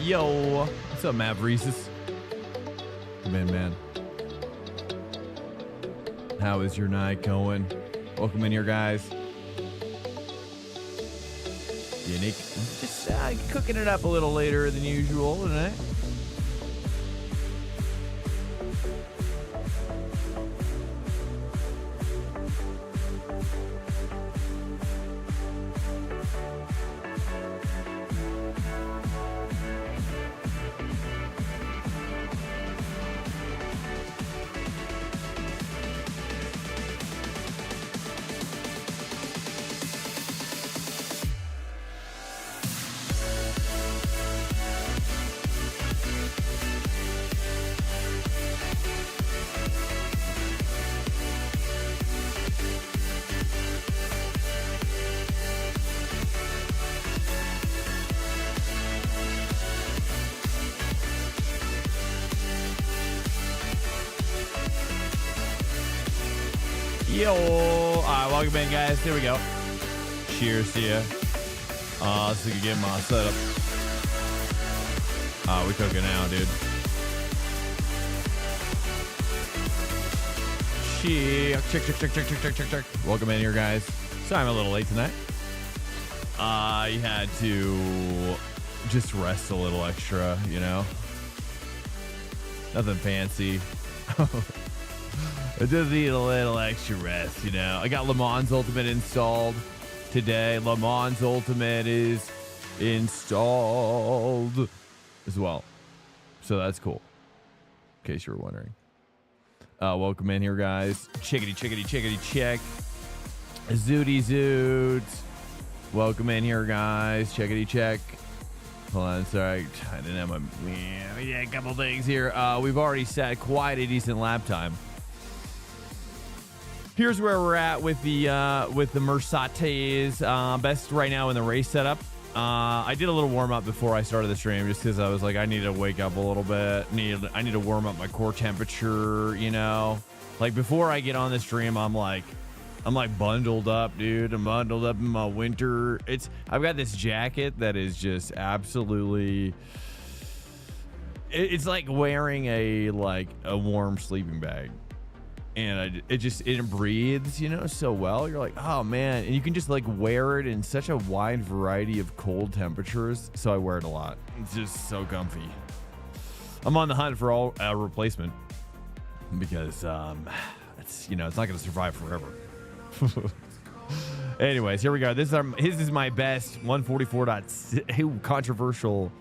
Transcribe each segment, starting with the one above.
Yo, what's up, Matt Reeses? Man. How is your night going? Welcome in here, guys. Unique. Just cooking it up a little later than usual tonight. Yo, all right, welcome in, guys. Here we go. Cheers to you. Let's see if we can get my setup. We cooking now, dude. Check. Welcome in here, guys. Sorry I'm a little late tonight. I had to just rest a little extra, you know. Nothing fancy. I just need a little extra rest, you know. I got Le Mans Ultimate installed today. Le Mans Ultimate is installed as well. So that's cool. In case you were wondering. Welcome in here, guys. Chickity check. Zooty zoots. Welcome in here, guys. Chickity check. Hold on, sorry. I didn't have my... Yeah, a couple things here. We've already set quite a decent lap time. Here's where we're at with the Mercedes. Best right now in the race setup. I did a little warm up before I started the stream just because I was like, I need to wake up a little bit. I need to warm up my core temperature, you know. Like before I get on the stream, I'm like bundled up, dude. I'm bundled up in my winter. I've got this jacket that is just absolutely. It's like wearing a warm sleeping bag. And it breathes, you know, so well. You're like, oh man, and you can just like wear it in such a wide variety of cold temperatures. So I wear it a lot. It's just so comfy. I'm on the hunt for all replacement because it's not going to survive forever. Anyways, here we go. This is my best 144. Controversial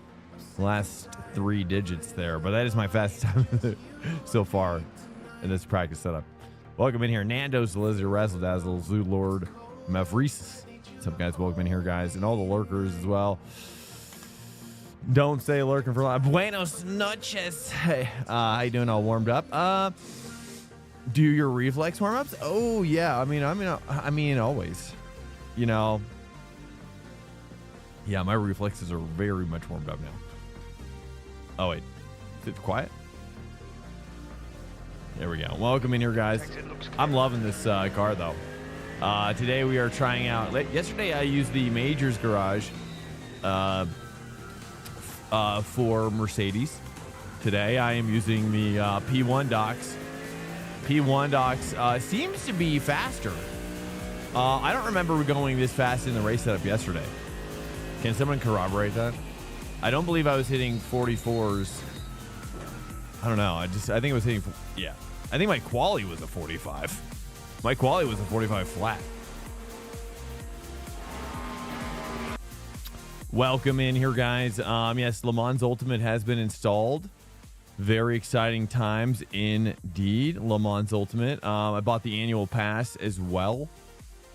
last 3 digits there, but that is my fastest time so far. In this practice setup. Welcome in here, Nando's, Lizard, Razzle Dazzle, Zoo Lord, Mavreese. What's up, guys? Welcome in here, guys, and all the lurkers as well. Don't stay lurking for a lot. Buenos noches. Hey, how you doing? All warmed up? Do your reflex warm ups? Oh yeah. I mean, always. You know. Yeah, my reflexes are very much warmed up now. Oh wait, is it quiet? There we go. Welcome in here, guys. I'm loving this car, though. Today we are trying out... Yesterday I used the Majors Garage for Mercedes. Today I am using the P1 docks. P1 docks seems to be faster. I don't remember going this fast in the race setup yesterday. Can someone corroborate that? I don't believe I was hitting 44s. I don't know. I think it was hitting... Yeah. I think my quali was a 45. My quali was a 45 flat. Welcome in here, guys. Yes, Le Mans Ultimate has been installed. Very exciting times indeed. Le Mans Ultimate. I bought the annual pass as well.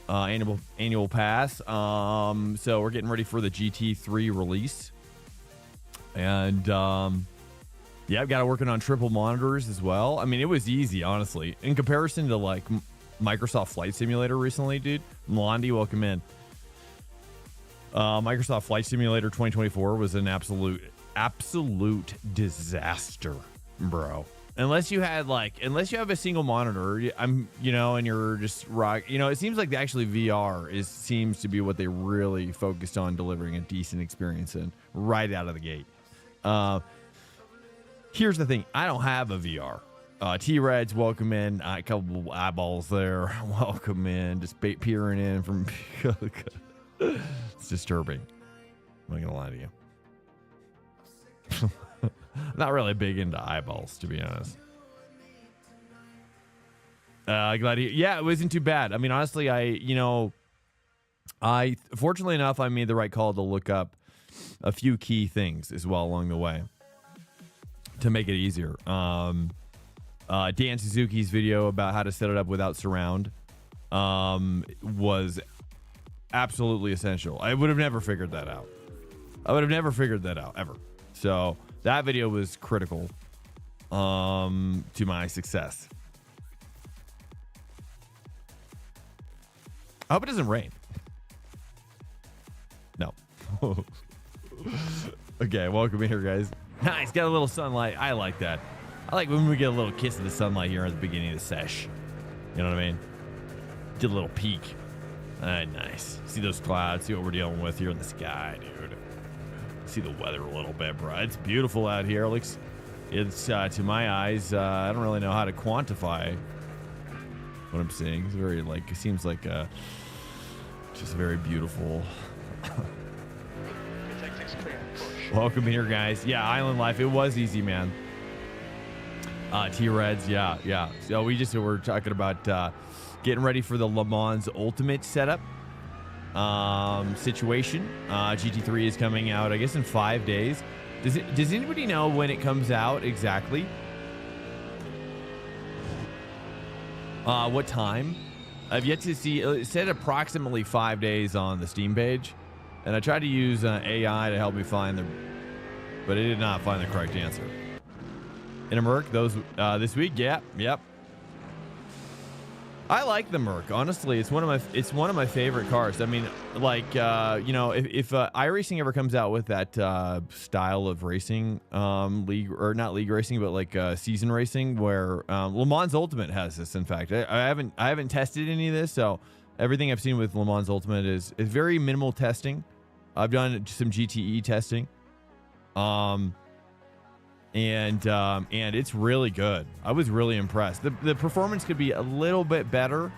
Annual pass. So we're getting ready for the GT3 release. And... yeah, I've got it working on triple monitors as well. I mean, it was easy, honestly. In comparison to, like, Microsoft Flight Simulator recently, dude. Blondie, welcome in. Microsoft Flight Simulator 2024 was an absolute disaster, bro. Unless you have a single monitor, and you're just rock. It seems like actually VR seems to be what they really focused on delivering a decent experience in right out of the gate. Here's the thing. I don't have a VR. T-Reds, welcome in. A couple eyeballs there. Welcome in. Just peering in from... It's disturbing. I'm not going to lie to you. Not really big into eyeballs, to be honest. Glad to hear. Yeah, it wasn't too bad. I mean, honestly, fortunately enough, I made the right call to look up a few key things as well along the way to make it easier. Dan Suzuki's video about how to set it up without surround was absolutely essential. I would have never figured that out. Ever. So that video was critical to my success. I hope it doesn't rain. No. Okay, welcome in here, guys. Nice, got a little sunlight. I like that. I like when we get a little kiss of the sunlight here at the beginning of the sesh. You know what I mean? Get a little peek. Nice. See those clouds. See what we're dealing with here in the sky, dude. See the weather a little bit, bro. It's beautiful out here. It's to my eyes. I don't really know how to quantify what I'm seeing. It's very it seems like just very beautiful. Welcome here, guys. Yeah, Island Life. It was easy, man. T-Reds, yeah. So we're talking about getting ready for the Le Mans Ultimate setup situation. GT3 is coming out, I guess, in 5 days. Does anybody know when it comes out exactly? What time? I've yet to see. It said approximately 5 days on the Steam page, and I tried to use AI to help me find but it did not find the correct answer. In a Merc, those this week, yep. I like the Merc. Honestly, it's one of my favorite cars. I mean, if iRacing ever comes out with that style of racing, league or not league racing, but season racing, where Le Mans Ultimate has this. In fact, I haven't tested any of this, so everything I've seen with Le Mans Ultimate is very minimal testing. I've done some GTE testing, and it's really good. I was really impressed. The performance could be a little bit better,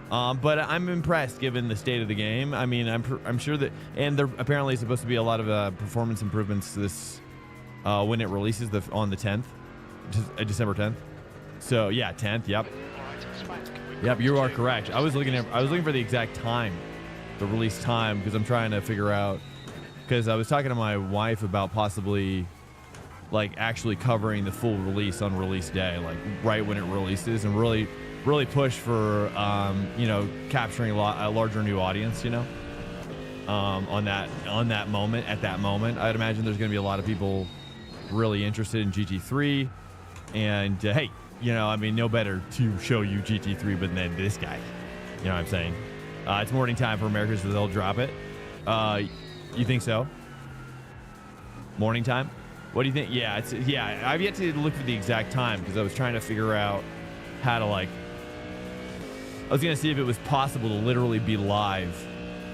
but I'm impressed given the state of the game. I mean, I'm sure that, and there apparently is supposed to be a lot of performance improvements this when it releases on the 10th, December 10th. So yeah, 10th. Yep, you are correct. I was looking for the exact time, the release time, because I'm trying to figure out, because I was talking to my wife about possibly actually covering the full release on release day, right when it releases, and really push for capturing a larger new audience, on that moment. At that moment, I'd imagine there's going to be a lot of people really interested in GT3, and hey, no better to show you GT3 but than this guy. You know what I'm saying? It's morning time for Americans, so they'll drop it. You think so? Morning time? What do you think? Yeah, I've yet to look for the exact time, because I was trying to figure out how to I was going to see if it was possible to literally be live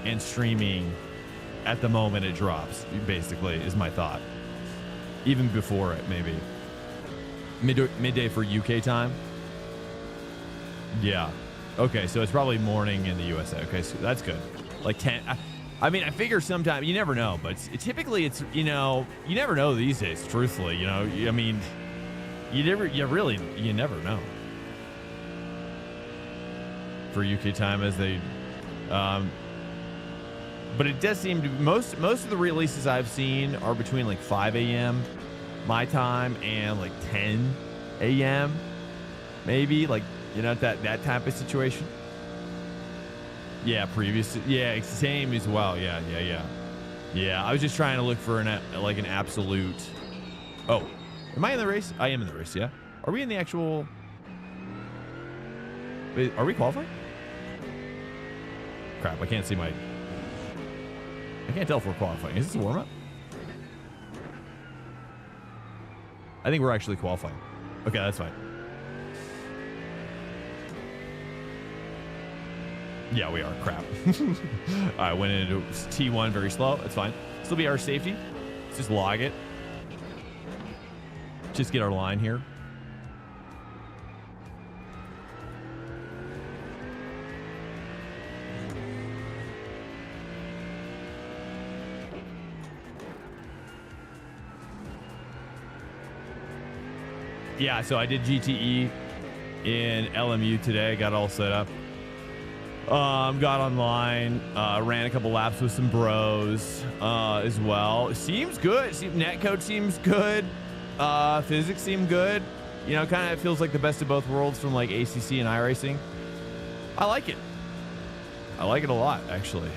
and streaming at the moment it drops, basically, is my thought. Even before it, maybe. Midday for UK time? Yeah. Okay, so it's probably morning in the USA. Okay, so that's good. 10... I mean, I figure sometimes, you never know, but typically it's, you never know these days, truthfully, I mean, you never know. For UK time, as they, but it does seem to be, most of the releases I've seen are between 5 a.m. my time and 10 a.m. maybe, that type of situation. Yeah, previous. Yeah, same as well. Yeah. I was just trying to look for an absolute. Oh, am I in the race? I am in the race. Yeah. Are we in the actual? Wait, are we qualifying? Crap! I can't see my. I can't tell if we're qualifying. Is this a warm up? I think we're actually qualifying. Okay, that's fine. Yeah, we are. Crap. I went into T1 very slow. That's fine. Still be our safety. Let's just log it. just get our line here. Yeah, so I did GTE in LMU today. Got all set up. Got online. Ran a couple laps with some bros as well. Seems good. Netcode seems good. Physics seem good. You know, kind of feels like the best of both worlds from like ACC and iRacing. I like it. I like it a lot, actually.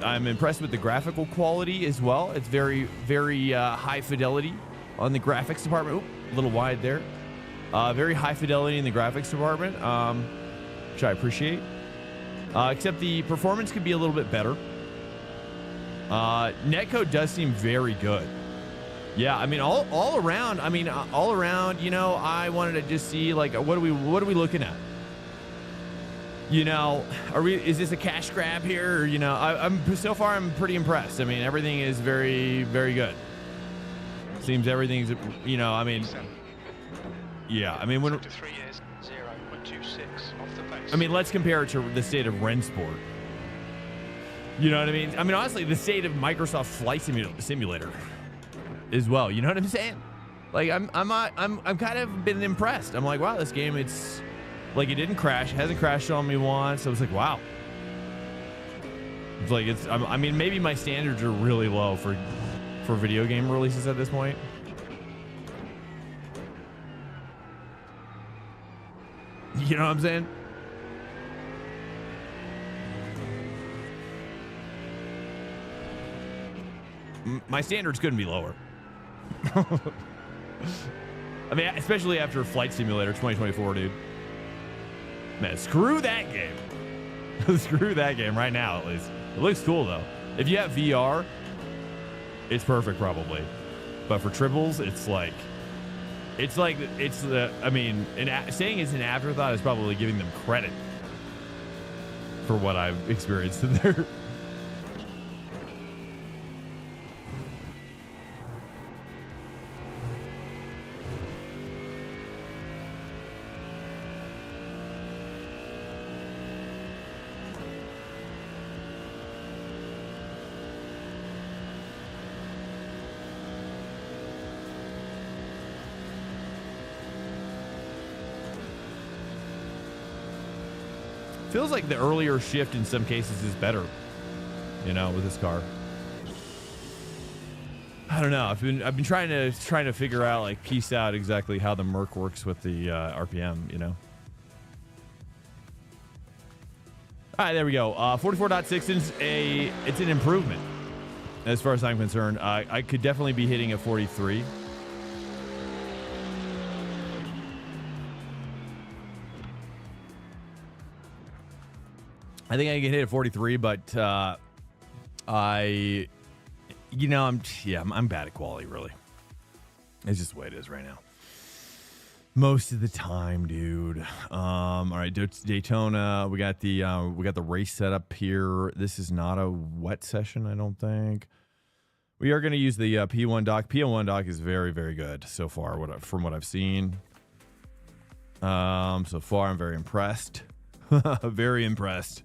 I'm impressed with the graphical quality as well. It's very, very high fidelity on the graphics department. Oop, a little wide there. Very high fidelity in the graphics department, which I appreciate. Except the performance could be a little bit better. Netcode does seem very good. Yeah, I mean, all around. I mean, all around. You know, I wanted to just see like what are we looking at? You know, is this a cash grab here? Or, you know, I'm so far I'm pretty impressed. I mean, everything is very, very good. Seems everything's, you know, I mean. Yeah, I mean, when 3 years, 0.26 off the pace. I mean, let's compare it to the state of Rensport. You know what I mean? I mean, honestly, the state of Microsoft Flight Simulator as well. You know what I'm saying? Like, I'm kind of been impressed. I'm like, wow, this game, it's like it didn't crash, it hasn't crashed on me once. I was like, wow. It's like I mean, maybe my standards are really low for video game releases at this point. You know what I'm saying? My standards couldn't be lower. I mean, especially after Flight Simulator 2024, dude. Man, screw that game. Screw that game right now, at least. It looks cool, though. If you have VR, it's perfect, probably. But for triples, it's like I mean, saying it's an afterthought is probably giving them credit for what I've experienced in there. Feels like the earlier shift in some cases is better, you know, with this car. I don't know. I've been trying to figure out, like, piece out exactly how the Merc works with the RPM, you know. All right, there we go. 44.6 is it's an improvement as far as I'm concerned. I could definitely be hitting a 43. I think I can hit a 43, but I'm bad at quality, really. It's just the way it is right now. Most of the time, dude. All right, Daytona. We got the race set up here. This is not a wet session, I don't think. We are going to use the P1 dock. P1 dock is very, very good so far. From what I've seen. So far, I'm very impressed. Very impressed.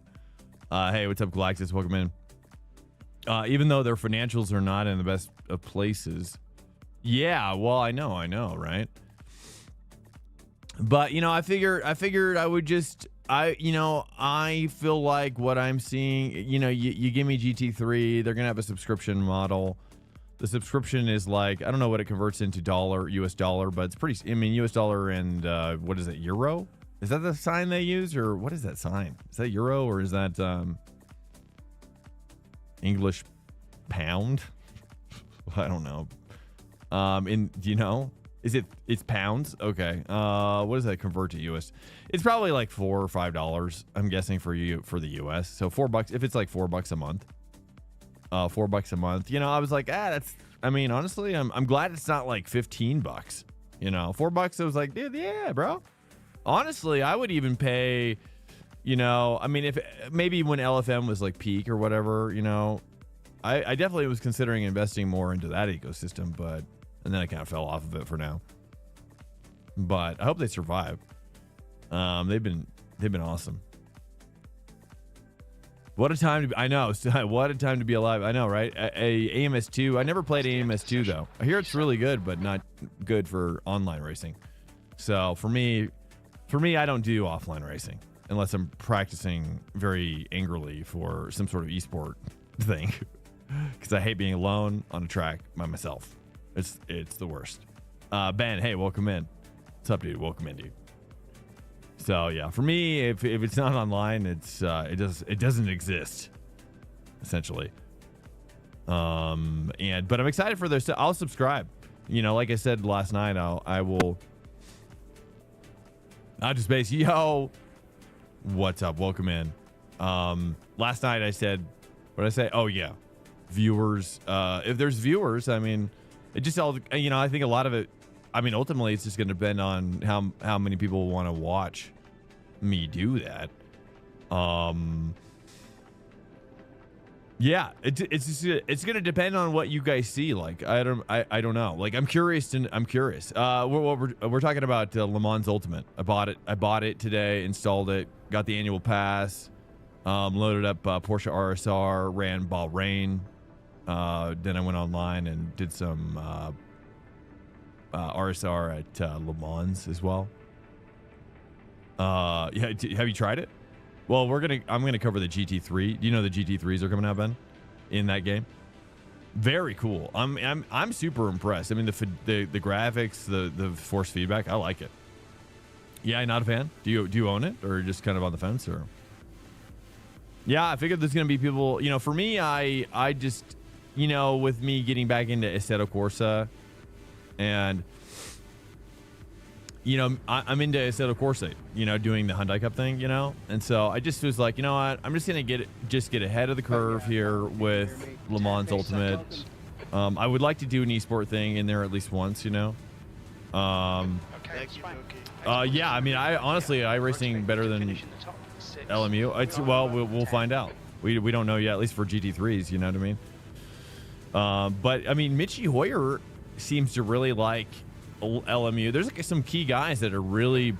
Hey, what's up, Galactus? Welcome in. Even though their financials are not in the best of places. Yeah, well, I know, right? But, you know, I figured I would just, I feel like what I'm seeing, you know, you give me GT3, they're going to have a subscription model. The subscription is like, I don't know what it converts into US dollar, but it's pretty, I mean, US dollar and, what is it, euro? Is that the sign they use, or what is that sign? Is that euro, or is that English pound? I don't know. It's pounds? Okay. What does that convert to US? It's probably like $4 or $5, I'm guessing, for the US. So $4 if it's like $4 a month. $4 a month. You know, I was like, that's, I mean, honestly, I'm glad it's not like $15. You know, $4, I was like, dude, yeah, bro. Honestly, I would even pay, you know, I mean, if maybe when LFM was like peak or whatever, you know, I definitely was considering investing more into that ecosystem, and then I kind of fell off of it for now. but I hope they survive. They've been awesome. What a time to be, I know. What a time to be alive. I know, right? AMS2. I never played AMS2 though. I hear it's really good, but not good for online racing. So for me, I don't do offline racing unless I'm practicing very angrily for some sort of esport thing, because I hate being alone on a track by myself. It's the worst. Ben, hey, welcome in. What's up, dude? Welcome in, dude. So yeah, for me, if it's not online, it doesn't exist, essentially. But I'm excited for this. I'll subscribe. You know, like I said last night, I'll just base. Yo, what's up? Welcome in. Last night I said, what did I say? Oh yeah, viewers. If there's viewers, I mean, it just all. You know, I think a lot of it. I mean, ultimately, it's just going to depend on how many people want to watch me do that. Yeah, it's going to depend on what you guys see. Like, I don't know. Like, I'm curious. We're talking about Le Mans Ultimate. I bought it today, installed it, got the annual pass, loaded up Porsche RSR, ran Bahrain. Then I went online and did some RSR at Le Mans as well. Yeah, have you tried it? Well, I'm gonna cover the GT3. Do you know the GT3s are coming out, Ben, in that game? Very cool. I'm super impressed. I mean, the graphics, the force feedback, I like it. Yeah, not a fan. Do you own it, or just kind of on the fence, or? Yeah, I figured there's gonna be people. You know, for me, I just, you know, with me getting back into Assetto Corsa. And, you know, I'm into Assetto Corsa, you know, doing the Hyundai Cup thing, you know? And so I just was like, you know what? I'm just going to get ahead of the curve here with Le Mans Ultimate. I would like to do an esport thing in there at least once, you know? Yeah, I mean, honestly, iRacing better than LMU. Well, we'll find out. We don't know yet, at least for GT3s, you know what I mean? But, I mean, Mitchie Hoyer seems to really like LMU. There's like some key guys that are really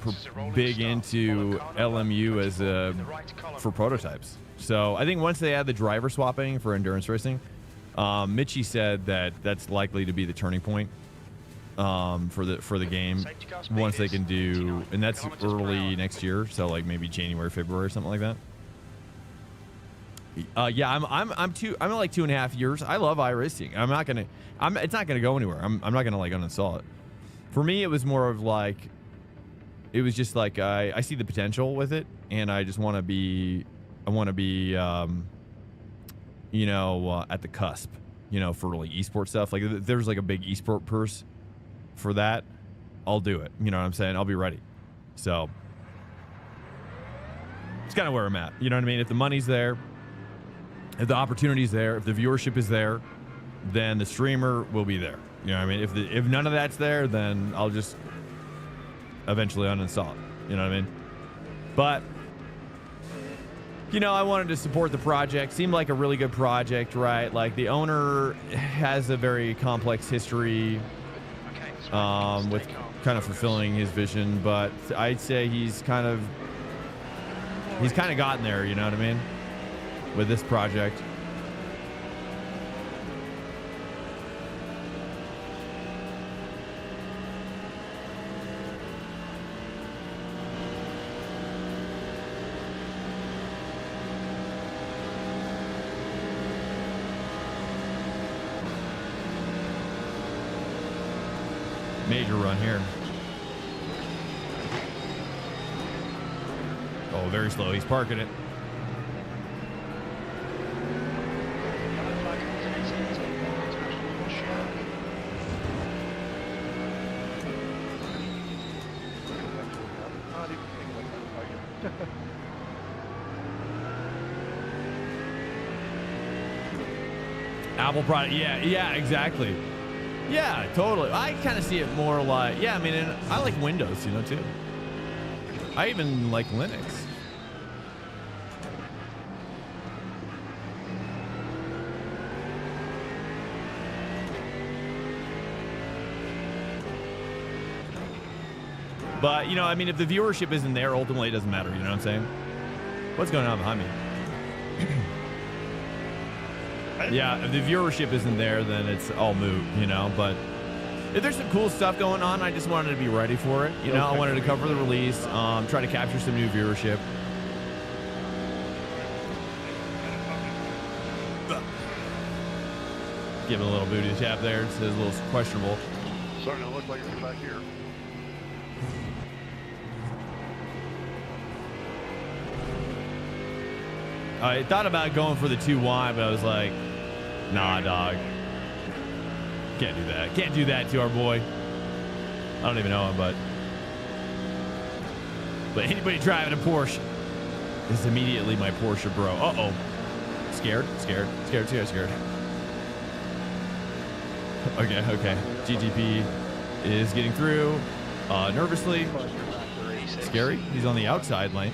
big into LMU as for prototypes. So I think once they add the driver swapping for endurance racing, Mitchie said that's likely to be the turning point for the game once they can do, and that's early next year. So like maybe January, February, or something like that. Yeah, I'm like 2.5 years. I love iRacing. It's not gonna go anywhere. I'm not gonna like uninstall it. For me, it was more of like, it was just like I see the potential with it, and I just want to be, you know, at the cusp, you know, for like esport stuff. Like if there's like a big esport purse for that, I'll do it. You know what I'm saying? I'll be ready. So it's kind of where I'm at. You know what I mean? If the money's there, if the opportunity's there, if the viewership is there, then the streamer will be there. You know what I mean? If none of that's there, then I'll just eventually uninstall it. You know what I mean? But, you know, I wanted to support the project. Seemed like a really good project, right? Like the owner has a very complex history with kind of fulfilling his vision, but I'd say he's kind of gotten there, you know what I mean? With this project. Major run here. Oh, very slow. He's parking it. Apple product. Yeah, exactly. Yeah, totally. I kind of see it more like, yeah, I mean, and I like Windows, you know, too. I even like Linux. But, you know, I mean, if the viewership isn't there, ultimately it doesn't matter. You know what I'm saying? What's going on behind me? Yeah, if the viewership isn't there, then it's all moot, you know. But if there's some cool stuff going on, I just wanted to be ready for it. You know, I wanted to cover the release, try to capture some new viewership. Give it a little booty tap there. It says a little questionable. Starting to look like it's back here. I thought about going for the 2Y, but I was like, nah, dog. Can't do that. Can't do that to our boy. I don't even know him, but anybody driving a Porsche is immediately my Porsche bro. Uh-oh. Scared. Okay. GTP is getting through nervously. Scary. He's on the outside lane.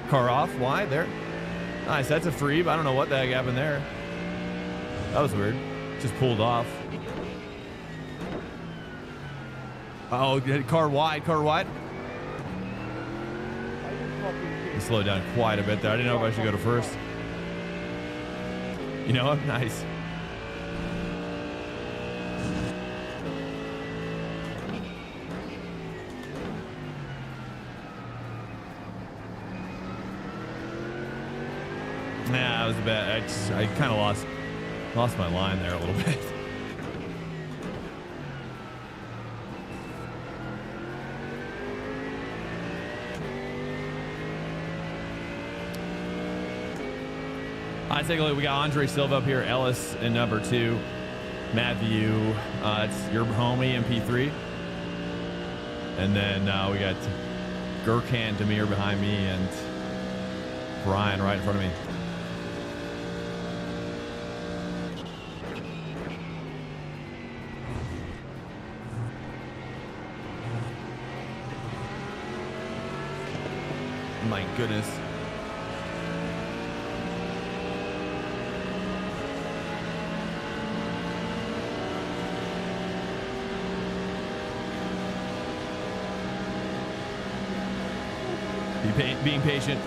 Car off. Why? There. Nice. That's a free, but I don't know what the heck happened there. That was weird. Just pulled off. Oh, car wide. He slowed down quite a bit there. I didn't know if I should go to first. You know what? Nice. Nah, that was bad. I kind of lost my line there a little bit. Let's take a look. We got Andre Silva up here, Ellis in number 2, Matthew. It's your homie MP3, and then we got Gurkhan Demir behind me and Brian right in front of me. My goodness. Being patient.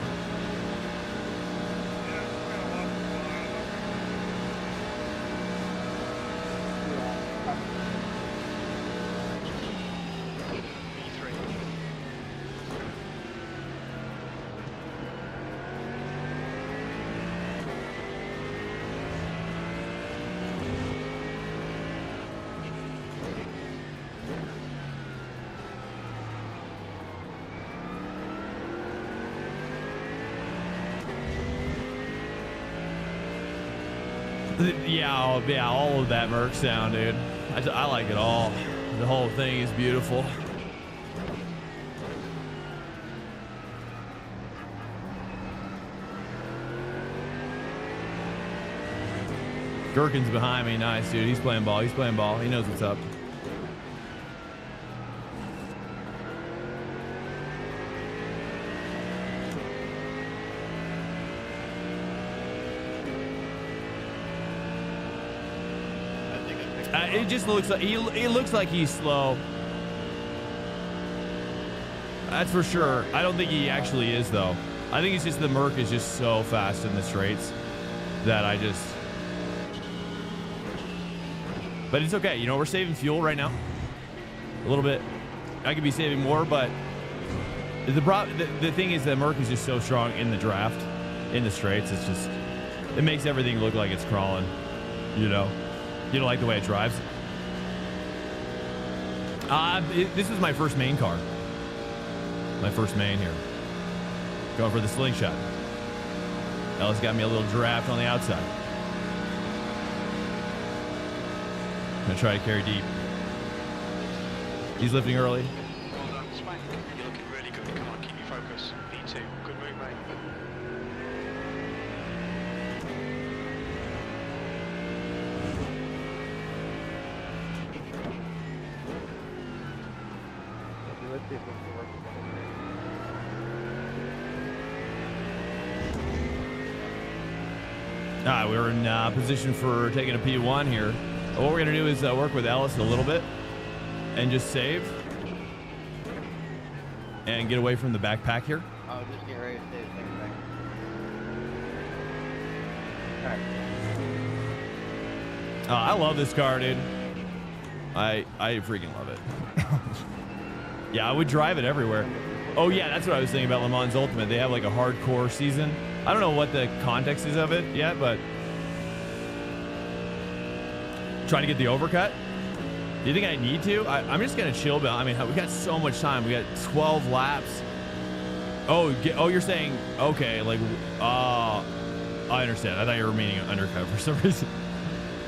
Yeah, all of that Merc sound, dude. I like it all. The whole thing is beautiful. Gherkin's behind me. Nice, dude. He's playing ball. He knows what's up. It just looks like he looks like he's slow. That's for sure. I don't think he actually is, though. I think it's just the Merc is just so fast in the straights that I just. But it's okay. You know, we're saving fuel right now. A little bit. I could be saving more, but the thing is that Merc is just so strong in the draft, in the straights. It's just, it makes everything look like it's crawling. You know. You don't like the way it drives? This was my first main car. My first main here. Going for the slingshot. Ellis got me a little draft on the outside. Gonna try to carry deep. He's lifting early. Well done, Swank. You're looking really good. Come on, keep your focus. P2. Good move, mate. All right, we're in position for taking a P1 here. What we're gonna do is work with Ellis a little bit and just save and get away from the backpack here. I'll just get ready to say the same thing. Alright. I love this car, dude. I freaking love it. Yeah, I would drive it everywhere. Oh yeah, that's what I was thinking about Le Mans Ultimate. They have like a hardcore season. I don't know what the context is of it yet, but trying to get the overcut. Do you think I need to? I'm just gonna chill. But I mean, we got so much time. We got 12 laps. Oh, you're saying okay? Like, I understand. I thought you were meaning undercut for some reason.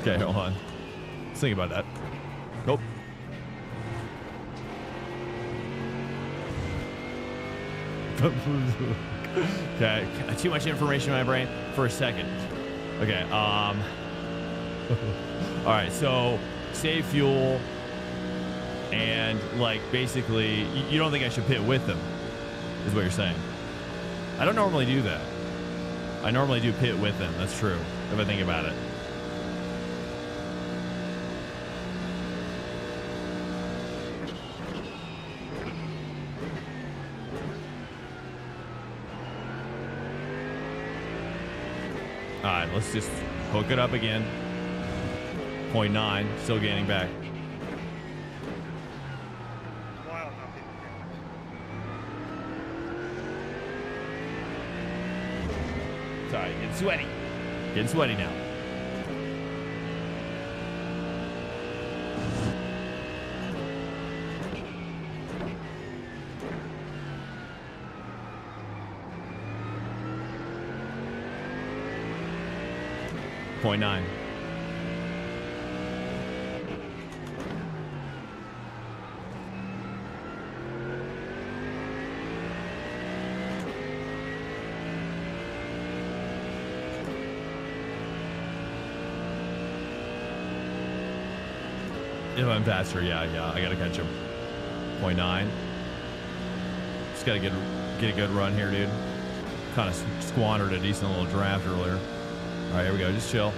Okay, hold on. Let's think about that. Nope. Okay, too much information in my brain for a second. Okay, all right, so save fuel and like basically you don't think I should pit with them is what you're saying. I don't normally do that. I normally do pit with them. That's true if I think about it. All right, let's just hook it up again. 0.9, still gaining back. Sorry, getting sweaty. Getting sweaty now. Point 9. If I'm faster, yeah, I gotta catch him. 0.9. Just gotta get a good run here, dude. Kind of squandered a decent little draft earlier. All right, here we go. Just chill.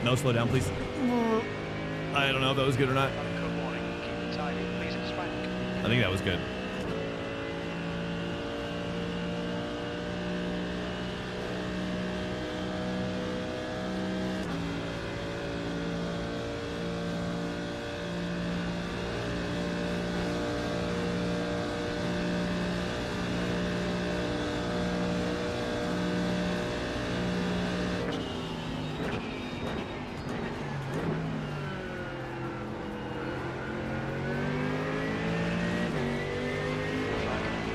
No, slow down, please. I don't know if that was good or not. Good morning. Keep it tidy. Please, it's Swank. I think that was good.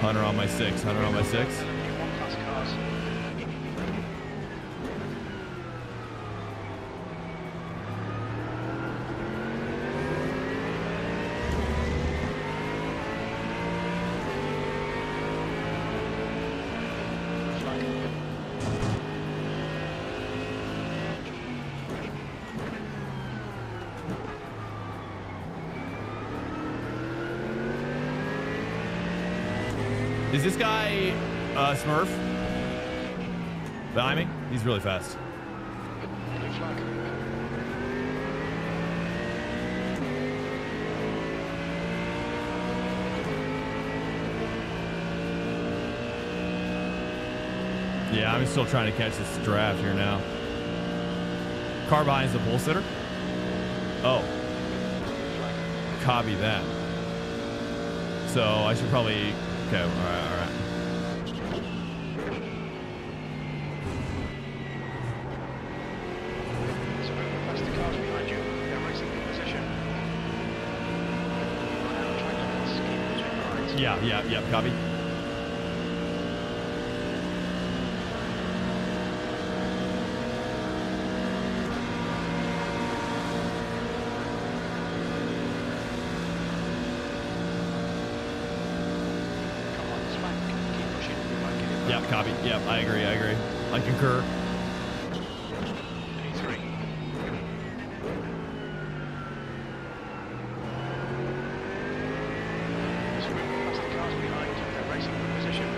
Hunter on my 6. Hunter on my 6. One-class cars. Is this guy Smurf behind me? He's really fast. Blue flag. Yeah, I'm still trying to catch this draft here now. Car behind's the pole sitter. Oh, copy that. So I should probably. Okay, all right. So that's the cars behind you. They're racing in position. Yeah, copy. Yep, copy. Yep, I agree. I concur. P3. So we're past the cars behind. They're racing in position.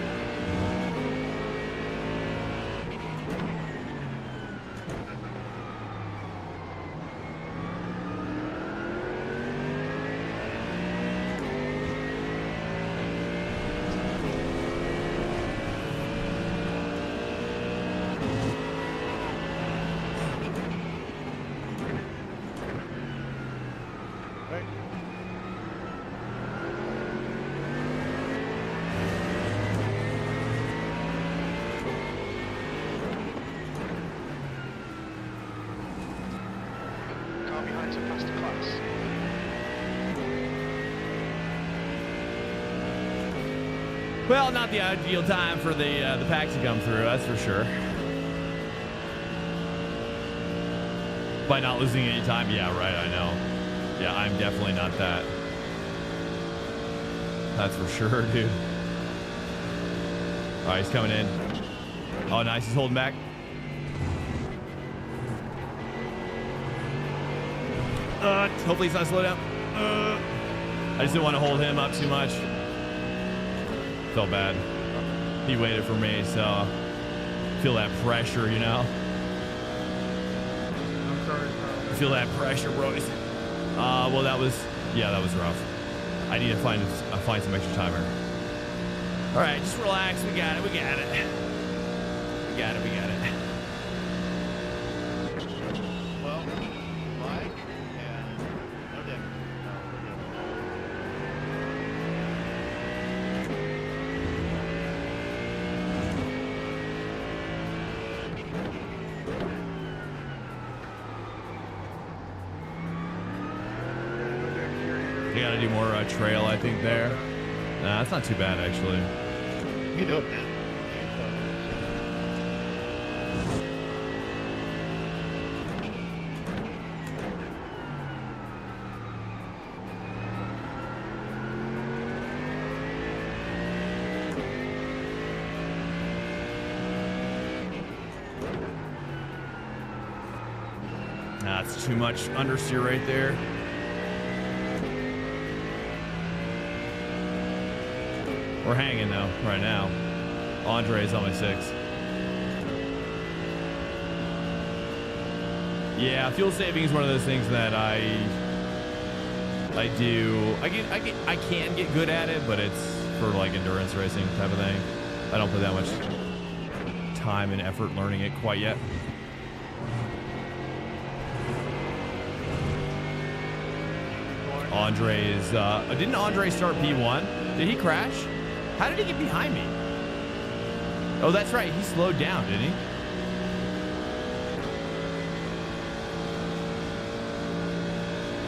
Well, not the ideal time for the packs to come through, that's for sure. By not losing any time, yeah, right, I know. Yeah, I'm definitely not that. That's for sure, dude. All right, he's coming in. Oh, nice, he's holding back. Hopefully he's not slow down. I just didn't want to hold him up too much. Felt bad. He waited for me, so feel that pressure, you know. I'm sorry. Feel that pressure, bro. Well, that was rough. I need to find some extra time here. All right, just relax. We got it. We got it. We got it. We got it. Well, Mike and no Dick. You got to do more trail, I think, there. Nah, that's not too bad, actually. You know that. Nah, it's too much understeer right there. We're hanging though right now. Andre's on my 6. Yeah, fuel saving is one of those things that I do. I can get good at it, but it's for like endurance racing type of thing. I don't put that much time and effort learning it quite yet. Andre's didn't Andre start P1? Did he crash? How did he get behind me? Oh, that's right. He slowed down, didn't he?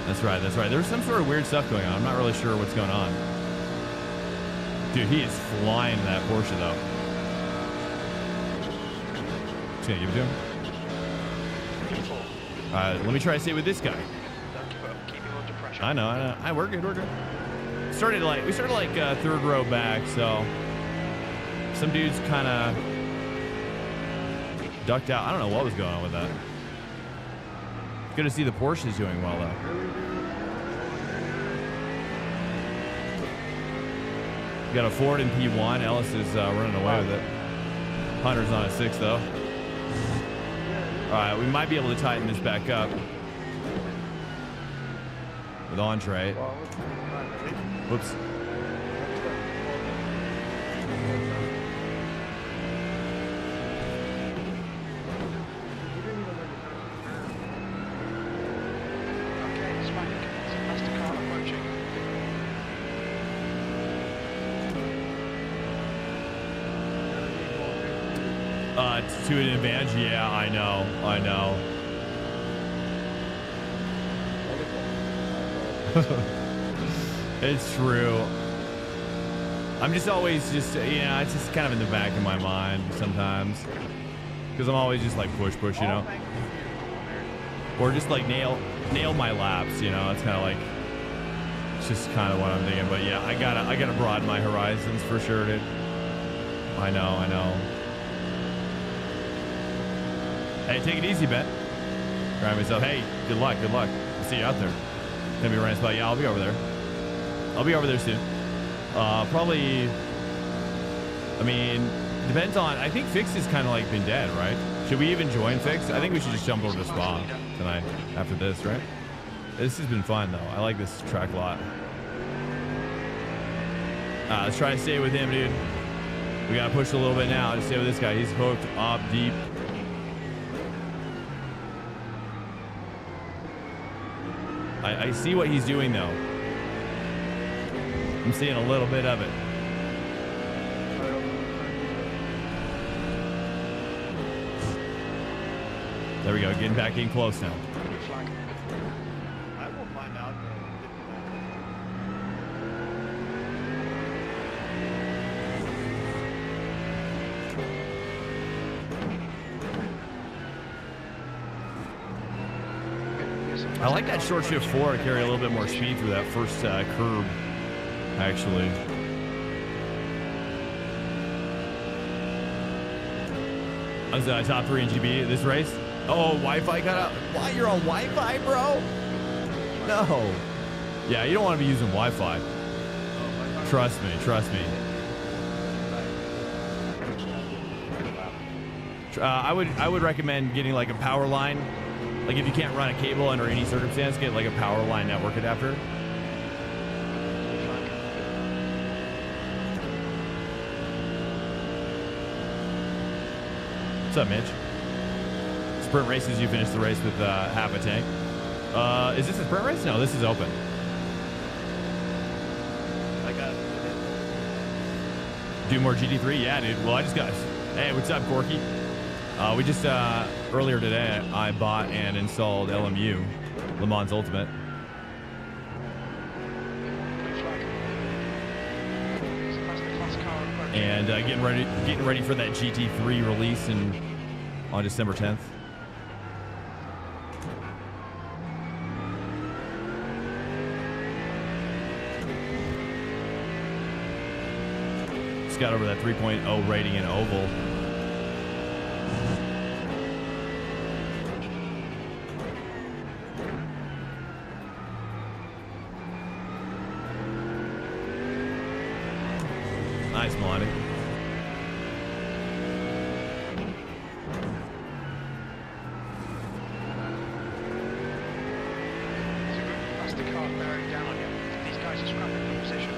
That's right. That's right. There's some sort of weird stuff going on. I'm not really sure what's going on. Dude, he is flying that Porsche, though. Just gonna give it to him. Let me try to stay with this guy. Don't give up. Keep him under pressure. I know. We're good. We're good. We started like third row back, so some dudes kind of ducked out. I don't know what was going on with that. Good to see the Porsche's doing well though. We got a Ford in P1. Ellis is running away with it. Hunter's on a 6 though. All right, we might be able to tighten this back up with Andre. Whoops. Okay, Swank. That's the car approaching. To an advantage. Yeah, I know. It's true. I'm just always it's just kind of in the back of my mind sometimes. Because I'm always just like push, you know? Or just like nail my laps, you know? It's kind of like, it's just kind of what I'm thinking. But yeah, I gotta broaden my horizons for sure, dude. I know. Hey, take it easy, Ben. Grind myself. Hey, good luck. I'll see you out there. Gonna be running spot. Yeah, I'll be over there. I'll be over there soon. Probably, I mean, depends on, I think Fix has kind of like been dead, right? Should we even join Fix? I think we should just jump over to Spa tonight after this, right? This has been fun though. I like this track a lot. Let's try to stay with him, dude. We gotta push a little bit now to stay with this guy. He's hooked up deep. I see what he's doing though. I'm seeing a little bit of it. There we go, getting back in close now. Flag. I will find out. I like that short shift 4 to carry a little bit more speed through that first curb, actually. I was top 3 in GB this race. Oh, Wi-Fi cut out. Why? You're on Wi-Fi, bro? No. Yeah, you don't want to be using Wi-Fi. Trust me, trust me. I would recommend getting like a power line. Like if you can't run a cable under any circumstance, get like a power line network adapter. What's up, Mitch? Sprint races, you finished the race with half a tank. Is this a sprint race? No, this is open. I got it. Do more GT3? Yeah, dude. Well, I just got... Hey, what's up, Corky? We just, earlier today, I bought and installed LMU, Le Mans Ultimate. And getting ready for that GT3 release on December 10th. Just got over that 3.0 rating in oval. Nice, Melanie. That's the car bearing down on you. These guys are scrapping the position.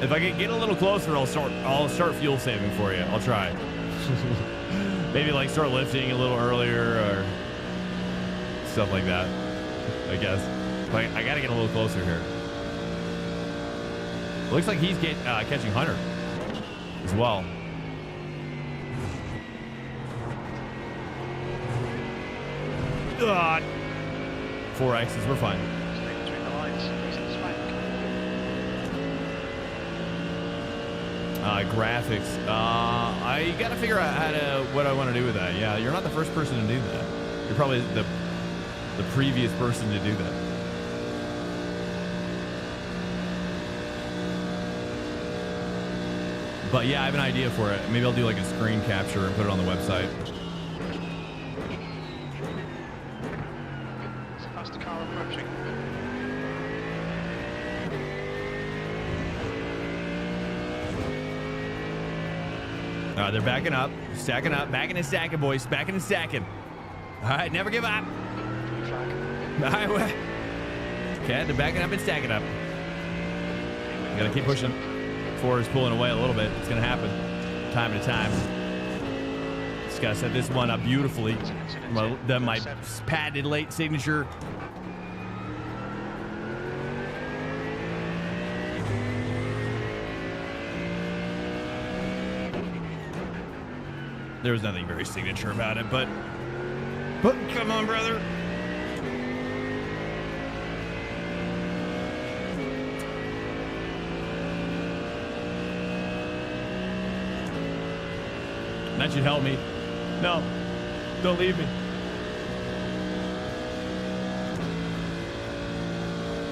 If I can get a little closer, I'll start fuel saving for you. I'll try. Maybe like start lifting a little earlier or stuff like that. I guess. But I gotta get a little closer here. Looks like he's catching Hunter as well. God. 4 X's, we're fine. Stay between the lines. He's in Swank. Graphics. I gotta figure out what I want to do with that. Yeah, you're not the first person to do that. You're probably the previous person to do that. But yeah, I have an idea for it. Maybe I'll do like a screen capture and put it on the website. It's a faster car approaching. They're backing up, stacking up, backing and stacking, boys, backing and stacking. All right, never give up. Flag. All right, okay, they're backing up and stacking up. Gotta keep pushing. 4 is pulling away a little bit. It's gonna happen, time to time. Just gotta set this one up beautifully. My patented late signature. There was nothing very signature about it, but come on, brother. That should help me. No, don't leave me.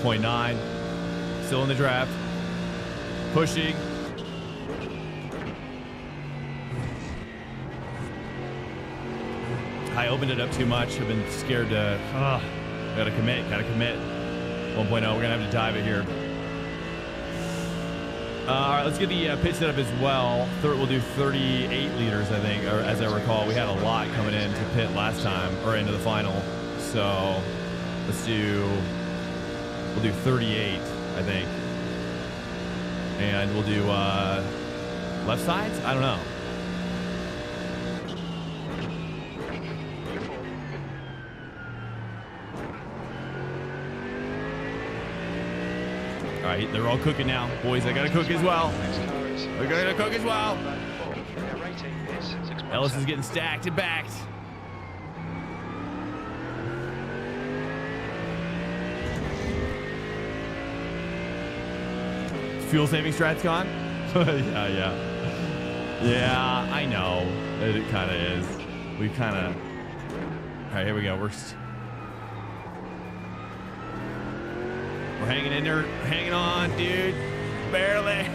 0.9, still in the draft. Pushing. I opened it up too much. I've been scared to, gotta commit. 1.0, we're gonna have to dive it here. All right, let's get the pit set up as well. We'll do 38 liters, I think, or as I recall. We had a lot coming into pit last time, or into the final. So we'll do 38, I think. And we'll do left sides? I don't know. All right, they're all cooking now. Boys, I gotta cook as well. We're gonna cook as well. Ellis is getting stacked and backed. Fuel saving strats gone? Yeah, I know. It kind of is. We kind of... All right, here we go. We're hanging in there, hanging on, dude. Barely.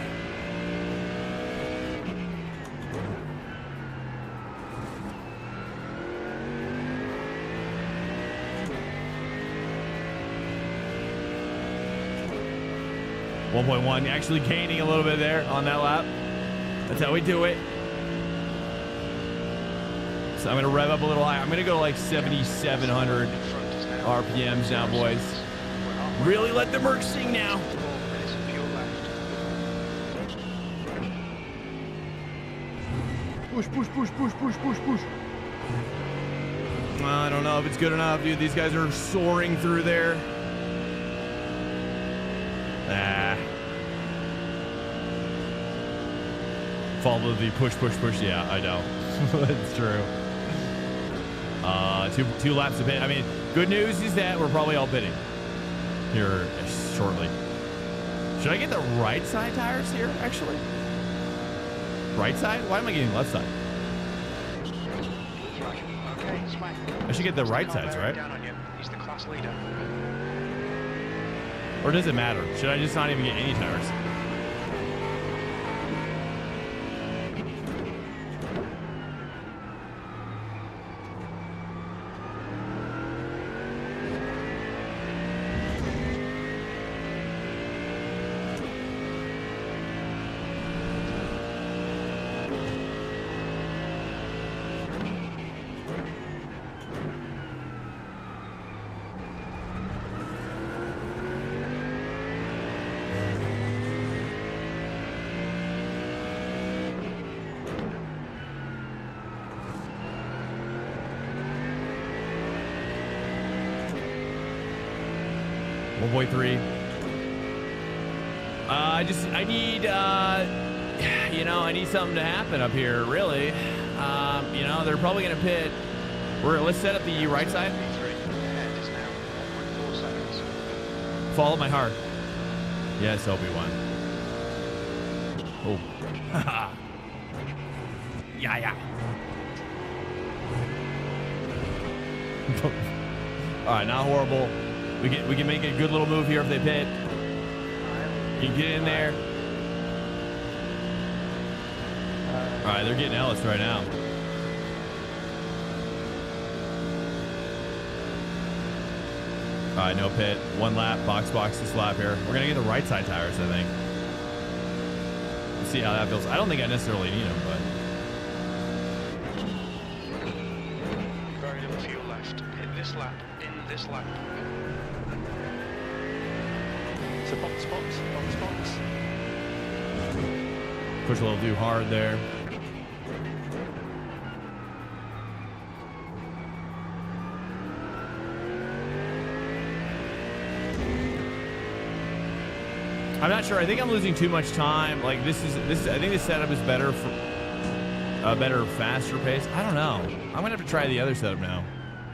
.1, actually gaining a little bit there on that lap. That's how we do it. So I'm gonna rev up a little higher. I'm gonna go like 7,700 RPMs now, boys. Really let the Merc sing now. Push, push, push, push, push, push, push. I don't know if it's good enough, dude. These guys are soaring through there. Ah. Follow the push, push, push. Yeah, I know. That's true. Two laps of pit. I mean, good news is that we're probably all pitting here shortly. Should I get the right side tires here, actually? Right side? Why am I getting left side? Okay, Swank. I should get the right sides, right? Down on you. He's the class leader. Or does it matter? Should I just not even get any tires? I need something to happen up here, really. You know, they're probably going to pit. Let's set up the right side. Follow my heart. Yes, Obi-Wan. Oh. Yeah. All right, not horrible. We can make a good little move here if they pit. You can get in there. All right, they're getting Ellis right now. All right, no pit. One lap, box this lap here. We're going to get the right side tires, I think. Let's see how that feels. I don't think I necessarily need them, but... Very little fuel left. Hit this lap. In this lap. So box. Push a little too hard there. I'm not sure. I think I'm losing too much time. Like this is. I think this setup is better for a better, faster pace. I don't know. I'm gonna have to try the other setup now.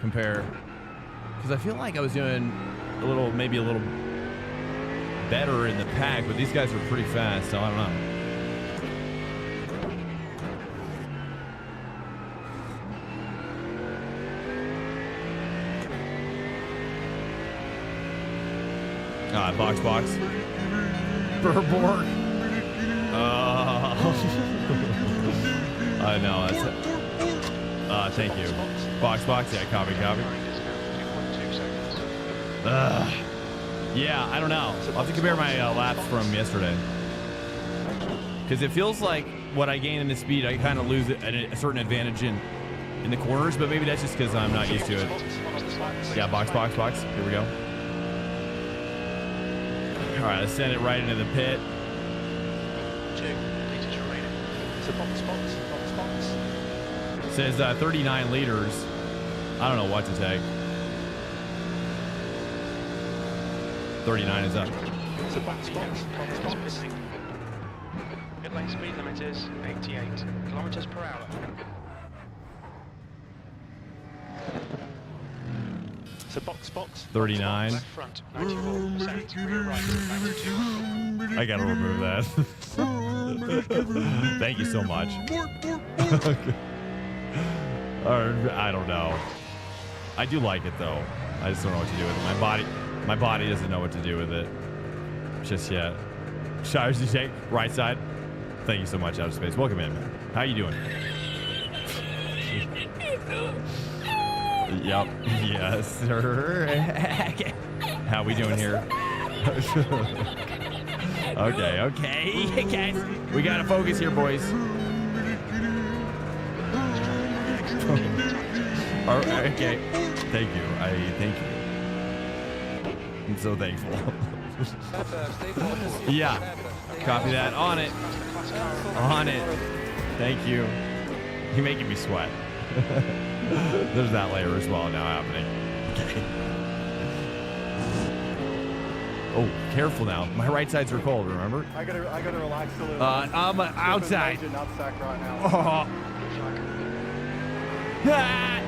Compare, because I feel like I was doing maybe a little better in the pack, but these guys were pretty fast. So I don't know. Box. Burborg. I know. That's thank you. Box. Yeah, copy. Yeah, I don't know. I'll have to compare my laps from yesterday. Because it feels like what I gain in the speed, I kind of lose a certain advantage in the corners, but maybe that's just because I'm not used to it. Yeah, box. Here we go. All right, let's send it right into the pit. 2 liters remaining. So box. It says 39 liters. I don't know what to take. 39 is up. So box. Pit lane speed limit is 88 kilometers per hour. So box. 39. Left front, 94%. Rear right, 92. I gotta remove that. Thank you so much. I don't know. I do like it though. I just don't know what to do with it. My body doesn't know what to do with it. just yet. Shires you take right side. Thank you so much, Outer Space. Welcome in, man. How you doing? Yep. Yes, sir. How we doing here? Okay. Guys, we gotta focus here, boys. Okay. Thank you. Thank you. I'm so thankful. Yeah. Copy that. On it. On it. Thank you. You're making me sweat. There's that layer as well now happening. Okay. Oh, careful now. My right sides are cold, remember? I gotta relax a little. I'm outside. Not sack right now. Oh. Ah.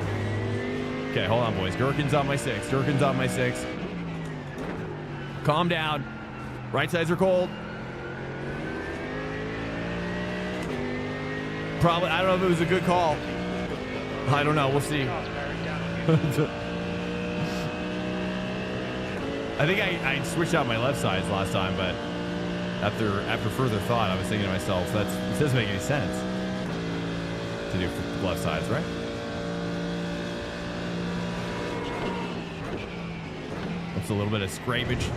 Okay, hold on, boys. Gherkin's on my 6. Gherkin's on my 6. Calm down. Right sides are cold. Probably, I don't know if it was a good call. I don't know. We'll see. I think I switched out my left sides last time, but after further thought, I was thinking to myself, it doesn't make any sense to do left sides, right? It's a little bit of scrapage.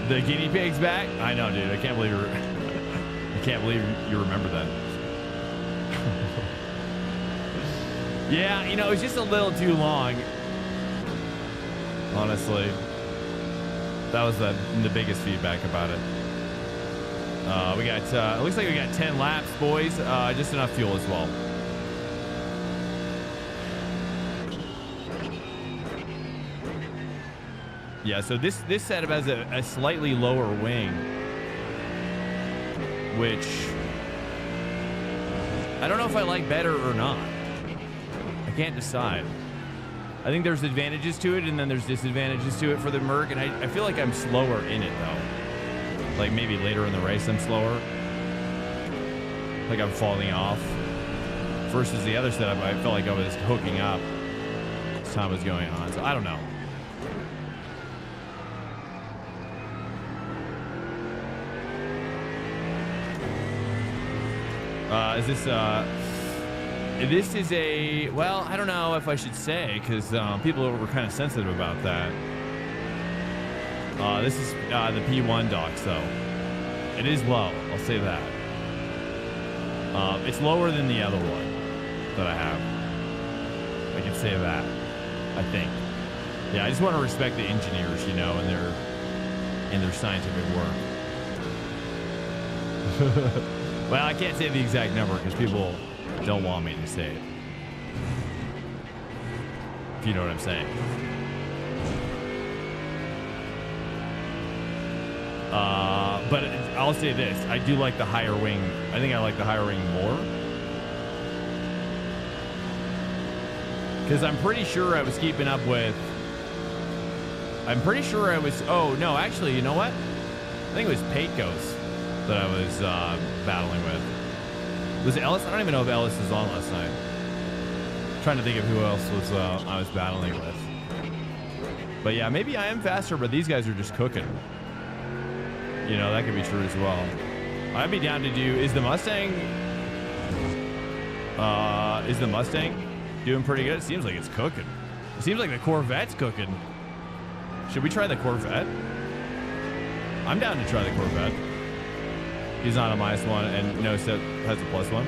The guinea pig's back. I know, dude. I can't believe you remember that. Yeah, you know, it's just a little too long. Honestly, that was the biggest feedback about it. We got. It looks like we got 10 laps, boys. Just enough fuel as well. Yeah, so this setup has a slightly lower wing, which I don't know if I like better or not. I can't decide. I think there's advantages to it, and then there's disadvantages to it for the Merc, and I feel like I'm slower in it, though. Like, maybe later in the race I'm slower. Like I'm falling off. Versus the other setup, I felt like I was hooking up as time was going on, so I don't know. This is a, well, I don't know if I should say, because people were kind of sensitive about that. This is the P1 docks, though. It is low, I'll say that. It's lower than the other one that I have. I can say that, I think. Yeah, I just want to respect the engineers, you know, and their scientific work. Well, I can't say the exact number because people don't want me to say it. If you know what I'm saying. But I'll say this. I do like the higher wing. I think I like the higher wing more. Because I'm pretty sure I was keeping up with... Oh, no, actually, you know what? I think it was Pecos that I was battling with. Was it Ellis? I don't even know if Ellis was on last night. I'm trying to think of who else was I was battling with. But yeah, maybe I am faster, but these guys are just cooking. You know, that could be true as well. I'd be down to do... Is the Mustang doing pretty good? It seems like it's cooking. It seems like the Corvette's cooking. Should we try the Corvette? I'm down to try the Corvette. He's not a -1, and no set has a +1.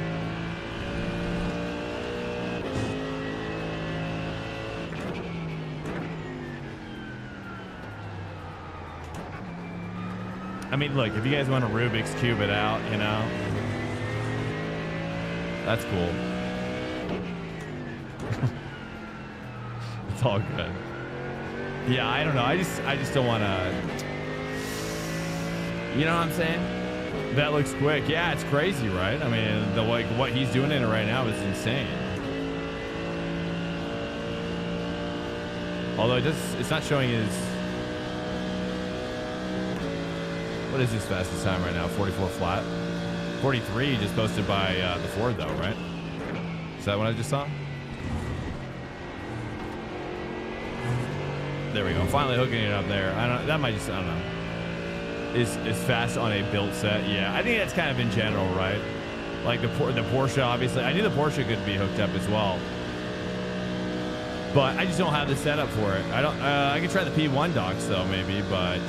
I mean, look, if you guys want to Rubik's Cube it out, you know, that's cool. It's all good. Yeah, I don't know. I just don't want to, you know what I'm saying? That looks quick. Yeah, it's crazy, right? I mean, what he's doing in it right now is insane. Although it's not showing his... What is his fastest time right now? 44 flat? 43 just posted by the Ford, though, right? Is that what I just saw? there we go. Finally hooking it up there. I don't know. Is fast on a built set? Yeah, I think that's kind of in general, right? Like the Porsche, obviously. I knew the Porsche could be hooked up as well, but I just don't have the setup for it. I could try the P1 docks though, maybe, but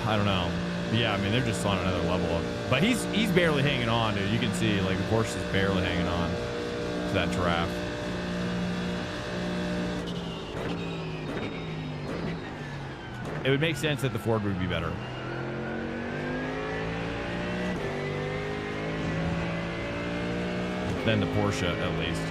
I don't know. Yeah, I mean, they're just on another level. But he's barely hanging on, dude. You can see, like, the Porsche is barely hanging on to that draft. It would make sense that the Ford would be better. Than the Porsche, at least.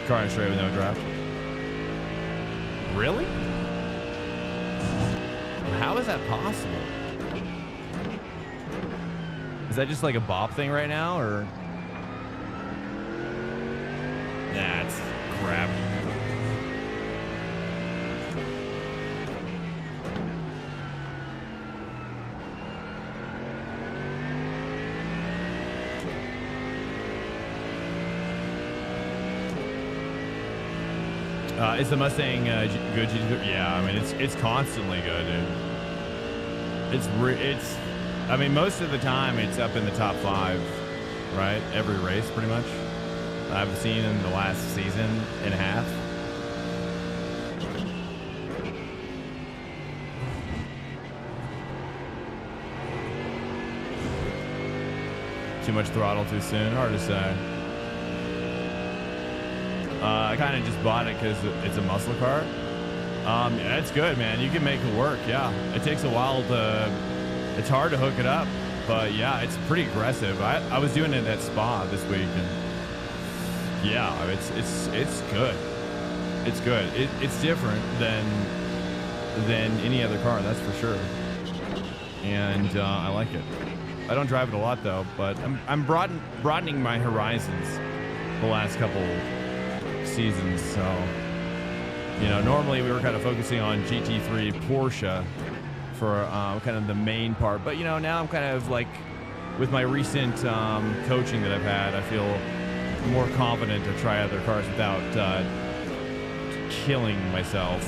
Car and straight with no draft. Really? How is that possible? Is that just like a bop thing right now, or? That's crap. Is the Mustang good GT3? Yeah, I mean it's constantly good, dude. I mean, most of the time it's up in the top 5, right? Every race, pretty much. I've seen in the last season and a half. Too much throttle too soon? Hard to say. I kind of just bought it because it's a muscle car. It's good, man. You can make it work. Yeah, it takes a while to. It's hard to hook it up, but yeah, it's pretty aggressive. I was doing it at Spa this week, and yeah, it's good. It's good. It's different than any other car, that's for sure. And I like it. I don't drive it a lot though, but I'm broadening my horizons the last couple seasons. So, you know, normally we were kind of focusing on GT3 Porsche for kind of the main part, but you know, now I'm kind of like, with my recent coaching that I've had, I feel more confident to try other cars without killing myself.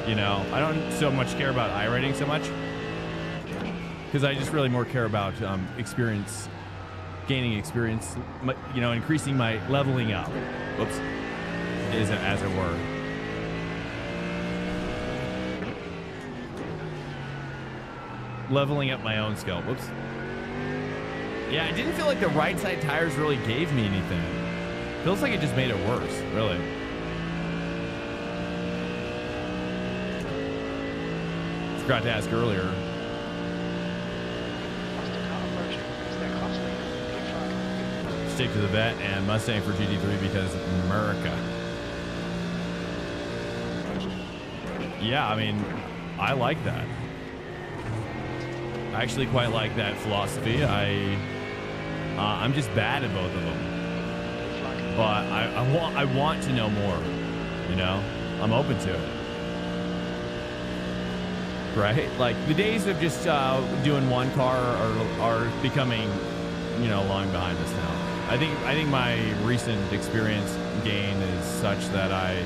You know, I don't so much care about iRacing so much, because I just really more care about experience, gaining experience, you know, increasing my leveling up. Whoops. As it were. Leveling up my own skill. Whoops. Yeah, it didn't feel like the right side tires really gave me anything. Feels like it just made it worse, really. Forgot to ask earlier. Stick to the vet and Mustang for GT3 because America. Yeah, I mean, I like that. I actually quite like that philosophy. I'm just bad at both of them, but I want to know more. You know, I'm open to it. Right? Like the days of just doing one car are becoming, you know, long behind us now. I think my recent experience gain is such that I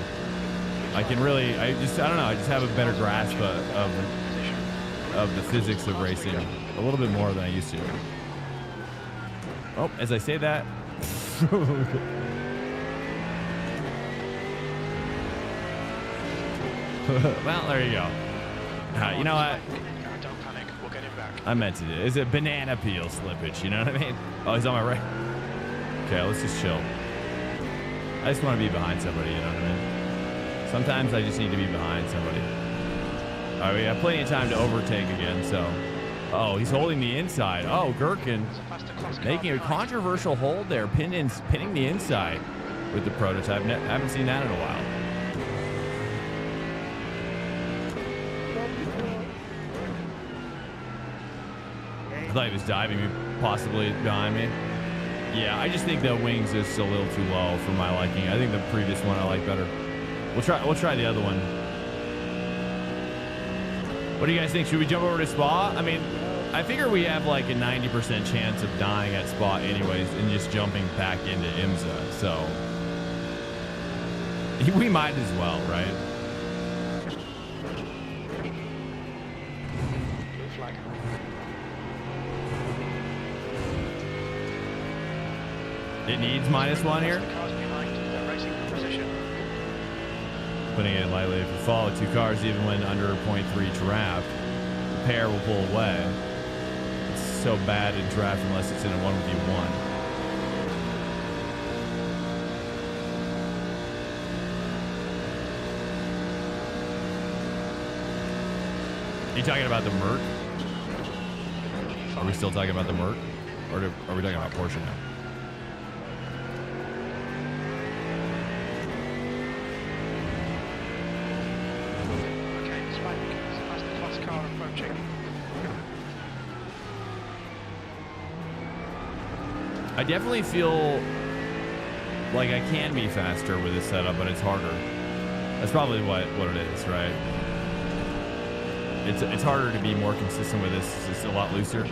can really, I don't know, I just have a better grasp of the physics of racing a little bit more than I used to. Oh, as I say that. Well, there you go. You know what? Don't panic, we'll get him back. I meant to do. Is it banana peel slippage? You know what I mean? Oh, he's on my right. Okay, let's just chill. I just want to be behind somebody, you know what I mean? Sometimes I just need to be behind somebody. All right, we have plenty of time to overtake again, so. Oh, he's holding the inside. Oh, Gherkin making a controversial hold there, pinning the inside with the prototype. Haven't seen that in a while. I thought he was diving me, possibly behind me. Yeah, I just think the wings is a little too low for my liking. I think the previous one I like better. We'll try the other one. What do you guys think? Should we jump over to Spa? I mean, I figure we have like a 90% chance of dying at spot anyways and just jumping back into IMSA. So we might as well, right? Blue flag. It needs -1 here. The cars behind, they're racing for position. Putting it lightly, if you follow 2 cars even when under 0.3 draft, the pair will pull away. It's so bad in draft unless it's in a 1v1. Are you talking about the Merc? Are we still talking about the Merc? Or are we talking about Porsche now? Okay, Swank, that's the class car approaching. I definitely feel like I can be faster with this setup, but it's harder. That's probably what it is, right? It's harder to be more consistent with this. It's a lot looser.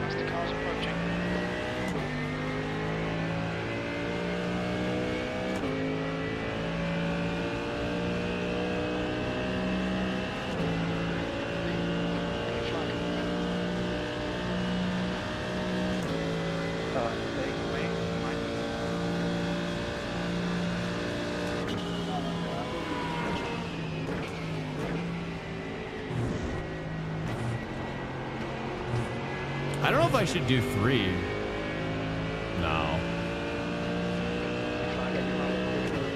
That's the cars approaching. Blue flag. Wait. I don't know if I should do 3. No. Flag.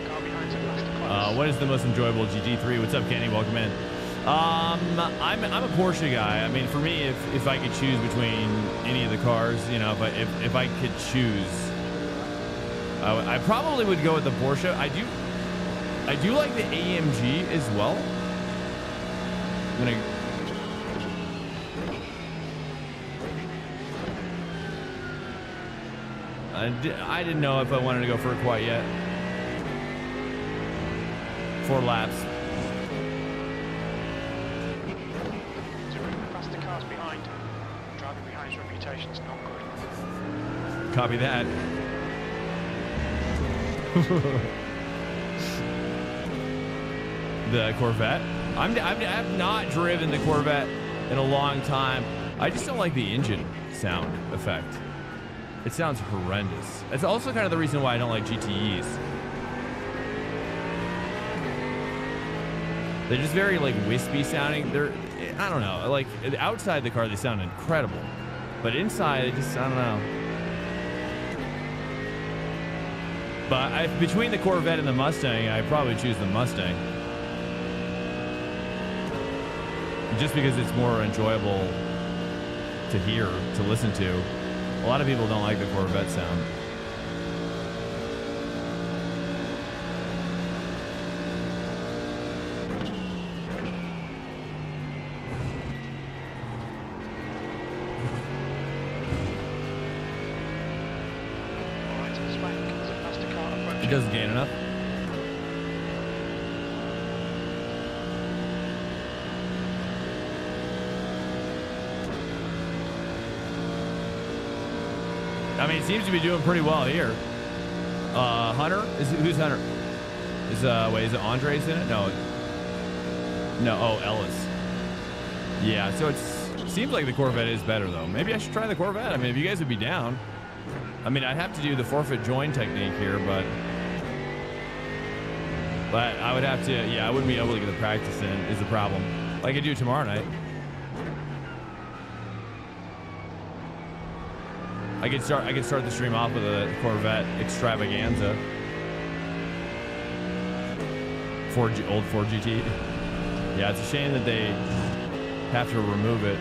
Car behind's a faster class. What is the most enjoyable GT3? What's up, Kenny? Welcome in. I'm a Porsche guy. I mean, for me, if I could choose between any of the cars, you know, if I could choose, I probably would go with the Porsche. I do like the AMG as well. I'm gonna. I didn't know if I wanted to go for it quite yet. 4 laps. Faster cars behind. Driving behind's reputation's not good. Copy that. The Corvette. I've not driven the Corvette in a long time. I just don't like the engine sound effect. It sounds horrendous. It's also kind of the reason why I don't like GTEs. They're just very like wispy sounding. I don't know, like outside the car they sound incredible, but inside it just, I don't know. But between the Corvette and the Mustang, I'd probably choose the Mustang. Just because it's more enjoyable to hear, to listen to. A lot of people don't like the Corvette sound. Alright, Swank, there's a faster car approaching. It doesn't gain enough. I mean, it seems to be doing pretty well here. Hunter? Who's Hunter? Wait, is it Andres in it? No. Oh, Ellis. Yeah, so it seems like the Corvette is better, though. Maybe I should try the Corvette. I mean, if you guys would be down. I mean, I'd have to do the forfeit join technique here, but I would have to, yeah, I wouldn't be able to get the practice in, is the problem. Like I do tomorrow night. I could start the stream off with a Corvette extravaganza. Old Ford GT. Yeah, it's a shame that they have to remove it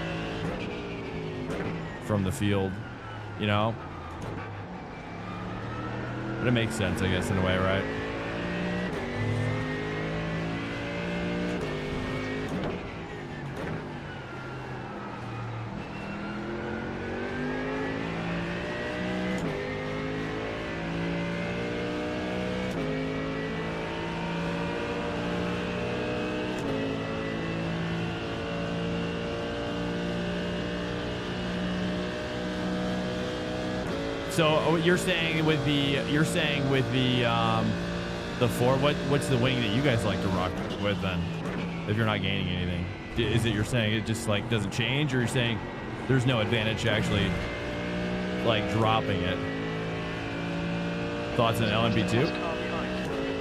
from the field, you know? But it makes sense, I guess, in a way, right? So you're saying with the Ford, what's the wing that you guys like to rock with then? If you're not gaining anything, is it you're saying it just like doesn't change, or you're saying there's no advantage to actually like dropping it? Thoughts on LMP2?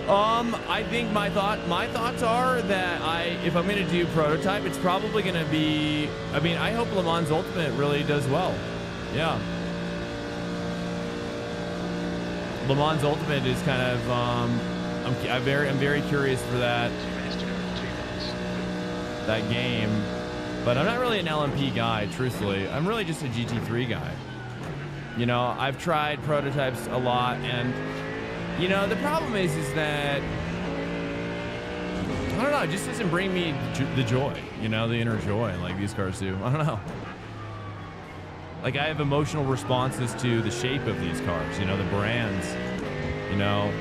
I think my thoughts are that if I'm going to do prototype, it's probably going to be, I mean, I hope Le Mans Ultimate really does well. Yeah. Le Mans Ultimate is kind of, I'm very curious for that game, but I'm not really an LMP guy, truthfully. I'm really just a GT3 guy. You know, I've tried prototypes a lot, and you know, the problem is that I don't know, it just doesn't bring me the joy, you know, the inner joy like these cars do. I don't know. Like, I have emotional responses to the shape of these cars, you know, the brands, you know,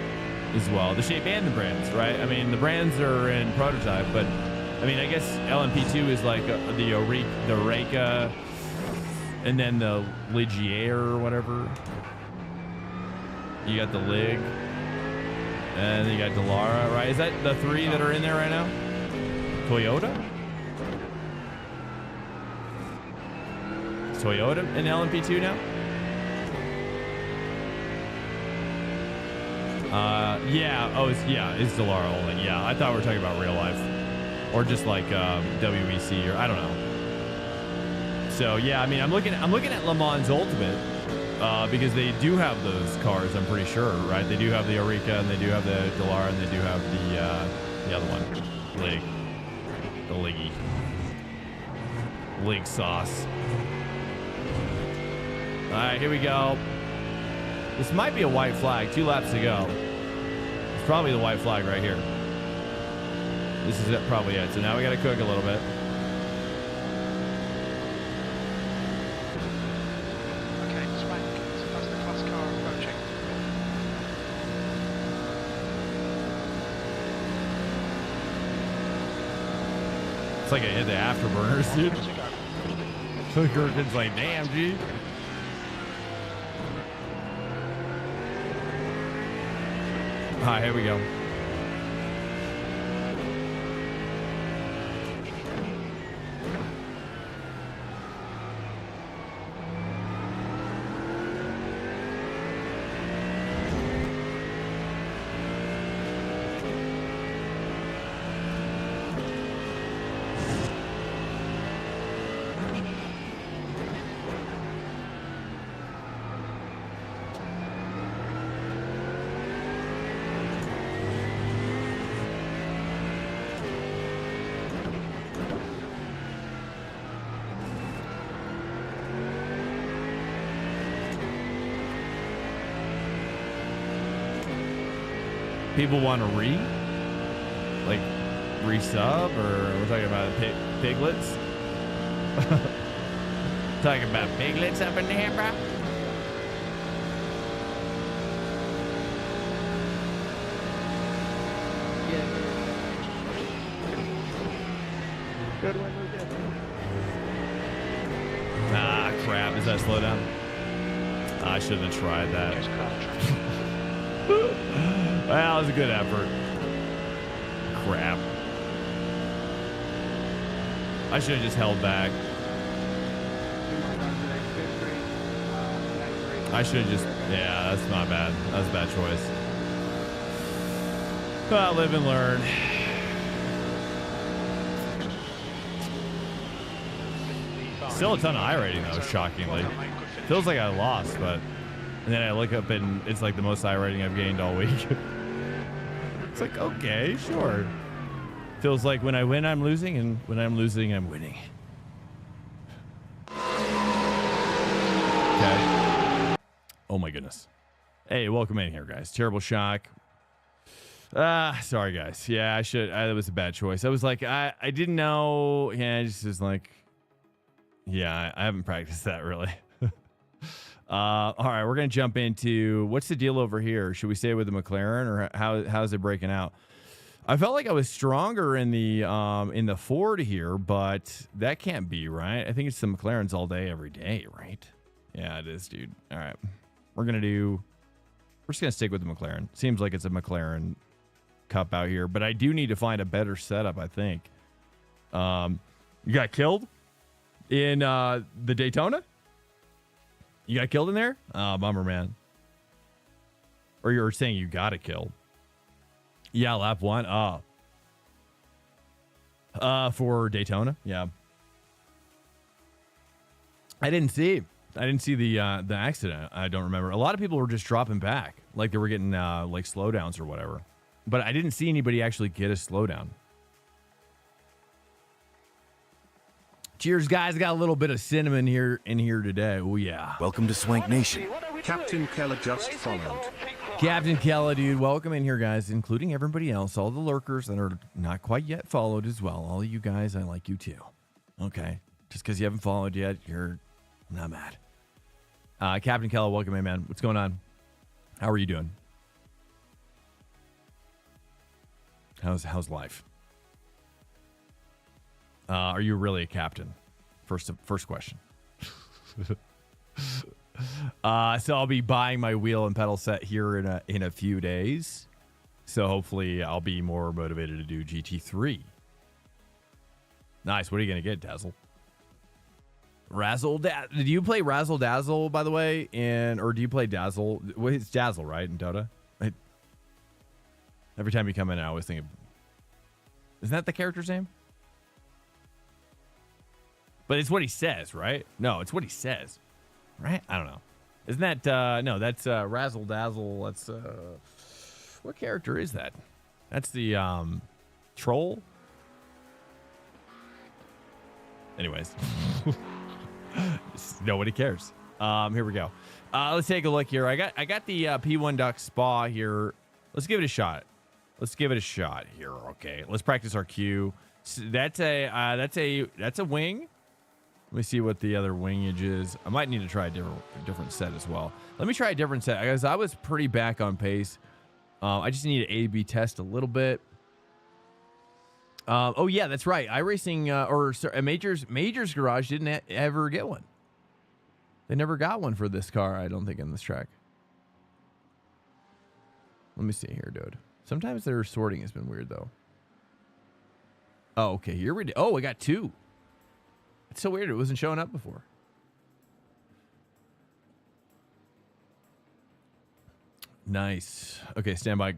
as well. The shape and the brands, right? I mean, the brands are in prototype, but I mean, I guess LMP2 is like the Reka, and then the Ligier or whatever. You got the Lig, and then you got Delara, right? Is that the three that are in there right now? Toyota? Is Toyota in LMP2 now? Yeah. Oh, it's Delara only. Yeah, I thought we were talking about real life, or just like WEC, or I don't know. So yeah, I mean, I'm looking at Le Mans Ultimate. Because they do have those cars, I'm pretty sure, right? They do have the Eureka, and they do have the Delara, and they do have the other one, Lig, the Liggy, Lig sauce. All right, here we go. This might be a white flag. 2 laps to go. It's probably the white flag right here. This is it, probably it. So now we got to cook a little bit. It's like I hit the afterburners, dude. So Gurkin's like, damn, G. All right, here we go. People want to resub, or we're talking about piglets? Talking about piglets up in there, bro? Yeah. Good one, good. Ah, crap. Is that slow down? I shouldn't have tried that. Well, that was a good effort. Crap. I should have just held back. I should have just... Yeah, that's not bad. That was a bad choice. But live and learn. Still a ton of iRating, though, shockingly. Feels like I lost, but... And then I look up and it's like the most iRating I've gained all week. It's like, okay, sure. Feels like when I win, I'm losing, and when I'm losing, I'm winning. Okay. Oh my goodness. Hey, welcome in here, guys. Terrible shock. Sorry, guys. Yeah, that was a bad choice. I was like, I didn't know. Yeah, I just was like, yeah, I haven't practiced that really. All right, we're gonna jump into what's the deal over here. Should we stay with the McLaren, or how's it breaking out? I felt like I was stronger in the Ford here, but that can't be right. I think it's the McLarens all day, every day, right? Yeah, it is, dude. All right. We're just gonna stick with the McLaren. Seems like it's a McLaren Cup out here, but I do need to find a better setup, I think. You got killed in the Daytona? You got killed in there? Oh, bummer, man. Or you're saying you got a kill? Yeah, lap 1. For Daytona. Yeah. I didn't see the accident. I don't remember. A lot of people were just dropping back, like they were getting like slowdowns or whatever. But I didn't see anybody actually get a slowdown. Cheers, guys. Got a little bit of cinnamon in here today. Oh, yeah. Welcome to Swank Nation. Captain Keller just followed. Captain Keller, dude. Welcome in here, guys, including everybody else, all the lurkers that are not quite yet followed as well. All of you guys, I like you too. Okay. Just because you haven't followed yet, you're not mad. Captain Keller, welcome in, man. What's going on? How are you doing? How's life? Are you really a captain? First question. So I'll be buying my wheel and pedal set here in a few days. So hopefully I'll be more motivated to do GT3. Nice. What are you gonna get, Dazzle? Razzle Dazzle. Do you play Razzle Dazzle, by the way? Or do you play Dazzle? Well, it's Dazzle, right? In Dota. Every time you come in, I always think of... Isn't that the character's name? But it's what he says, right? No, it's what he says. Right? I don't know. Isn't that... no, that's Razzle Dazzle. That's... what character is that? That's the troll? Anyways. Nobody cares. Here we go. Let's take a look here. I got the P1 Duck Spa here. Let's give it a shot. Let's give it a shot here. Okay, let's practice our cue. So that's a wing. Let me see what the other wingage is. I might need to try a different set as well. Let me try a different set because I was pretty back on pace. I just need to A/B test a little bit. Oh yeah, that's right. iRacing Majors Garage didn't ever get one. They never got one for this car, I don't think, in this track. Let me see here, dude. Sometimes their sorting has been weird, though. Oh, okay. Here we go. Oh, we got 2. It's so weird. It wasn't showing up before. Nice. Okay, stand by.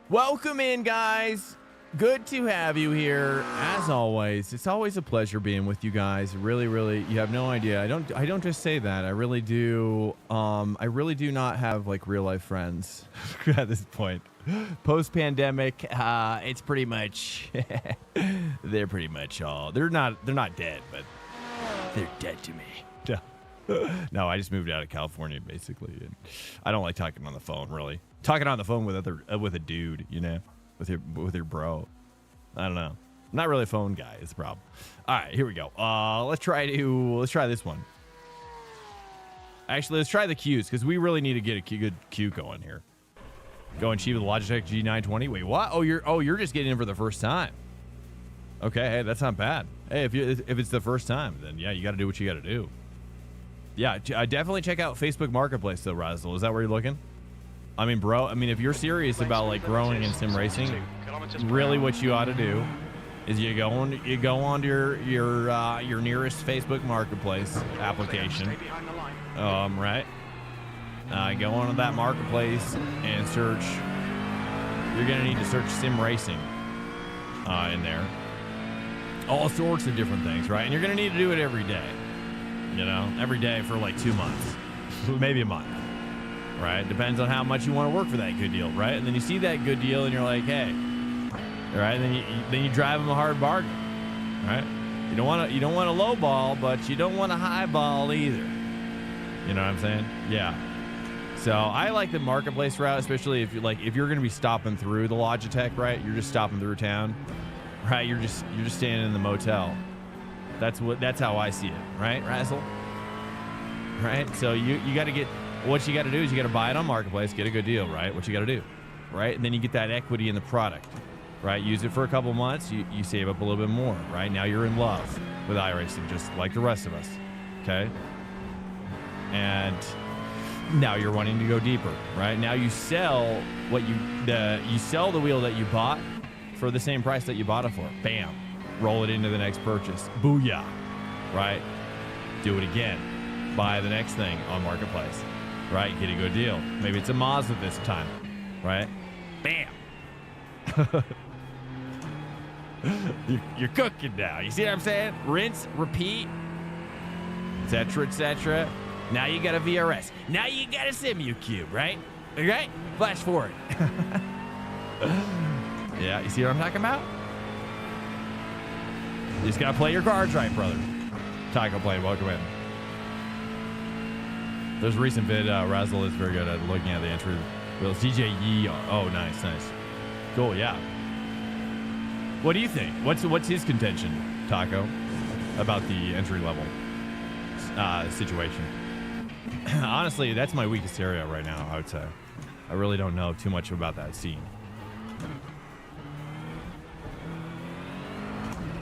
Welcome in, guys. Good to have you here. As always, it's always a pleasure being with you guys. Really, really, you have no idea. I don't just say that. I really do. I really do not have like real life friends at this point. Post pandemic, it's pretty much they're pretty much all they're not dead, but they're dead to me. No, I just moved out of California basically, and I don't like talking on the phone. Really, talking on the phone with a dude, you know, with your bro. I don't know. I'm not really a phone guy. Is the problem. All right, here we go. Let's try this one. Actually, let's try the cues because we really need to get a good cue going here. Going cheap with the Logitech G920. Wait, what? Oh, you're just getting in for the first time. Okay, hey, that's not bad. Hey, if it's the first time, then yeah, you got to do what you got to do. Yeah, definitely check out Facebook Marketplace though, Razzle. Is that where you're looking? I mean, bro, if you're serious about like growing in sim racing, really what you ought to do is you go onto your nearest Facebook Marketplace application. Right. Go onto that marketplace and search. You're gonna need to search SIMRACING in there. All sorts of different things, right? And you're gonna need to do it every day. You know, every day for like 2 months, maybe a month, right? Depends on how much you want to work for that good deal, right? And then you see that good deal and you're like, hey, all right? And then you drive them a hard bargain, right? You don't want to low ball, but you don't want to high ball either. You know what I'm saying? Yeah. So I like the marketplace route, especially if you're going to be stopping through the Logitech, right? You're just stopping through town, right? You're just staying in the motel. That's how I see it, right, Razzle? Right? So you got to get, what you got to do is you got to buy it on Marketplace, get a good deal, right? What you got to do, right? And then you get that equity in the product, right? Use it for a couple months, you save up a little bit more, right? Now you're in love with iRacing, just like the rest of us, okay? And now you're wanting to go deeper, right? Now you sell you sell the wheel that you bought for the same price that you bought it for. Bam. Roll it into the next purchase. Booyah. Right? Do it again. Buy the next thing on Marketplace. Right? Get a good deal. Maybe it's a Mazda this time. Right? Bam. You're cooking now. You see what I'm saying? Rinse, repeat, etc., etc. Now you got a VRS. Now you got a SIMRACING, right? Okay? Flash forward. Yeah, you see what I'm talking about? You just gotta play your cards right, brother. Taco Plane, welcome in. There's a recent vid, Razzle is very good at looking at the entry wheels. DJ Yee, oh, nice. Cool, yeah. What do you think? What's his contention, Taco, about the entry level situation? Honestly, that's my weakest area right now, I would say. I really don't know too much about that scene.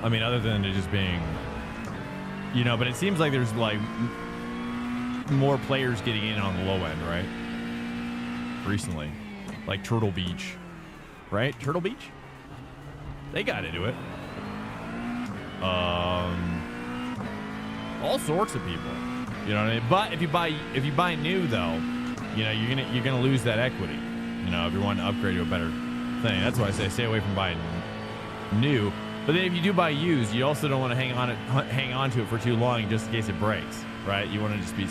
I mean, other than it just being, but it seems like there's like more players getting in on the low end, right? Recently. Like Turtle Beach, right? Turtle Beach? They got into it. All sorts of people. You know what I mean? But if you buy new though, you're gonna lose that equity. If you want to upgrade to a better thing. That's why I say stay away from buying new. But then if you do buy used, you also don't want to hang on to it for too long just in case it breaks, right? You want to just be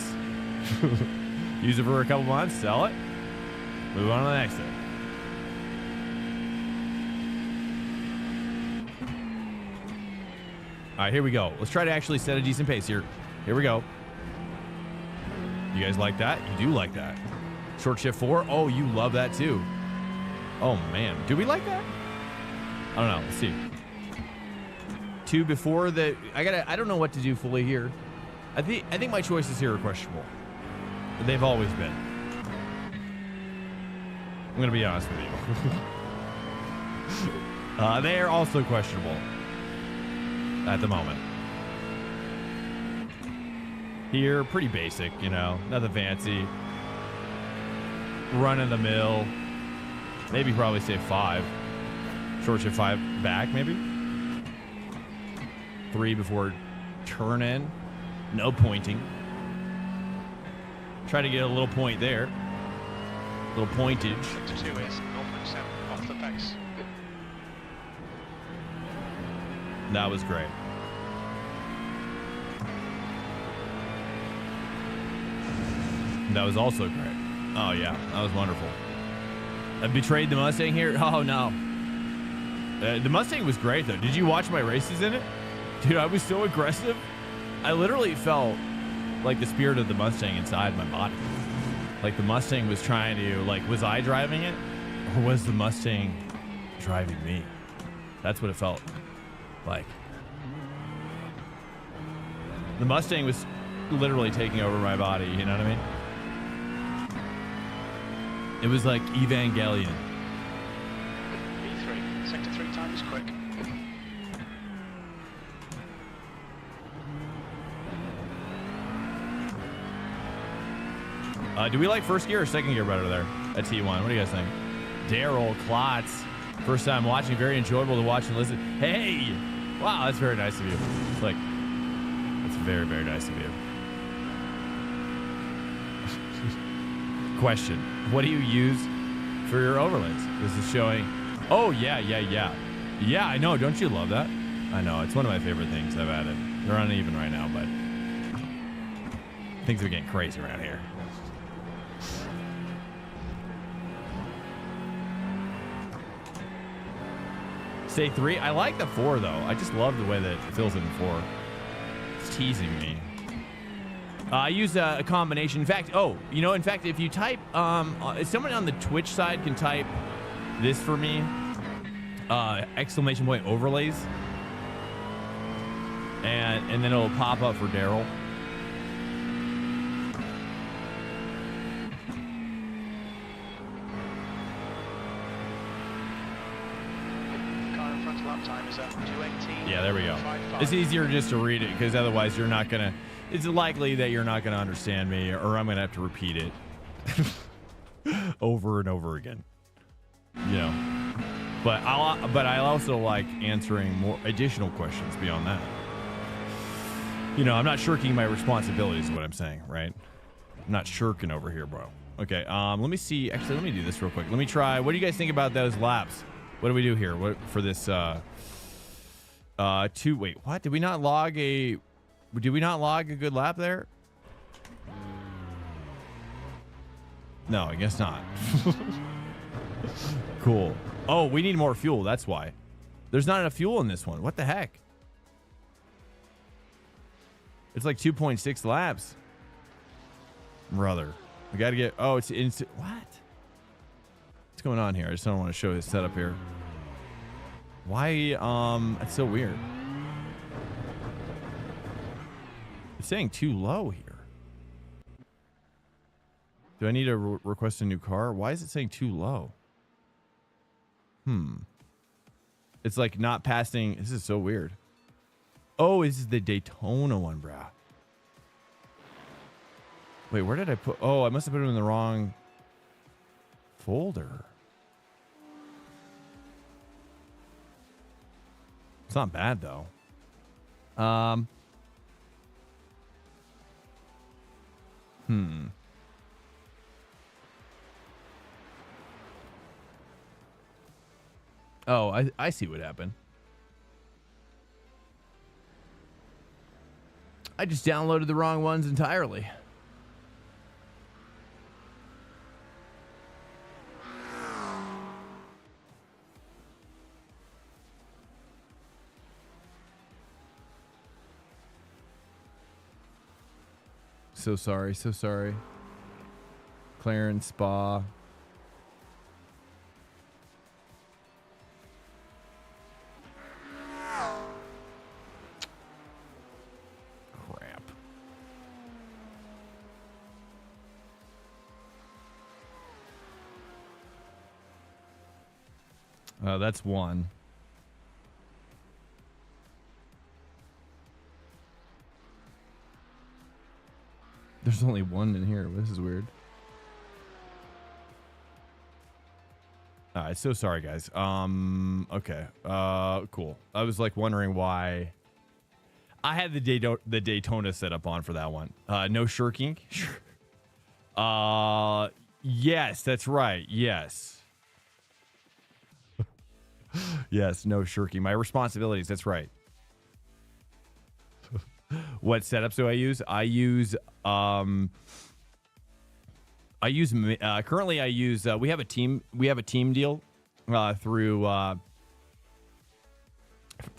use it for a couple months, sell it, move on to the next thing. All right, here we go. Let's try to actually set a decent pace here. Here we go. You guys like that? You do like that. Short shift 4. Oh, you love that too. Oh man, do we like that? I don't know. Let's see. 2 before the. I don't know what to do fully here. I think my choices here are questionable. They've always been. I'm gonna be honest with you. They are also questionable at the moment. Here, pretty basic, nothing fancy. Run of the mill. Maybe probably say 5. Short shift 5 back, maybe. 3 before turn in. No pointing. Try to get a little point there. Little pointage. 2 is 0.7 off the pace. That was great. That was also great. Oh yeah, that was wonderful. I betrayed the Mustang here. Oh no. The Mustang was great though. Did you watch my races in it? Dude, I was so aggressive. I literally felt like the spirit of the Mustang inside my body. Like the Mustang was trying to, was I driving it? Or was the Mustang driving me? That's what it felt like. The Mustang was literally taking over my body, you know what I mean? It was like Evangelion. B3, sector 3 time is quick. Do we like first gear or second gear better there at T1? What do you guys think? Daryl Klotz. First time watching. Very enjoyable to watch and listen. Hey! Wow, that's very nice of you. That's very, very nice of you. Question. What do you use for your overlays? This is showing. Oh, yeah. Yeah, I know. Don't you love that? I know. It's one of my favorite things I've added. They're uneven right now, but things are getting crazy around here. Say 3. I like the 4 though. I just love the way that it fills in 4. It's teasing me. I use a combination. In fact, if you type, if someone on the Twitch side can type this for me, ! Overlays. and then it'll pop up for Daryl. Car in front lap time is at 2:18. Yeah, there we go. 5.5. It's easier just to read it because otherwise you're not gonna. It's likely that you're not gonna understand me, or I'm gonna have to repeat it over and over again. You know, but I also like answering more additional questions beyond that. You know, I'm not shirking my responsibilities. Is what I'm saying, right? I'm not shirking over here, bro. Okay. Let me see. Actually, let me do this real quick. Let me try. What do you guys think about those laps? What do we do here? What for this? Wait, what? Did we not log a good lap there? No, I guess not. Cool. Oh, we need more fuel. That's why. There's not enough fuel in this one. What the heck? It's like 2.6 laps. Brother. We got to get... Oh, it's... What? What's going on here? I just don't want to show this setup here. Why? That's so weird. It's saying too low here. Do I need to request a new car? Why is it saying too low? It's like not passing. This is so weird. Oh, this is the Daytona one, brah. Wait, where did I put... Oh, I must have put it in the wrong folder. It's not bad, though. Oh, I see what happened. I just downloaded the wrong ones entirely. So sorry, so sorry. Clarence Spa. Crap. That's one. There's only one in here. This is weird. All right, so sorry, guys. Okay. Cool. I was like wondering why I had the Daytona set up on for that one. No shirking. Yes, that's right. Yes. Yes, no shirking. My responsibilities. That's right. What setups do I use? Currently I use we have a team deal through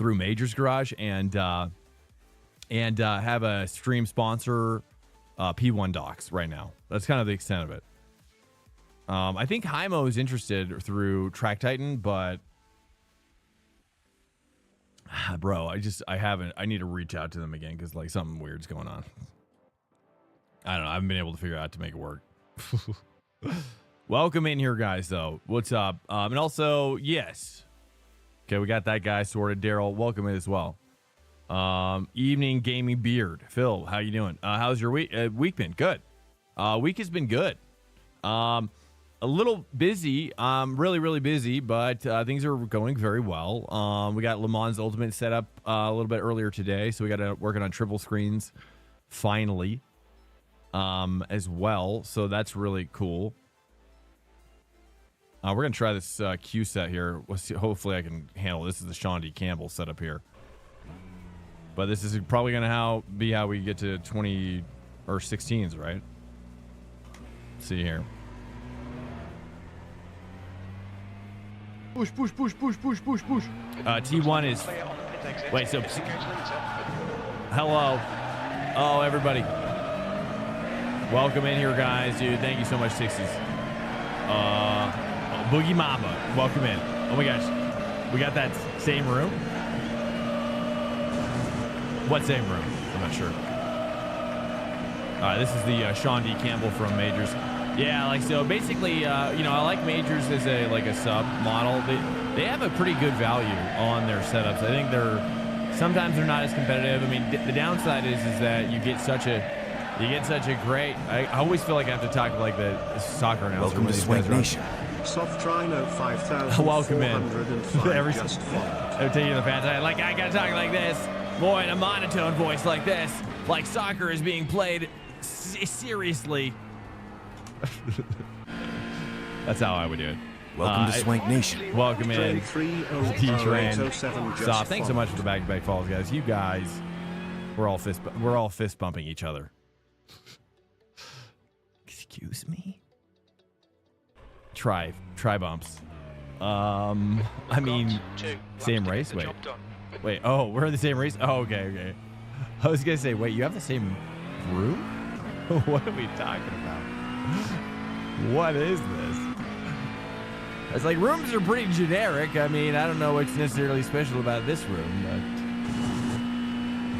Major's Garage and have a stream sponsor P1 Docs right now. That's kind of the extent of it. I think Hymo is interested through Track Titan, but bro, I need to reach out to them again because like something weird's going on. I don't know. I haven't been able to figure out how to make it work. Welcome in here, guys, though. What's up? And also, yes. Okay, we got that guy sorted. Daryl, welcome in as well. Evening Gaming Beard. Phil, how you doing? How's your week been? Good. Week has been good. A little busy. Really, really busy, but things are going very well. We got Le Mans Ultimate set up a little bit earlier today, so we got to working on triple screens finally as well. So that's really cool. We're gonna try this Q set here. We'll see, hopefully I can handle this. Is the Sean D. Campbell setup here, but this is probably gonna be how we get to 20 or 16s, right? Let's see here. Push, push, push, push, push, push, push. T1 is... Wait, so... Hello. Oh, everybody. Welcome in here, guys, dude. Thank you so much, 60s. Boogie Mama, welcome in. Oh my gosh. We got that same room? What same room? I'm not sure. This is the Sean D. Campbell from Majors. Yeah, like so. Basically, you know, I like Majors as a sub model. They have a pretty good value on their setups. I think sometimes they're not as competitive. I mean, the downside is that you get such a great. I always feel like I have to talk like the soccer announcer. Welcome to Swank Nation. Soft Rhino 5405 Welcome in. just followed. I'm taking the fans. I gotta talk like this, boy, in a monotone voice like this, like soccer is being played seriously. That's how I would do it. Welcome to Swank Nation. Welcome in. T-Train. Soft. Thanks so much for the back-to-back falls, guys. You guys, we're all fist bumping each other. Excuse me. Try bumps. I mean, same race. Wait. Oh, we're in the same race. Oh, okay. I was gonna say, wait, you have the same room? What are we talking about? What is this? It's like rooms are pretty generic. I mean, I don't know what's necessarily special about this room,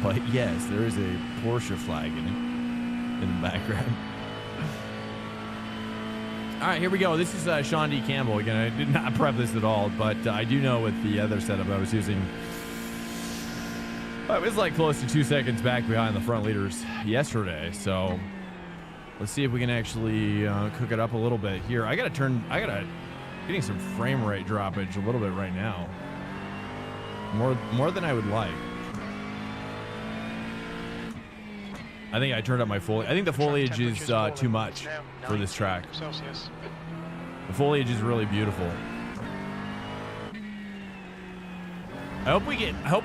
but yes, there is a Porsche flag in the background. All right, here we go. This is Sean D. Campbell. Again, I did not prep this at all, but I do know with the other setup I was using, I was like close to 2 seconds back behind the front leaders yesterday. So let's see if we can actually cook it up a little bit here. Getting some frame rate droppage a little bit right now. More than I would like. I think I turned up my foliage. I think the foliage is too much for this track. The foliage is really beautiful. I hope we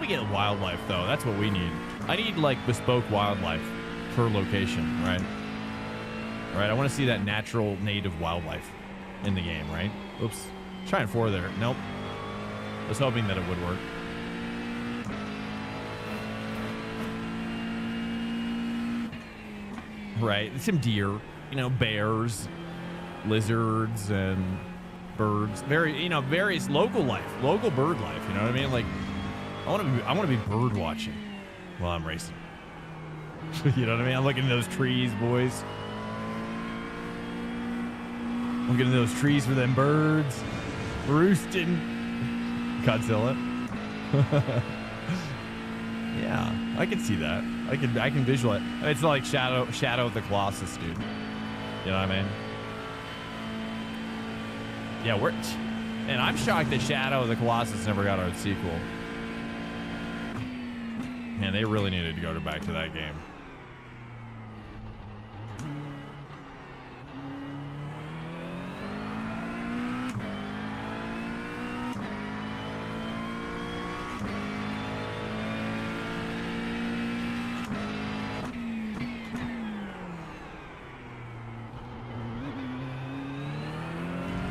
get wildlife though. That's what we need. I need like bespoke wildlife per location, right? All right, I want to see that natural native wildlife in the game, right? Oops. Trying 4 there. Nope. I was hoping that it would work. Right. Some deer, you know, bears, lizards, and birds. Various local life, local bird life. You know what I mean? Like, I want to be bird watching while I'm racing. You know what I mean? I'm looking at those trees, boys. I'm looking at those trees for them birds roosting. Godzilla. Yeah, I can see that. I can visualize. It's like Shadow of the Colossus, dude. You know what I mean? Yeah, and I'm shocked that Shadow of the Colossus never got a sequel. Man, they really needed to go back to that game.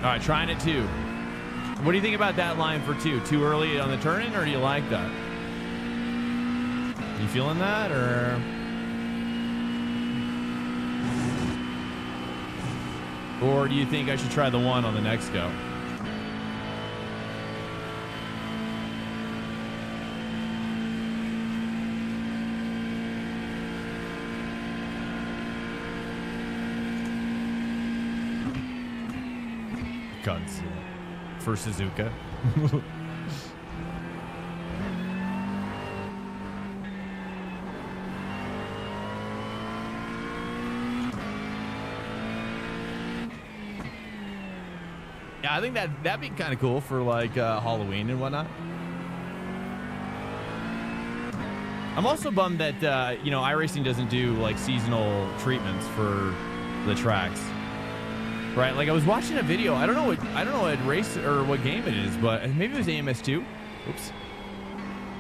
All right, trying it 2. What do you think about that line for 2? Too early on the turn-in, or do you like that? You feeling that, or do you think I should try the 1 on the next go? Guns for Suzuka. Yeah, I think that'd be kind of cool for like Halloween and whatnot. I'm also bummed that iRacing doesn't do like seasonal treatments for the tracks. Right, like I was watching a video. I don't know what race or what game it is, but maybe it was AMS2. Oops.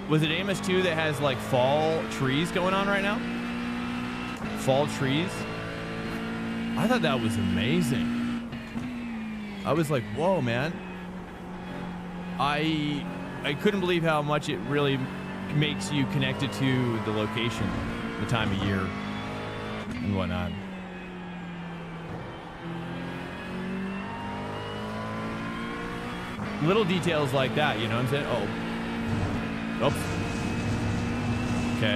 Was it AMS2 that has like fall trees going on right now? Fall trees. I thought that was amazing. I was like, whoa, man. I couldn't believe how much it really makes you connected to the location, the time of year, and whatnot. Little details like that, you know what I'm saying? Oh. Oops. Okay,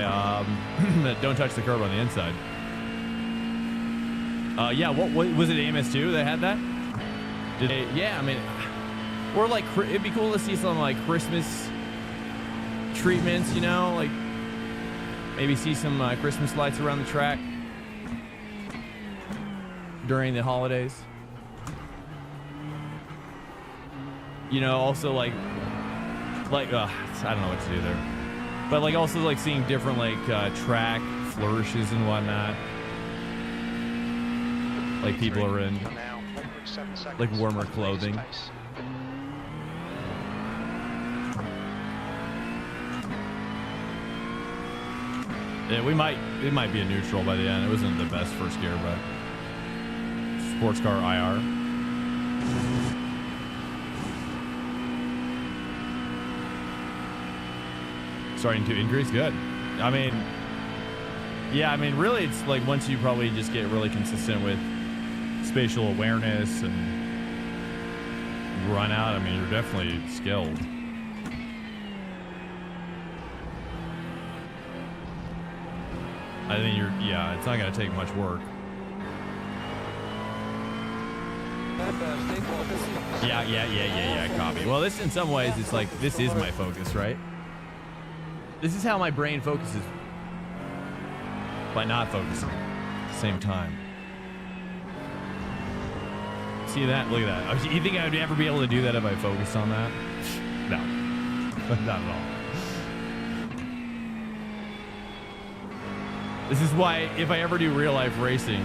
don't touch the curb on the inside. Yeah, what was it, AMS2 that had that? Did they, yeah, I mean, or like, it'd be cool to see some like Christmas treatments, you know, like maybe see some Christmas lights around the track during the holidays. You know, also like I don't know what to do there, but like also like seeing different like track flourishes and whatnot. Like people are in like warmer clothing. Yeah, it might be a neutral by the end. It wasn't the best first gear, but sports car IR. Starting to increase, good. I mean, yeah, I mean, really, it's like once you probably just get really consistent with spatial awareness and run out, I mean, you're definitely skilled. I think yeah, it's not going to take much work. Yeah, copy. Well, this in some ways, it's like, this is my focus, right? This is how my brain focuses by not focusing at the same time. See that? Look at that. You think I would ever be able to do that if I focused on that? No. Not at all. This is why if I ever do real life racing,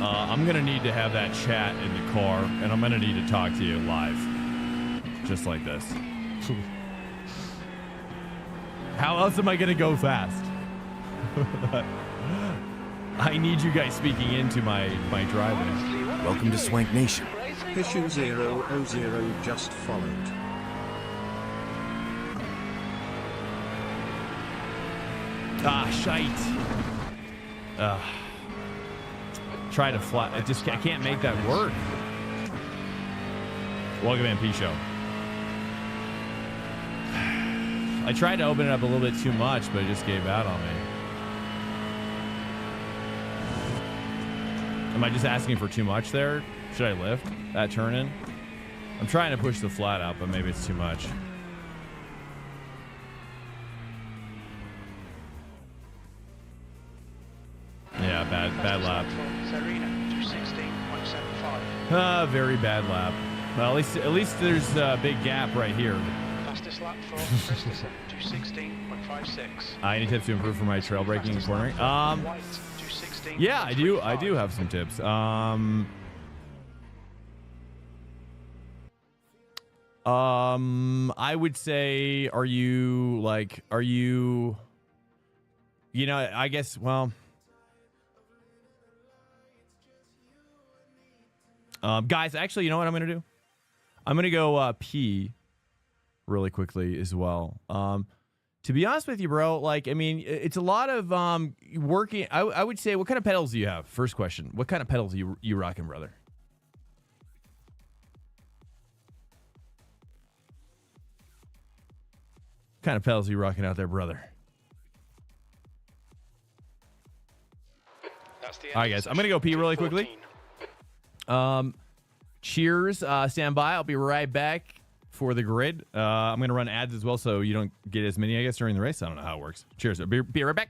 I'm going to need to have that chat in the car, and I'm going to need to talk to you live. Just like this. How else am I going to go fast? I need you guys speaking into my driving. Welcome to Swank Nation. Issue 000 just followed. Ah, shite. Try to fly. I can't make that work. Welcome in, P Show. I tried to open it up a little bit too much, but it just gave out on me. Am I just asking for too much there? Should I lift that turn in? I'm trying to push the flat out, but maybe it's too much. Yeah, bad lap. Very bad lap. Well, at least there's a big gap right here. Fastest lap for 216.56. Any tips to improve for my trail braking and cornering? Yeah, I do have some tips. I would say, you know, I guess, well, guys, actually, you know what I'm going to do? I'm going to go pee really quickly as well. To be honest with you, bro, like, I mean, it's a lot of working. I would say, what kind of pedals do you have? First question. What kind of pedals are you rocking, brother? What kind of pedals are you rocking out there, brother? All right, guys, I'm going to go pee really quickly. Cheers. Stand by. I'll be right back for the grid. I'm going to run ads as well, so you don't get as many, I guess, during the race. I don't know how it works. Cheers. Be right back.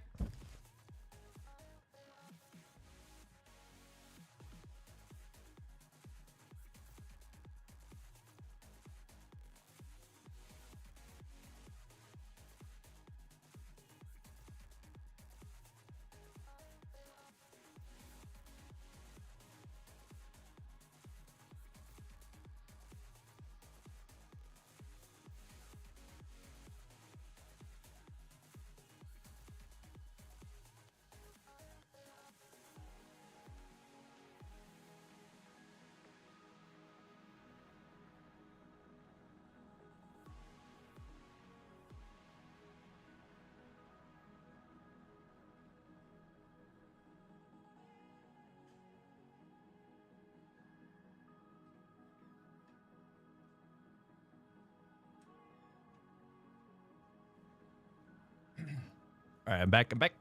All right, I'm back. I don't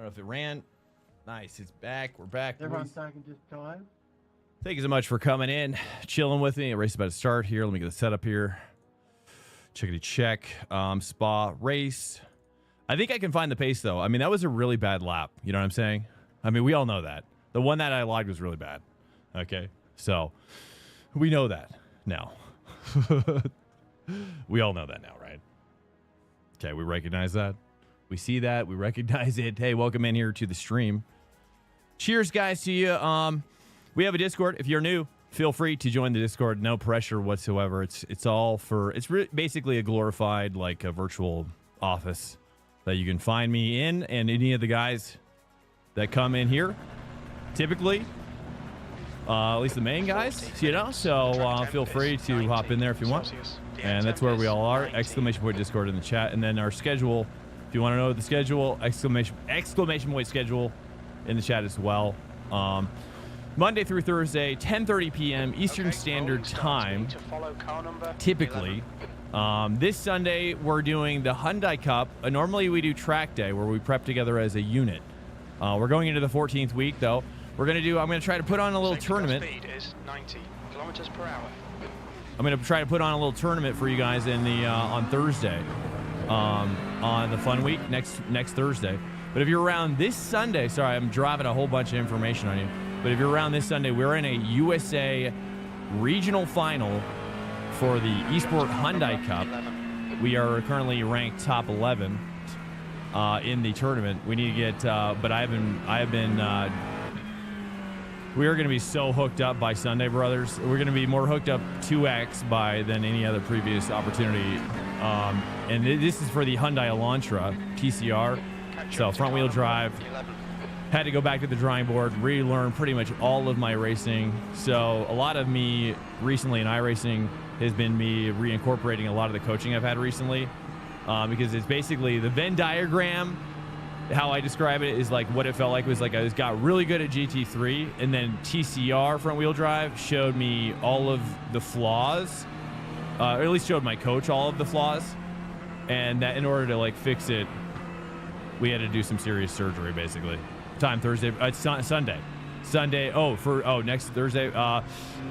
know if it ran. Nice, it's back. We're back. Everyone's talking just time. Thank you so much for coming in, chilling with me. A race about to start here. Let me get the setup here. Chickity check. Spa race. I think I can find the pace, though. I mean, that was a really bad lap. You know what I'm saying? I mean, we all know that. The one that I logged was really bad. Okay? So, we know that now. We all know that now, right? Okay, we recognize that. We see that. We recognize it. Hey, welcome in here to the stream. Cheers, guys, to you. We have a Discord. If you're new, feel free to join the Discord. No pressure whatsoever. It's all for... It's basically a glorified, like, a virtual office that you can find me in, and any of the guys that come in here, typically, at least the main guys, you know, so feel free to hop in there if you want, and that's where we all are. Exclamation point Discord in the chat, and then our schedule, if you want to know the schedule, exclamation point schedule in the chat as well. Monday through Thursday, 10:30 p.m. Eastern Standard Time, typically. This Sunday, we're doing the Hyundai Cup. Normally, we do Track Day, where we prep together as a unit. We're going into the 14th week, though. I'm going to try to put on a little tournament. Speed is 90 kilometers per hour. I'm going to try to put on a little tournament for you guys in the on Thursday, on the fun week next Thursday. But if you're around this Sunday, sorry, I'm dropping a whole bunch of information on you. But if you're around this Sunday, we're in a USA regional final for the Esport Hyundai Cup. We are currently ranked top 11 in the tournament. We need to get, but we are going to be so hooked up by Sunday, brothers. We're going to be more hooked up 2x than any other previous opportunity. And this is for the Hyundai Elantra TCR. So front wheel drive. Had to go back to the drawing board, relearn pretty much all of my racing. So a lot of me recently in iRacing has been me reincorporating a lot of the coaching I've had recently, because it's basically the Venn diagram. How I describe it is like what it felt like was like I got really good at GT3, and then TCR front wheel drive showed me all of the flaws, or at least showed my coach all of the flaws, and that in order to like fix it, we had to do some serious surgery basically. Time Thursday, Sunday. Next Thursday,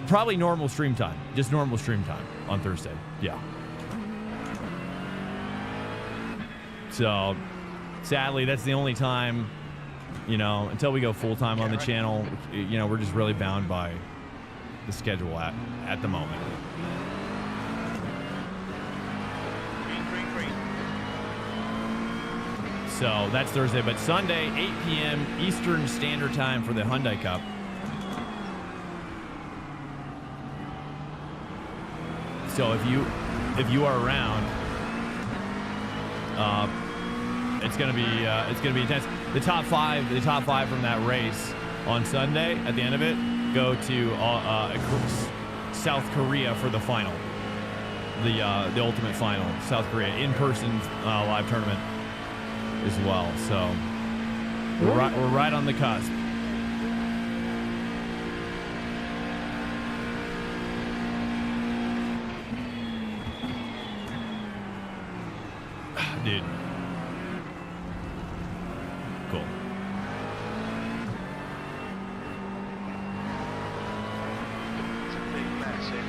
probably normal stream time, just normal stream time on Thursday. Yeah. So sadly, that's the only time, you know, until we go full time on the channel, you know, we're just really bound by the schedule at the moment. So that's Thursday, but Sunday, 8 p.m. Eastern Standard Time for the Hyundai Cup. So if you are around, it's gonna be intense. The top five from that race on Sunday at the end of it go to South Korea for the final, the ultimate final, South Korea in-person live tournament as well. So we're right on the cusp. Dude. Cool. It's a big mess in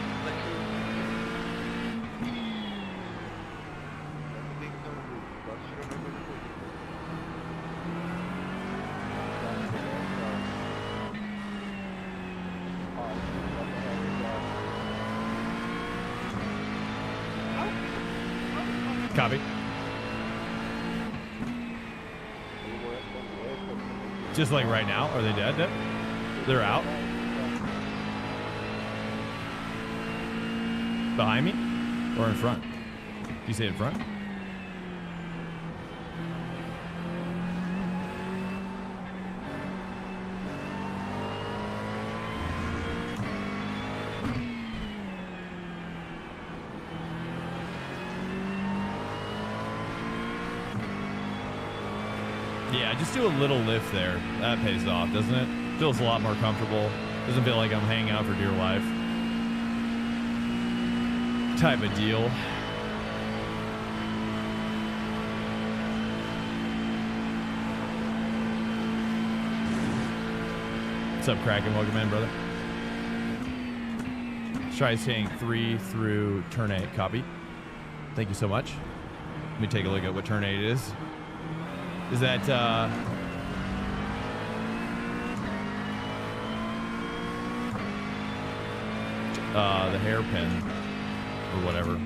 Copy. Just like right now, are they dead? They're out. Behind me or in front? Do you say in front? Yeah, just do a little lift there. That pays off, doesn't it? Feels a lot more comfortable. Doesn't feel like I'm hanging out for dear life. Type of deal. What's up, Kraken? Welcome in, brother. Let's try saying 3 through turn 8. Copy. Thank you so much. Let me take a look at what turn 8 is. Is that the hairpin or whatever?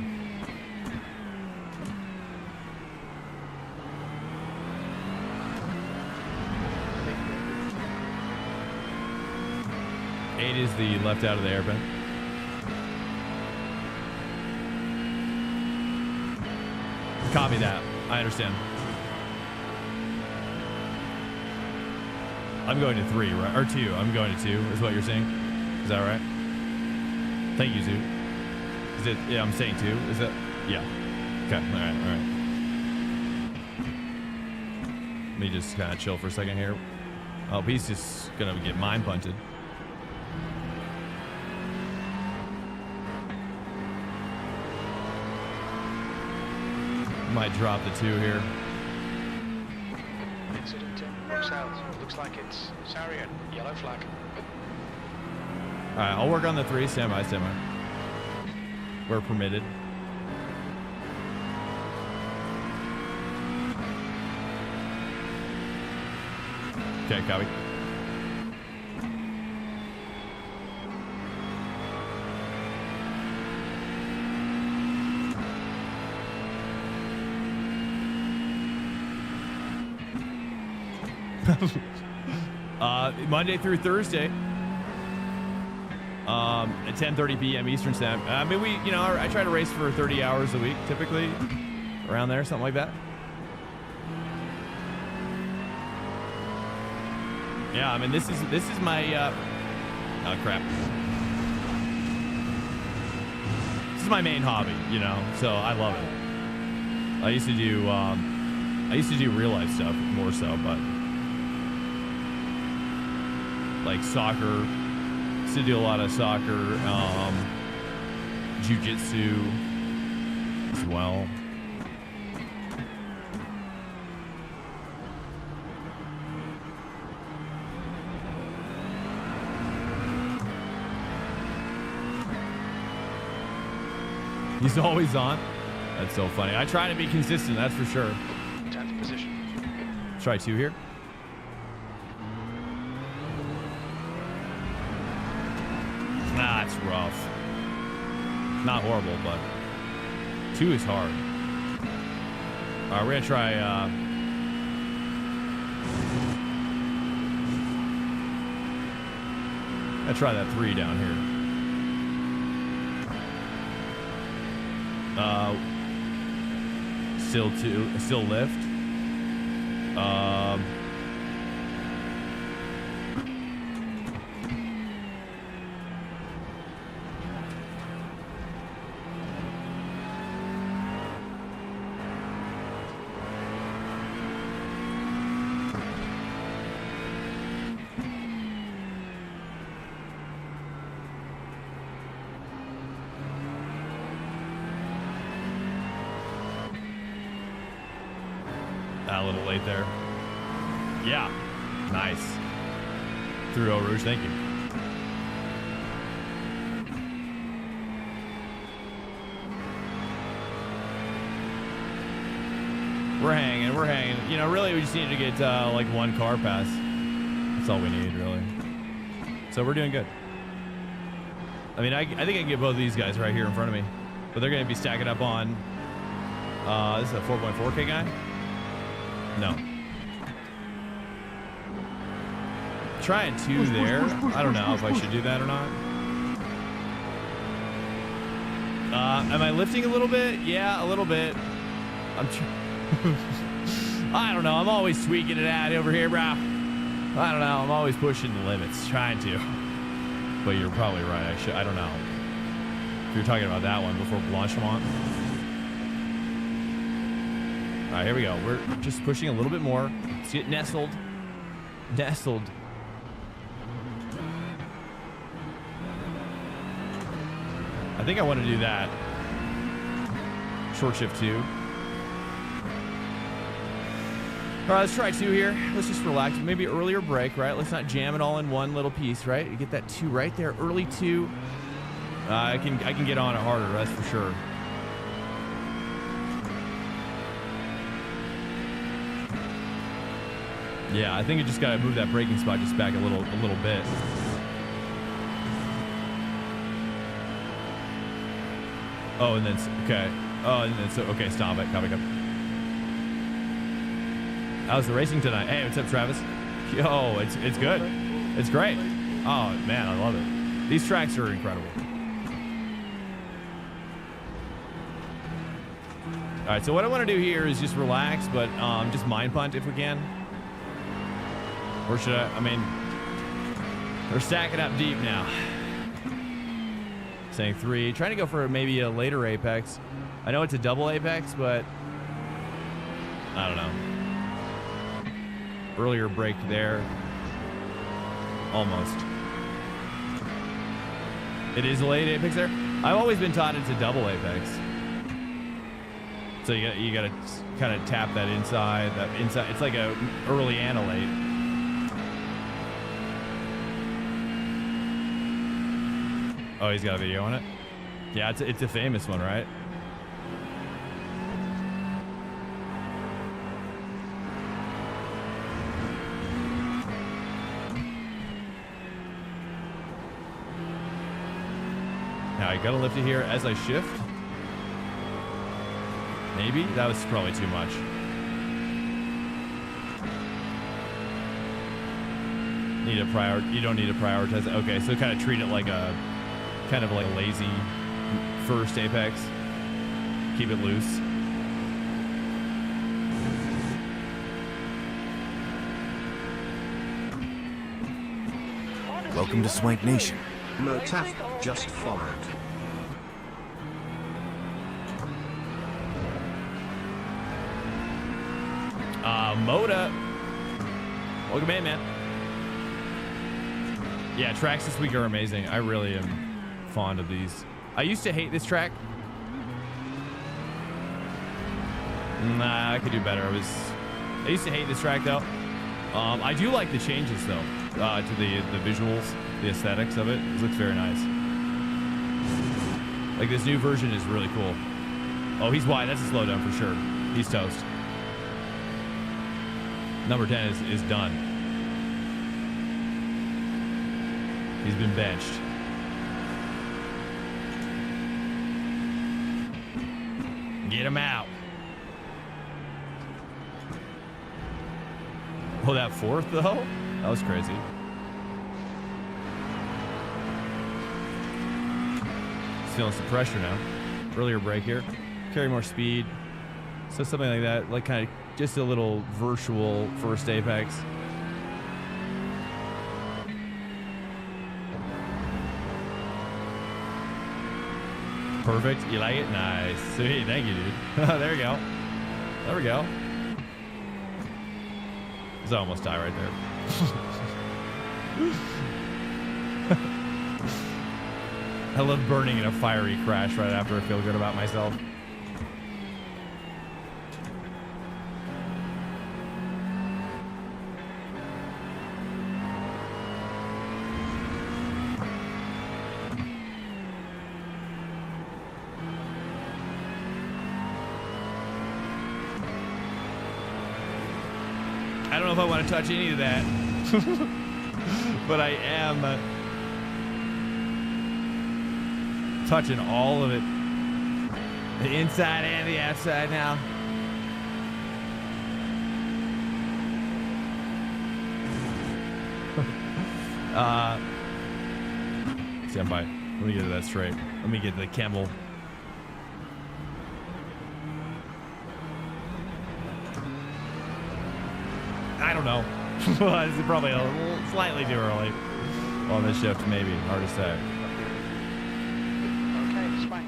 Eight is the left out of the hairpin. Copy that. I understand. I'm going to 3, right? Or 2. I'm going to 2 is what you're saying. Is that right? Thank you, Zoo. Is it? Yeah, I'm saying 2. Is that? Yeah. Okay. All right. All right. Let me just kind of chill for a second here. Oh, he's just going to get mind punted. Might drop the 2 here. Incident in Rock South. Looks like it's Sarian. Yellow flag. All right, I'll work on the 3. Stand by. We're permitted. Okay, copy. Monday through Thursday, at 10:30 p.m. Eastern Standard. I mean, I try to race for 30 hours a week, typically, around there, something like that. Yeah, I mean, this is my oh crap. This is my main hobby, so I love it. I used to do real life stuff more so, but like soccer, used to do a lot of soccer, jiu-jitsu as well. He's always on. That's so funny. I try to be consistent, that's for sure. 10th position. Try 2 here. That's rough. Not horrible, but 2 is hard. All right, we're gonna try. I'll try that 3 down here. Still 2. Still lift. A little late there. Yeah. Nice. Through Eau Rouge. Thank you. We're hanging. We're hanging. Really, we just need to get like 1 car pass. That's all we need, really. So we're doing good. I mean, I think I can get both of these guys right here in front of me. But they're going to be stacking up on... this is a 4.4K guy? No. Trying 2 there. I don't know if I should do that or not. Am I lifting a little bit? Yeah, a little bit. I don't know. I'm always tweaking it out over here, bro. I don't know. I'm always pushing the limits, trying to. But you're probably right. I don't know. If you're talking about that one before Blanchemont. All right, here we go. We're just pushing a little bit more. Let's get nestled. Nestled. I think I want to do that. Short shift 2. All right, let's try 2 here. Let's just relax. Maybe earlier break, right? Let's not jam it all in one little piece, right? You get that 2 right there, early 2. I can get on it harder, that's for sure. Yeah, I think you just gotta move that braking spot just back a little bit. Oh, and then okay. Oh, and then so okay, stop it. Copy. How's the racing tonight? Hey, what's up, Travis? Yo, it's good. It's great. Oh man, I love it. These tracks are incredible. All right, so what I want to do here is just relax, but just mind punt if we can. Or should I mean, they're stacking up deep now. Saying 3, trying to go for maybe a later apex. I know it's a double apex, but I don't know. Earlier break there. Almost. It is a late apex there. I've always been taught it's a double apex. So you gotta kind of tap that inside. It's like a early and a late. Oh, he's got a video on it? Yeah, it's a famous one, right? Now I gotta lift it here as I shift. Maybe? That was probably too much. You don't need to prioritize it. Okay, so kind of treat it like a lazy first apex. Keep it loose. Welcome to Swank Nation. Motaf just followed. Moda. Welcome in, man. Yeah, tracks this week are amazing. I really am fond of these. I used to hate this track. Nah, I could do better. I used to hate this track though. I do like the changes though, to the visuals, the aesthetics of it. It looks very nice. Like this new version is really cool. Oh, he's wide. That's a slowdown for sure. He's toast. Number 10 is done. He's been benched. Get him out. Oh, that 4th though? That was crazy. Just feeling some pressure now. Earlier break here. Carry more speed. So something like that, like kind of just a little virtual first apex. Perfect. You like it? Nice. Sweet. Thank you, dude. There you go. There we go. It's almost die right there. I love burning in a fiery crash right after I feel good about myself. I don't know if I want to touch any of that, but I am touching all of it. The inside and the outside now. Stand by. Let me get to that straight. Let me get to the camel. I don't know. It's probably a little, slightly too early on this shift, maybe. Hard to say. Okay, Swank.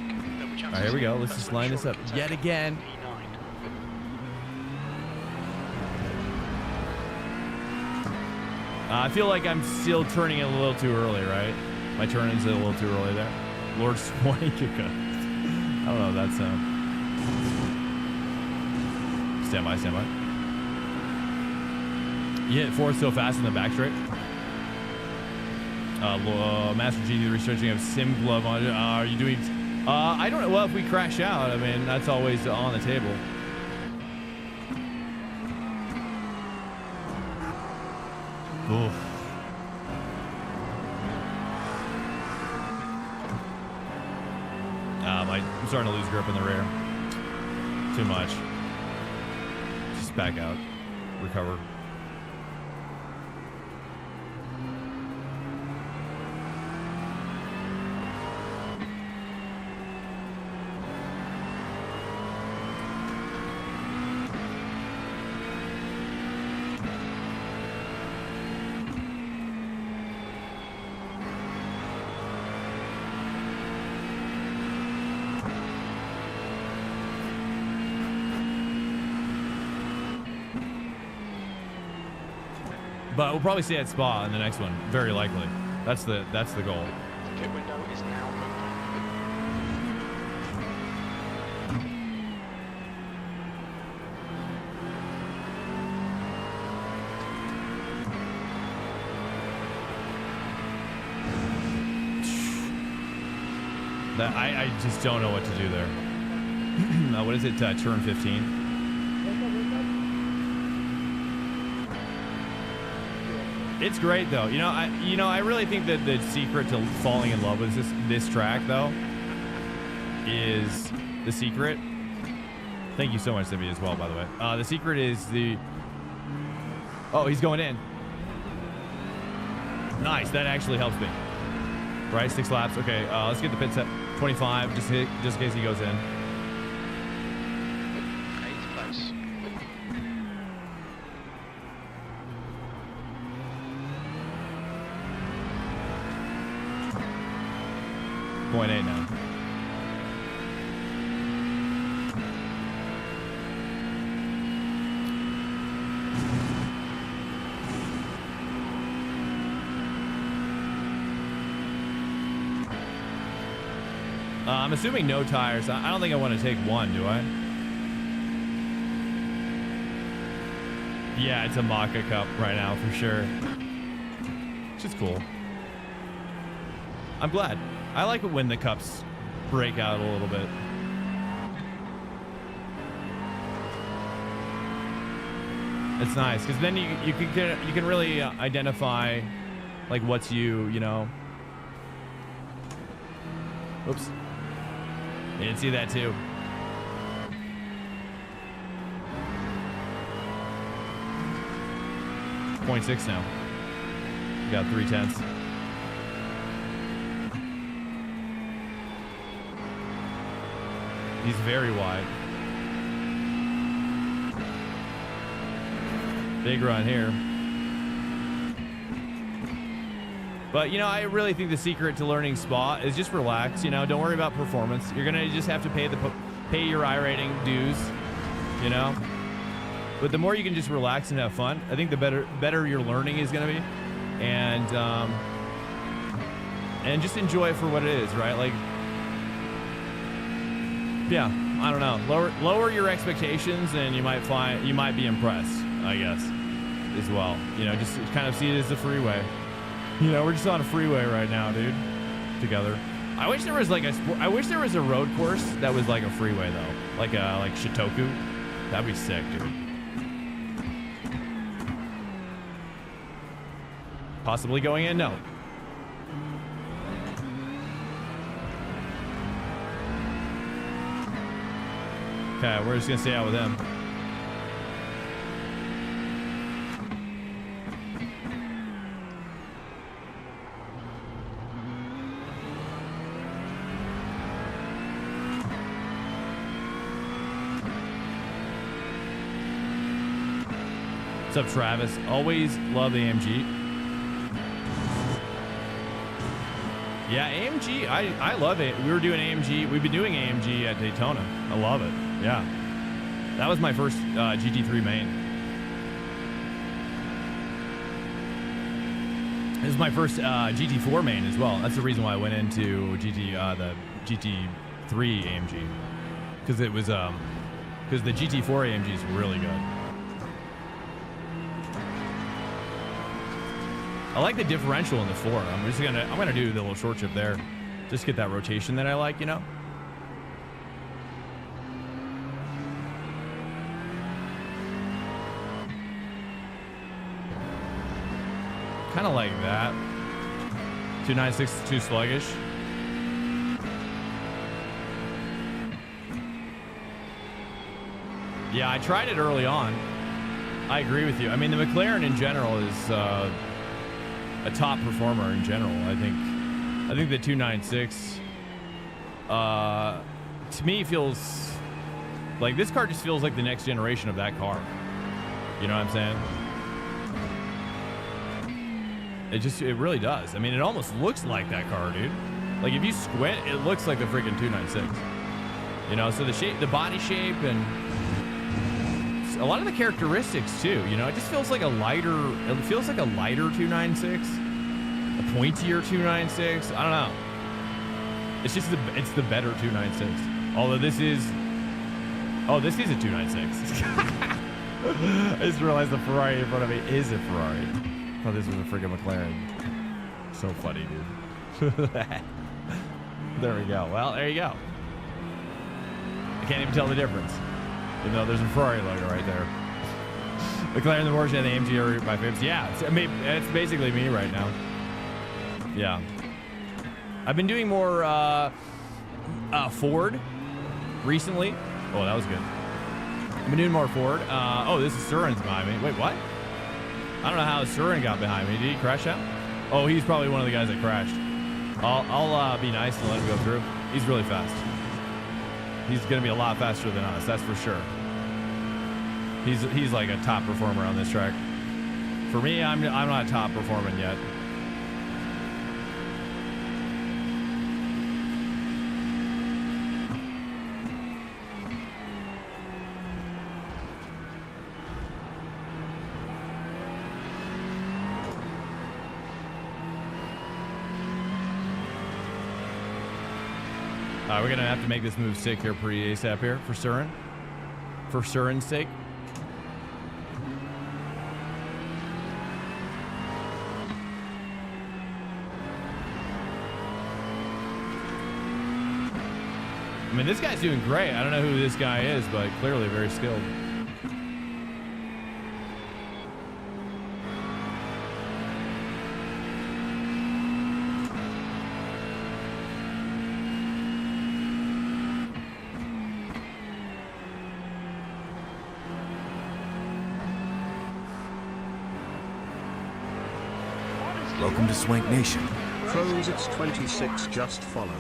All right, here we go. Let's just line this up yet again. I feel like I'm still turning it a little too early, right? My turn-in's a little too early there. Lord Swank. I don't know if that's stand by. You hit fourth so fast in the back straight. Master GT3 stretching of sim glove on. Are you doing? I don't know. Well, if we crash out, I mean, that's always on the table. Oof. I'm starting to lose grip in the rear. Too much. Just back out. Recover. But we'll probably stay at Spa in the next one, very likely. That's the goal. The pit window is now open. That I just don't know what to do there. What is it? Turn 15. It's great though. I really think that the secret to falling in love with this track though is the secret. Thank you so much, Sibby, as well, by the way. The secret is the. Oh, he's going in. Nice. That actually helps me. Right, 6 laps. Okay, let's get the pit set. 25, just in case he goes in. 8th place. Point 8 now. I'm assuming no tires. I don't think I want to take one, do I? Yeah, it's a Maka Cup right now for sure. Which is cool. I'm glad. I like it when the cups break out a little bit. It's nice because then you can really identify like what's you know. Oops. You didn't see that too. .6 now. We got 3/10. He's very wide. Big run here. But, I really think the secret to learning Spa is just relax. Don't worry about performance. You're going to just have to pay your iRating dues, But the more you can just relax and have fun, I think the better your learning is going to be. And just enjoy it for what it is, right? Like, yeah, I don't know. Lower your expectations and you might be impressed, I guess, as well. Just kind of see it as a freeway. We're just on a freeway right now, dude. Together. I wish there was I wish there was a road course that was like a freeway though, like Shitoku. That'd be sick, dude. Possibly going in? No. Okay, we're just gonna stay out with him. What's up, Travis? Always love the AMG. Yeah, AMG, I love it. We were doing AMG. We've been doing AMG at Daytona. I love it. Yeah. That was my first GT3 main. This is my first GT4 main as well. That's the reason why I went into the GT3 AMG. Because it was, because the GT4 AMG is really good. I like the differential in the 4. I'm gonna do the little short chip there. Just get that rotation that I like, you know? Kind of like that. 296 is too sluggish. Yeah, I tried it early on. I agree with you. I mean, the McLaren in general is a top performer in general. I think the 296 to me feels like this car just feels like the next generation of that car. You know what I'm saying? It really does. I mean, it almost looks like that car, dude. Like if you squint, it looks like the freaking 296. You know, so the shape, the body shape, and a lot of the characteristics too. You know, it just feels like a lighter. It feels like a lighter 296, a pointier 296. I don't know. It's just it's the better 296. Although this is a 296. I just realized the Ferrari in front of me is a Ferrari. Oh, this was a freaking McLaren. So funny, dude. There we go. Well, there you go. I can't even tell the difference. You know, there's a Ferrari logo right there. McLaren, the Porsche, and the AMG are my favorites. Yeah, it's basically me right now. Yeah. I've been doing more Ford recently. Oh, that was good. I've been doing more Ford. Oh, this is Surin's behind me. Wait, what? I don't know how Surin got behind me. Did he crash out? Oh, he's probably one of the guys that crashed. I'll be nice and let him go through. He's really fast. He's going to be a lot faster than us, that's for sure. He's like a top performer on this track. For me, I'm not top performing yet. We're going to have to make this move sick here pretty ASAP here for Surin. For Surin's sake. I mean, this guy's doing great. I don't know who this guy is, but clearly very skilled. Welcome to Swank Nation. Pros it's 26 just followed.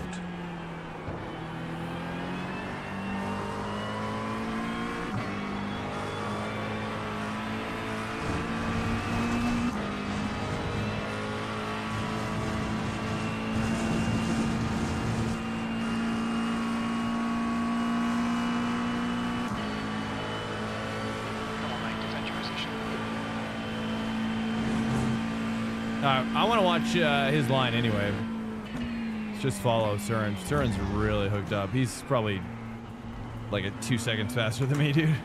I want to watch his line anyway. Just follow Surin. Surin's really hooked up. He's probably like 2 seconds faster than me, dude.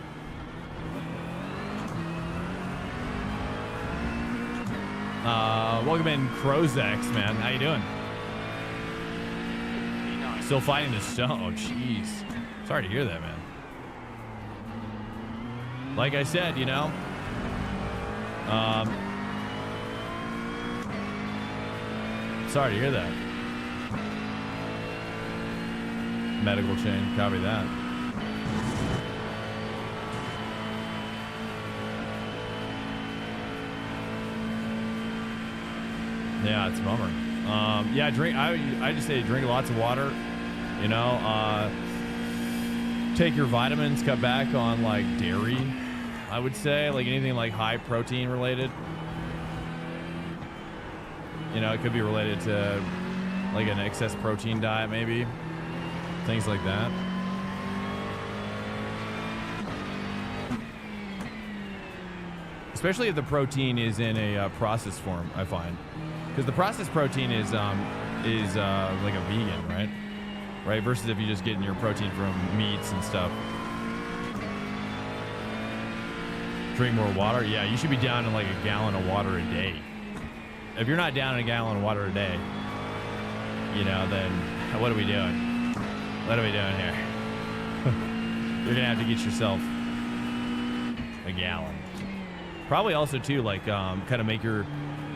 Welcome in, Crozex, man. How you doing? Still fighting the stone. Oh, jeez. Sorry to hear that, man. Like I said, you know. Sorry to hear that. Medical chain, copy that. Yeah, it's a bummer. Yeah, drink. I just say drink lots of water. You know, take your vitamins. Cut back on like dairy. I would say like anything like high protein related. You know, it could be related to like an excess protein diet, maybe. Things like that. Especially if the protein is in a processed form, I find. Because the processed protein is like a vegan, right? Right? Versus if you're just getting your protein from meats and stuff. Drink more water. Yeah, you should be down to like a gallon of water a day. if you're not down a gallon of water a day, you know, then what are we doing? What are we doing here? You're gonna have to get yourself a gallon. Probably also too, like, kind of make your.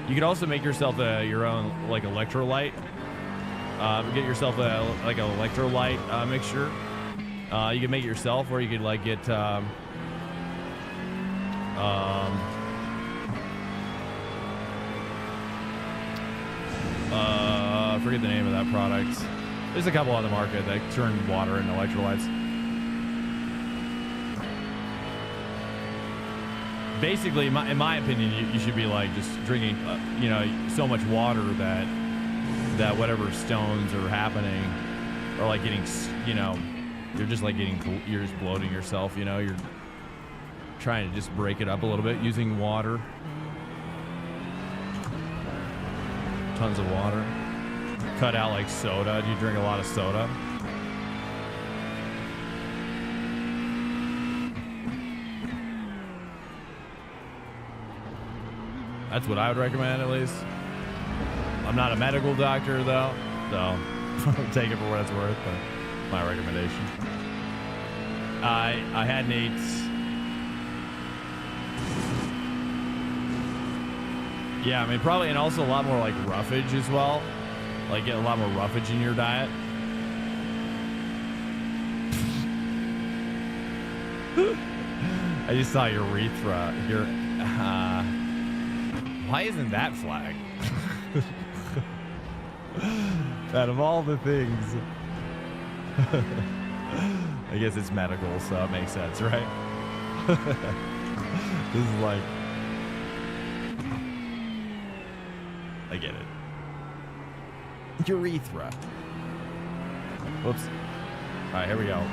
You could also make yourself your own like electrolyte. Get yourself like an electrolyte mixture. You can make it yourself, or you could like get. I forget the name of that product. There's a couple on the market that turn water into electrolytes. Basically, in my opinion, you should be like just drinking, you know, so much water that whatever stones are happening, or like getting, you know, you're just bloating yourself. You know, you're trying to just break it up a little bit using water. Tons of water. Cut out like soda. Do you drink a lot of soda? That's what I would recommend, at least. I'm not a medical doctor, though, so take it for what it's worth, but my recommendation. I hadn't ate. Yeah, I mean, probably, and also a lot more like roughage as well. Like, get a lot more roughage in your diet. I just saw your urethra. Why isn't that flagged? Out of all the things. I guess it's medical, so it makes sense, right? This is like... I get it. Urethra. Whoops. All right, here we go.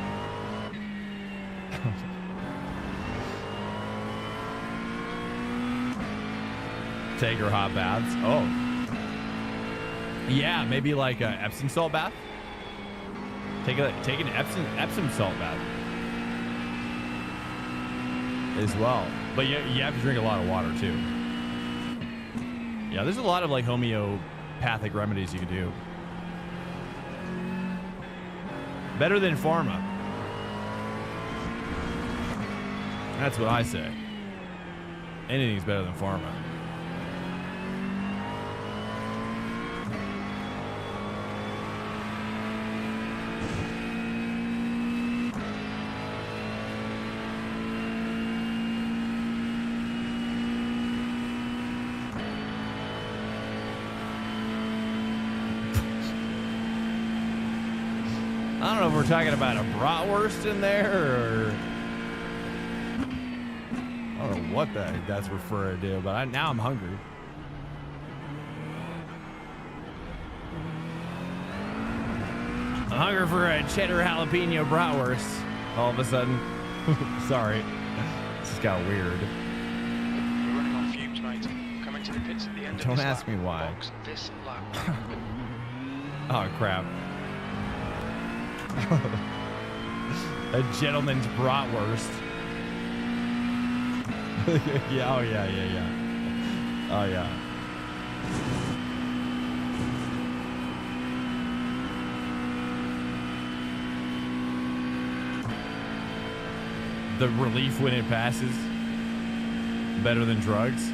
Take her hot baths. Oh. Yeah, maybe like a Epsom salt bath. Take an Epsom salt bath as well. But you have to drink a lot of water too. Yeah, there's a lot of like homeopathic remedies you can do. Better than pharma. That's what I say. Anything's better than pharma. I don't know if we're talking about a bratwurst in there, or I don't know what the heck that's referring to, but now I'm hungry. I'm hungry for a cheddar jalapeno bratwurst all of a sudden. Sorry. This just got weird. You're running on fumes, mate. Coming to the pits at the end of Don't this ask lap. me why. Box this lap. Oh, crap. A gentleman's bratwurst. Yeah, oh yeah. Oh yeah. The relief when it passes. Better than drugs.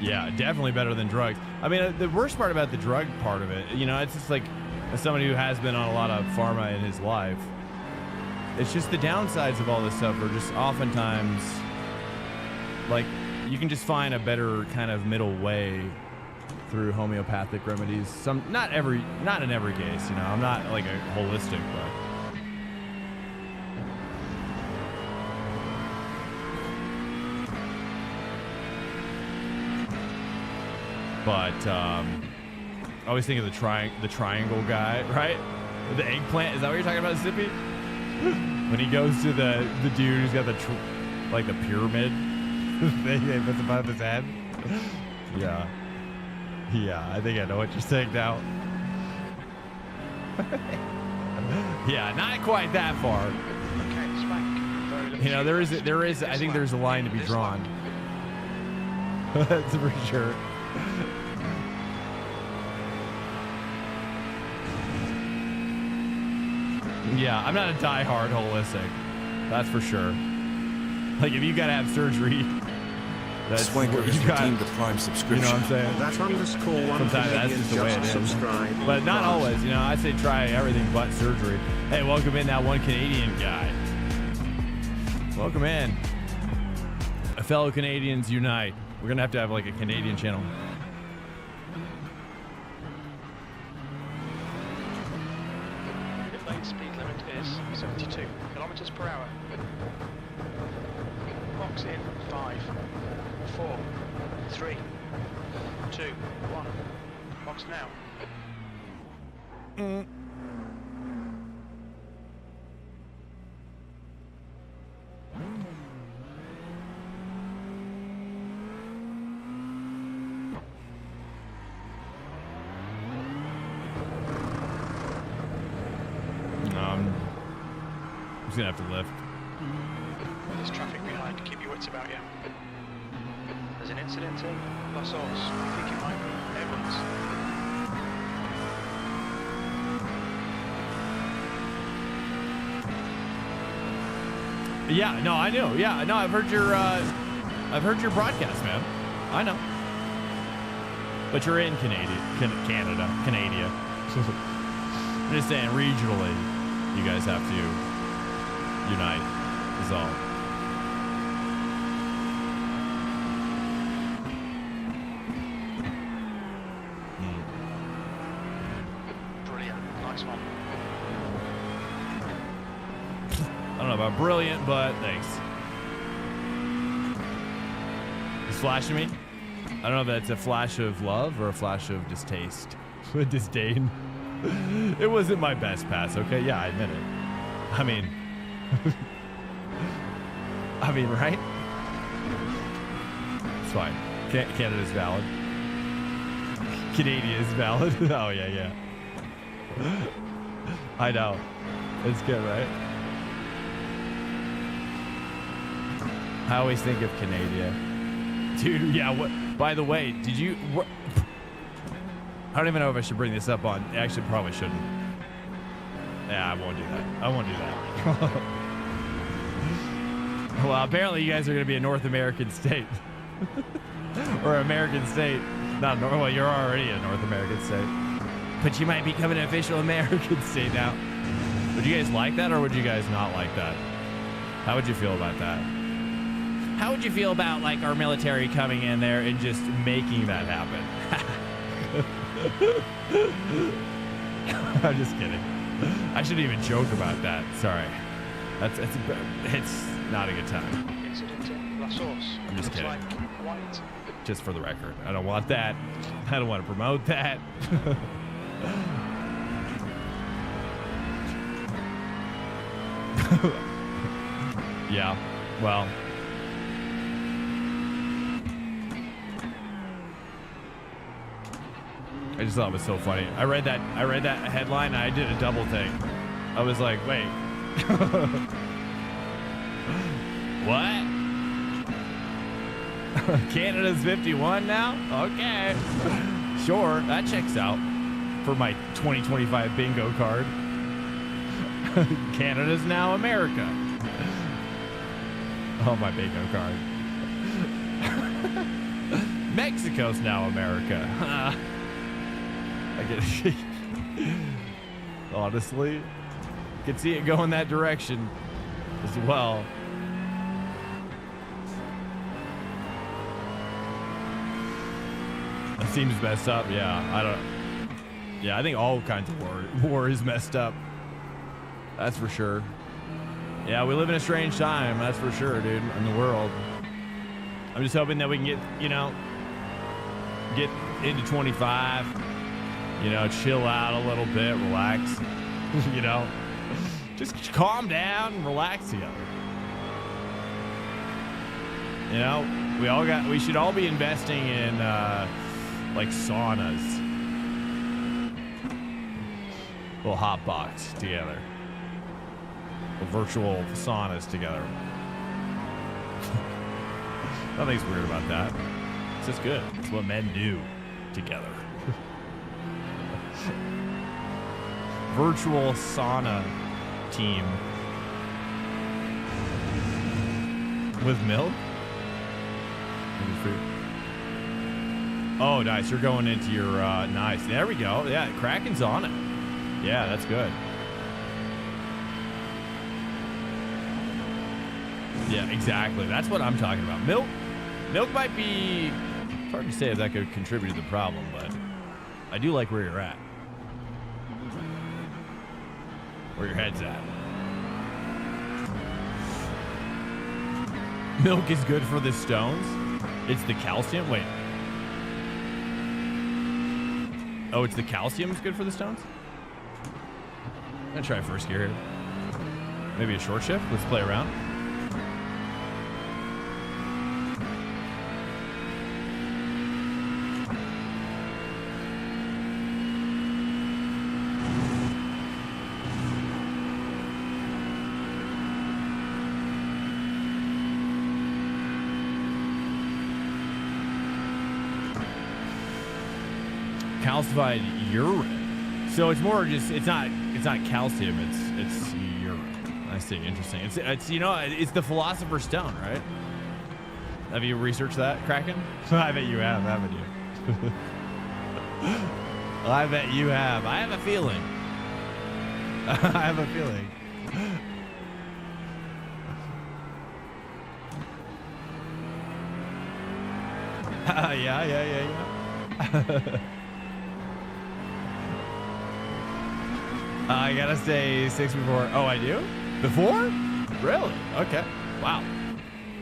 Yeah, definitely better than drugs. I mean, the worst part about the drug part of it, you know, it's just like, as somebody who has been on a lot of pharma in his life, it's just the downsides of all this stuff are just oftentimes, like, you can just find a better kind of middle way through homeopathic remedies. Not in every case, you know, I'm not like a holistic, but I always think of the triangle guy, right? The eggplant. Is that what you're talking about, Zippy? When he goes to the dude who's got the pyramid thing they puts above his head. Yeah. I think I know what you're saying now. Yeah, not quite that far. Okay, Swank. Very You know, there is. I think there's a line to be drawn. That's for sure. Yeah, I'm not a die-hard holistic. That's for sure. Like, if you gotta have surgery, that's Swanker what has you got. redeemed the Prime subscription. You know what I'm saying? That underscore one Sometimes that's Canadian just the way it just is. subscribed. But not always. You know, I say try everything but surgery. Hey, welcome in that one Canadian guy. Welcome in. Fellow Canadians unite. We're gonna have to have like a Canadian channel. The lane speed limit is 72 kilometers per hour. Box in 5, 4, 3, 2, 1. Box now. I'm just gonna have to lift. There's traffic behind. Keep your wits about you. There's an incident in Los Ols. I think it might be Evans. Yeah, no, I know. Yeah, no, I've heard your broadcast, man. I know. But you're in Canada. I'm just saying, regionally, you guys have to unite. Is all. Brilliant. Nice one. I don't know about brilliant, but thanks. He's flashing me. I don't know if that's a flash of love or a flash of distaste. Disdain. It wasn't my best pass, okay? Yeah, I admit it. I mean, right? It's fine. Canada's valid. Canada is valid. Oh, yeah. I know. It's good, right? I always think of Canada. Dude, yeah, what? By the way, did you... What, I don't even know if I should bring this up on... Actually, probably shouldn't. Yeah, I won't do that. Well, apparently you guys are going to be a North American state. Or American state. Not North... Well, you're already a North American state. But you might become an official American state now. Would you guys like that, or would you guys not like that? How would you feel about that? How would you feel about, like, our military coming in there and just making that happen? I'm just kidding. I shouldn't even joke about that. Sorry. It's not a good time. Incident in Los Ols. I'm just kidding. Like white. Just for the record. I don't want that. I don't want to promote that. Yeah. Well. I just thought it was so funny. I read that headline and I did a double take. I was like, wait. What? Canada's 51 now? Okay. Sure, that checks out for my 2025 bingo card. Canada's now America. Oh, my bingo card. Mexico's now America. I get honestly, could see it going that direction as well. That seems messed up. Yeah, I think all kinds of war is messed up. That's for sure. Yeah, we live in a strange time. That's for sure, dude, in the world. I'm just hoping that we can get into 25. Chill out a little bit, relax. Just calm down and relax together. We should all be investing in like saunas. Little hot box together. Virtual saunas together. Nothing's weird about that. It's just good. It's what men do together. Virtual sauna team with milk. Oh, nice. You're going into your nice. There we go. Yeah, Kraken's on it. Yeah, that's good. Yeah, exactly. That's what I'm talking about. Milk might be, it's hard to say if that could contribute to the problem, but I do like where you're at. Where your head's at. Milk is good for the stones. It's the calcium. Wait. Oh, it's the calcium is good for the stones? I'm gonna try first gear here. Maybe a short shift. Let's play around. Calcified urine. So it's more just it's not calcium, it's urine. I see, interesting. It's you know, it's the Philosopher's Stone, right? Have you researched that, Kraken? I bet you have, haven't you? I bet you have. I have a feeling. I have a feeling. Yeah. I gotta stay 6 before. Oh, I do? Before? Really? Okay. Wow.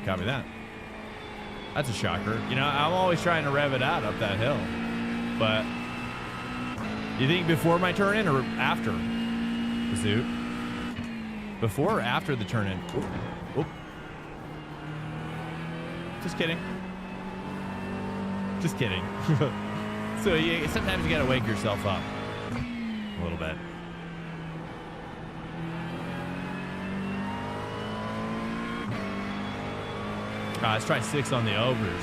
Copy that. That's a shocker. You know, I'm always trying to rev it out up that hill. But you think before my turn in or after? Zoot? Before or after the turn in? Oop. Oop. Just kidding. Just kidding. So sometimes you gotta wake yourself up a little bit. Let's try 6 on the overs.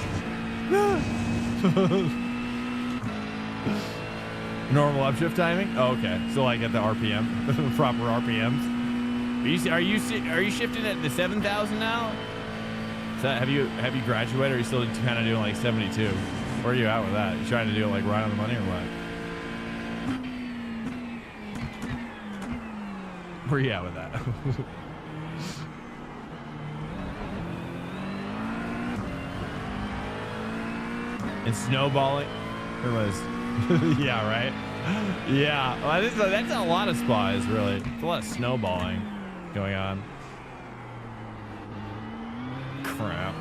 Normal upshift timing? Oh, okay. So like at the RPM, proper RPMs. Are you shifting at the 7,000 now? Is that, have you graduated, or are you still kind of doing like 72? Where are you at with that? You trying to do it like right on the money or what? Where are you at with that? And snowballing. It was. Yeah, right? Yeah. Well, that's a lot of spas, really. It's a lot of snowballing going on. Crap.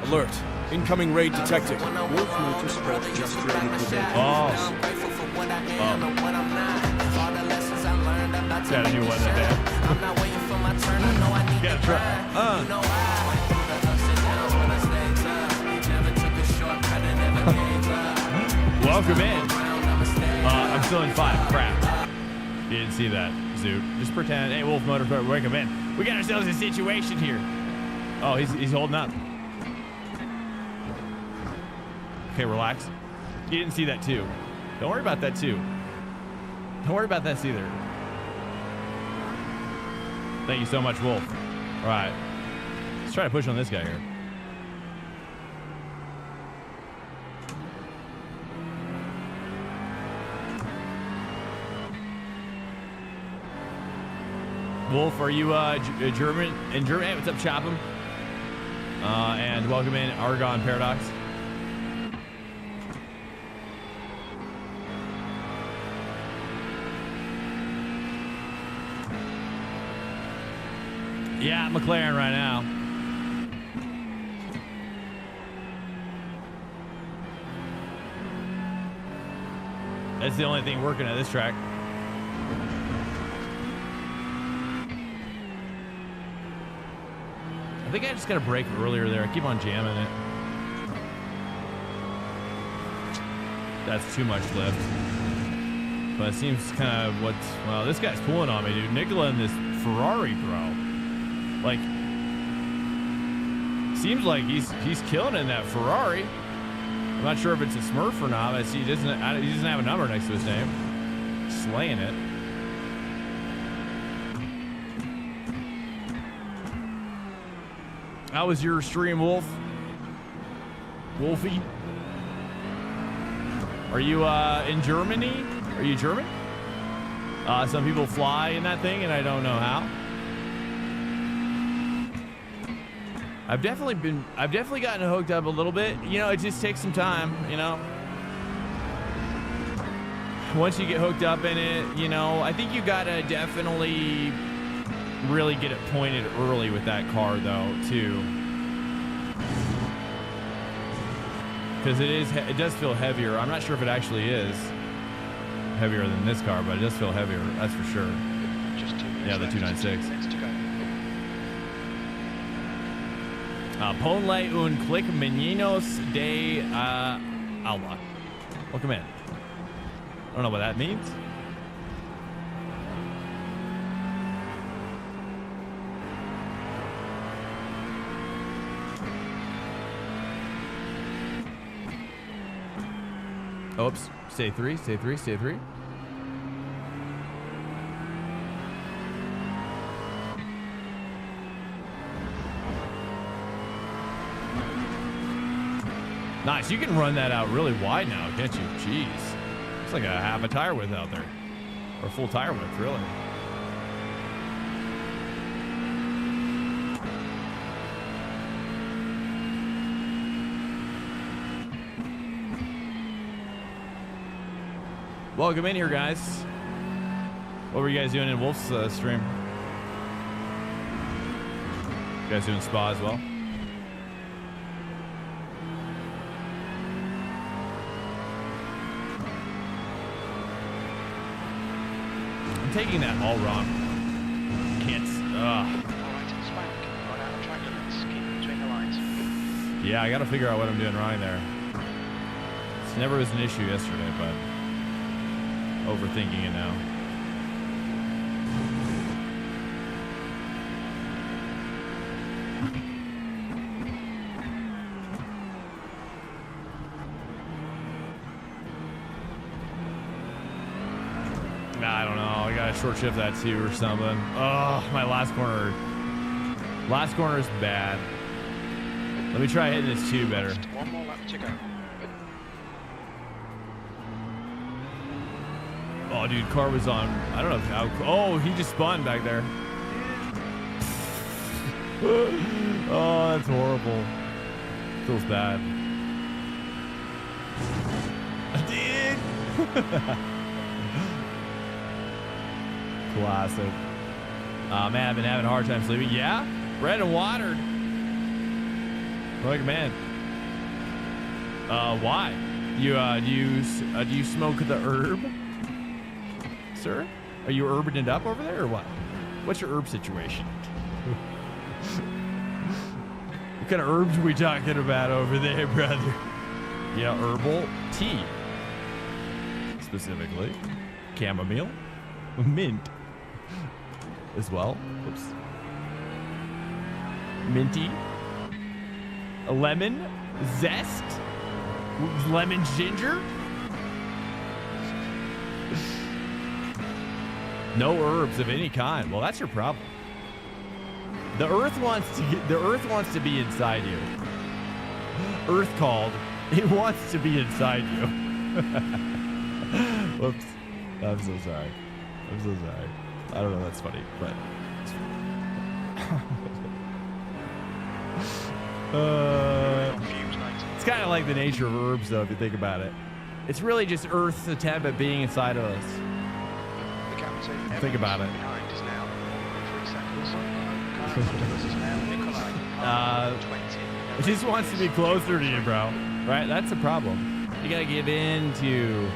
Alert. Incoming raid detected. Wolf Motorsport just ready for Daytona. Oh. Got a new one today. Got a truck. Welcome in. I'm still in 5. Crap. You didn't see that, Zoot. Just pretend. Hey, Wolf Motorsport, welcome in. We got ourselves a situation here. Oh, he's holding up. Okay, relax. You didn't see that too. Don't worry about that too. Don't worry about that either. Thank you so much, Wolf. All right. Let's try to push on this guy here. Wolf, are you German? In German? Hey, what's up, Chop 'em? And welcome in, Argon Paradox. Yeah, McLaren right now. That's the only thing working at this track. I think I just got a break earlier there. I keep on jamming it. That's too much lift. But it seems kind of what's... Well, this guy's pulling on me, dude. Nicola in this Ferrari, bro. Like, Seems like he's killing it in that Ferrari. I'm not sure if it's a Smurf or not. I see he doesn't have a number next to his name. Slaying it. How was your stream, Wolf? Wolfie? Are you in Germany? Are you German? Some people fly in that thing, and I don't know how. I've definitely gotten hooked up a little bit. You know, it just takes some time, you know. Once you get hooked up in it, you know, I think you gotta definitely really get it pointed early with that car though, too. Because it does feel heavier. I'm not sure if it actually is heavier than this car, but it does feel heavier, that's for sure. Just 2 minutes Yeah, the left, 296. 2 minutes to go. Ponle un clic meninos de alba. Welcome in. I don't know what that means. Oops. Stay three. Nice. You can run that out really wide now, can't you? Jeez. It's like a half a tire width out there. Or full tire width, really. Welcome in here, guys. What were you guys doing in Wolf's stream? You guys doing spa as well? I'm taking that all wrong. Can't. Alright, Swank. Run out of track limits. Keep between the lines. Yeah, I got to figure out what I'm doing wrong there. It never was an issue yesterday, but overthinking it now. I don't know. I gotta short shift that too or something. Oh, my last corner. Last corner is bad. Let me try hitting this two better. Just 1 more lap to go. Oh, dude, car was on. I don't know how. Oh, he just spun back there. Oh, that's horrible. Feels bad. Dude. Classic. Man, I've been having a hard time sleeping. Yeah, bread and watered. Like, man. Why? Do you smoke the herb, sir? Are you herbing it up over there or what? What's your herb situation? What kind of herbs are we talking about over there, brother? Yeah, herbal tea. Specifically, chamomile, mint as well. Oops. Minty, a lemon, zest, lemon ginger. No herbs of any kind. Well, that's your problem. The earth wants to be inside you. Earth called. It wants to be inside you. Whoops. I'm so sorry. I'm so sorry. I don't know if that's funny, but it's kind of like the nature of herbs, though, if you think about it. It's really just Earth's attempt at being inside of us. The captain. Think about it. Behind is now 3 seconds. Car in front of us is now Nikolai. 20. It just wants to be closer to you, bro. Right? That's the problem. You gotta give in to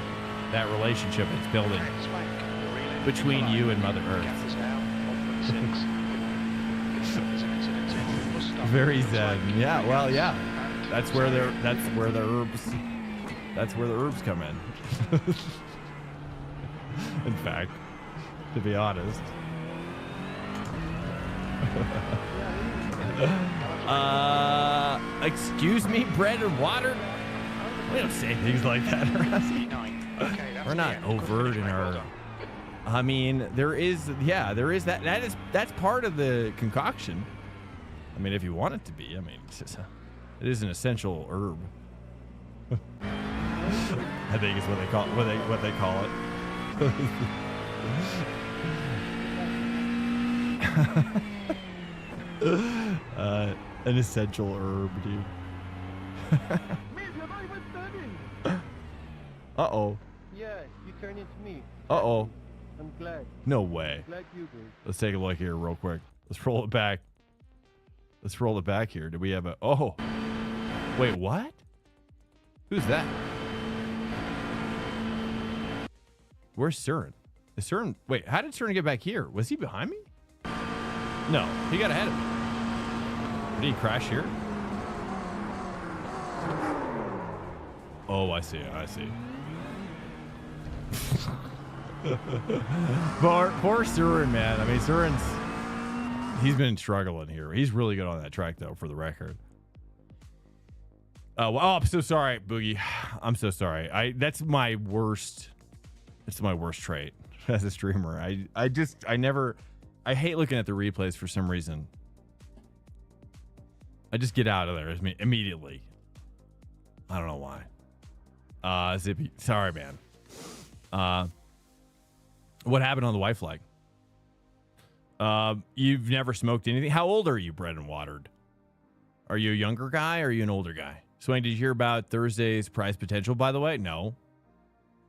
that relationship it's building Okay, Swank, you're reeling. between Nikolai. you and Mother Earth. Gap is now 1.6. There's an incident in. Bus stop. Very Swank, zen. Yeah, well, yeah. and That's where the herbs come in. In fact, to be honest. Excuse me, bread and water? We don't say things like that. Okay, that's We're not PM. overt in our. I mean, there is that. That's part of the concoction. I mean, if you want it to be, I mean, it is an essential herb. I think is what they call it. An essential herb, dude. Uh-oh. Yeah, you turn into me. Uh-oh. I'm glad. No way. Glad you do. Let's take a look here real quick. Let's roll it back. Let's roll it back here. Do we have a... Oh. Wait, what? Who's that? Where's Surin? Is Surin... Wait, how did Surin get back here? Was he behind me? No, he got ahead of me. Did he crash here? Oh, I see. I see. Poor Surin, man. I mean, he's been struggling here. He's really good on that track, though, for the record. Oh, I'm so sorry, Boogie. I'm so sorry. That's my worst. It's my worst trait as a streamer. I hate looking at the replays for some reason. I just get out of there immediately. I don't know why. Zippy, sorry, man. What happened on the white flag? You've never smoked anything. How old are you, bread and watered? Are you a younger guy or are you an older guy? Swank, did you hear about Thursday's prize potential, by the way? No.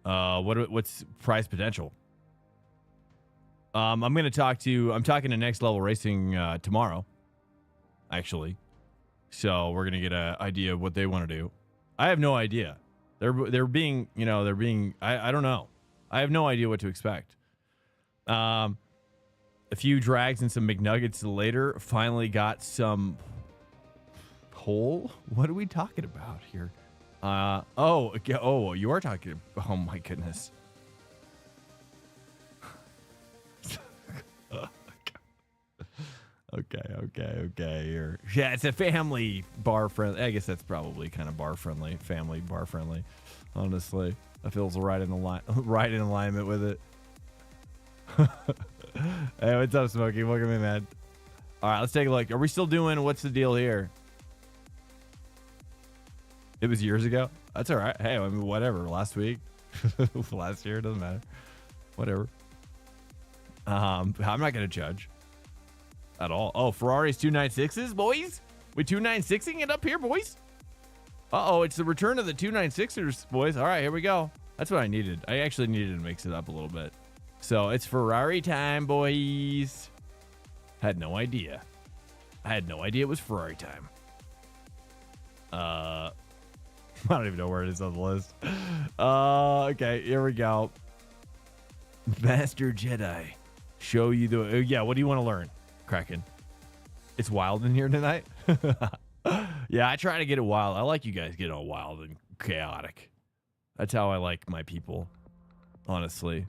What's prize potential? I'm talking to Next Level Racing tomorrow, actually. So we're gonna get an idea of what they want to do. I have no idea. They're being, I don't know. I have no idea what to expect. A few drags and some McNuggets later, finally got some pole. What are we talking about here? You are talking. Oh my goodness. Okay. Here. Yeah, it's a family bar friendly. I guess that's probably kind of bar friendly, family bar friendly. Honestly, that feels right in alignment with it. Hey, what's up, Smokey? Welcome in, man. All right, let's take a look. Are we still doing? What's the deal here? It was years ago. That's all right. Hey, I mean, whatever. Last week, last year, doesn't matter. Whatever. I'm not gonna judge at all. Oh, Ferrari's 296s, boys. We 296ing it up here, boys. Uh-oh, it's the return of the 296ers, boys. All right, here we go. That's what I needed. I actually needed to mix it up a little bit. So it's Ferrari time, boys. Had no idea. I had no idea it was Ferrari time. I don't even know where it is on the list. Okay, here we go. Master Jedi. Show you the... yeah, what do you want to learn, Kraken? It's wild in here tonight? Yeah, I try to get it wild. I like you guys getting all wild and chaotic. That's how I like my people, honestly.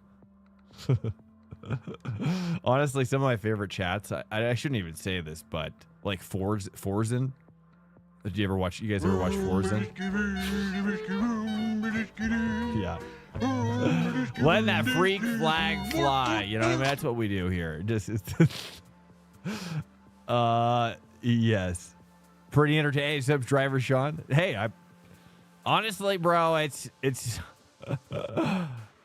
Honestly, some of my favorite chats, I shouldn't even say this, but like Forzen. Did you guys ever watch Forzen? Yeah. Let that freak flag fly. You know what I mean? That's what we do here. Just yes. Pretty entertaining, except driver Sean. Hey, honestly, bro, it's it's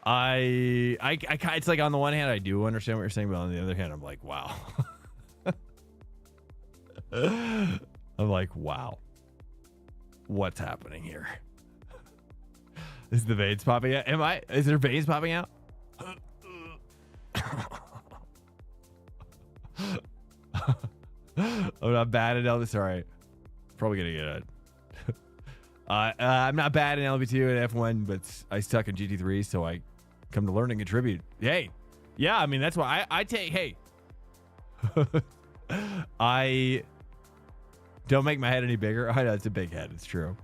like on the one hand I do understand what you're saying, but on the other hand I'm like, wow. I'm like, wow. What's happening here? Is the veins popping out? Is there veins popping out? I'm not bad at LB. Sorry. Probably gonna get it. I'm not bad in LB2 and F1, but I stuck in GT3, so I come to learn and contribute. Hey, yeah, I mean that's why I take. Hey, I don't make my head any bigger. I know it's a big head. It's true.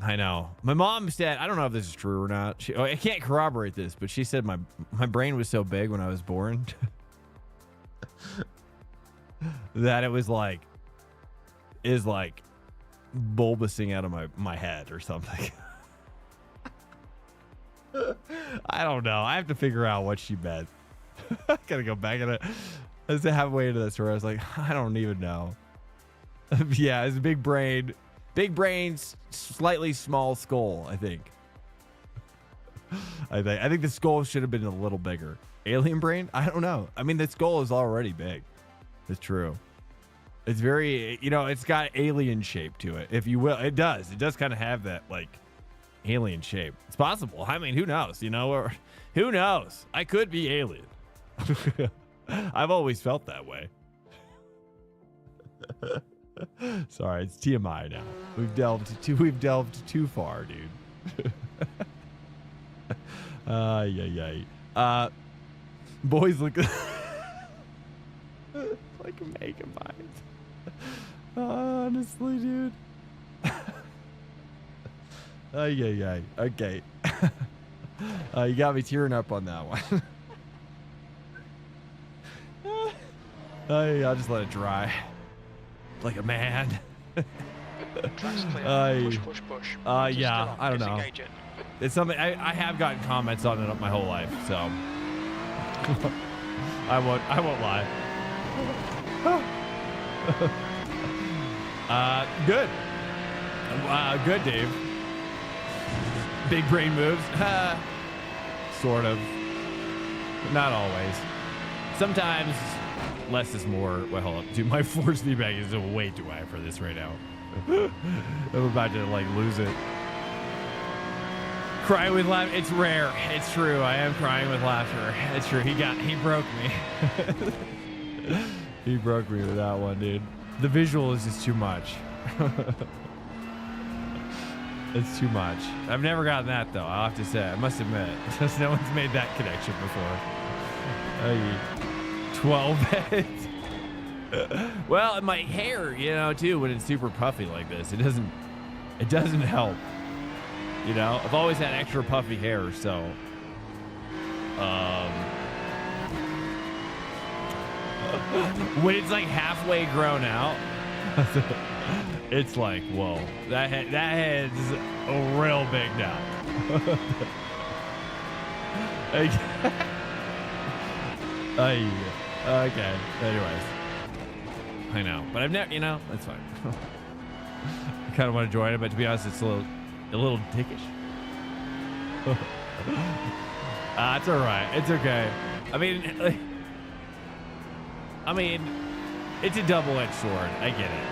I know. My mom said, I don't know if this is true or not. I can't corroborate this, but she said my brain was so big when I was born that it was like is like bulbous out of my head or something. I don't know. I have to figure out what she meant. I gotta go back in it. I was halfway into this where I was like, I don't even know. Yeah, it's a big brain, slightly small skull. I think the skull should have been a little bigger. Alien brain? I don't know. I mean, the skull is already big. It's true. It's very, it's got alien shape to it, if you will. It does kind of have that like alien shape. It's possible. I mean, who knows? Or who knows? I could be alien. I've always felt that way. Sorry, it's TMI now. We've delved too far, dude. Yeah. Boys look like a megabyte. Honestly, dude. Yeah. Okay. You got me tearing up on that one. I'll just let it dry. Like a man. Track's clear. Push. Yeah, I don't know. Disengage it. It's something I have gotten comments on it my whole life, so I won't lie. Good. Good, Dave. Big brain moves. Sort of. Not always. Sometimes less is more. Wait, hold up. Dude, my force feedback is way too high for this right now. I'm about to like lose it. Cry with laughter. It's rare. It's true. I am crying with laughter. It's true. He broke me. He broke me with that one, dude. The visual is just too much. It's too much. I've never gotten that though. I'll have to say. I must admit, no one's made that connection before. 12 heads. Well, and my hair, too, when it's super puffy like this, it doesn't help. I've always had extra puffy hair, so when it's like halfway grown out, it's like, whoa, that head's real big now. Okay. Anyways, I know, but I've never, that's fine. I kind of want to join it, but to be honest, it's a little dickish. It's all right. It's okay. I mean, it's a double-edged sword. I get it.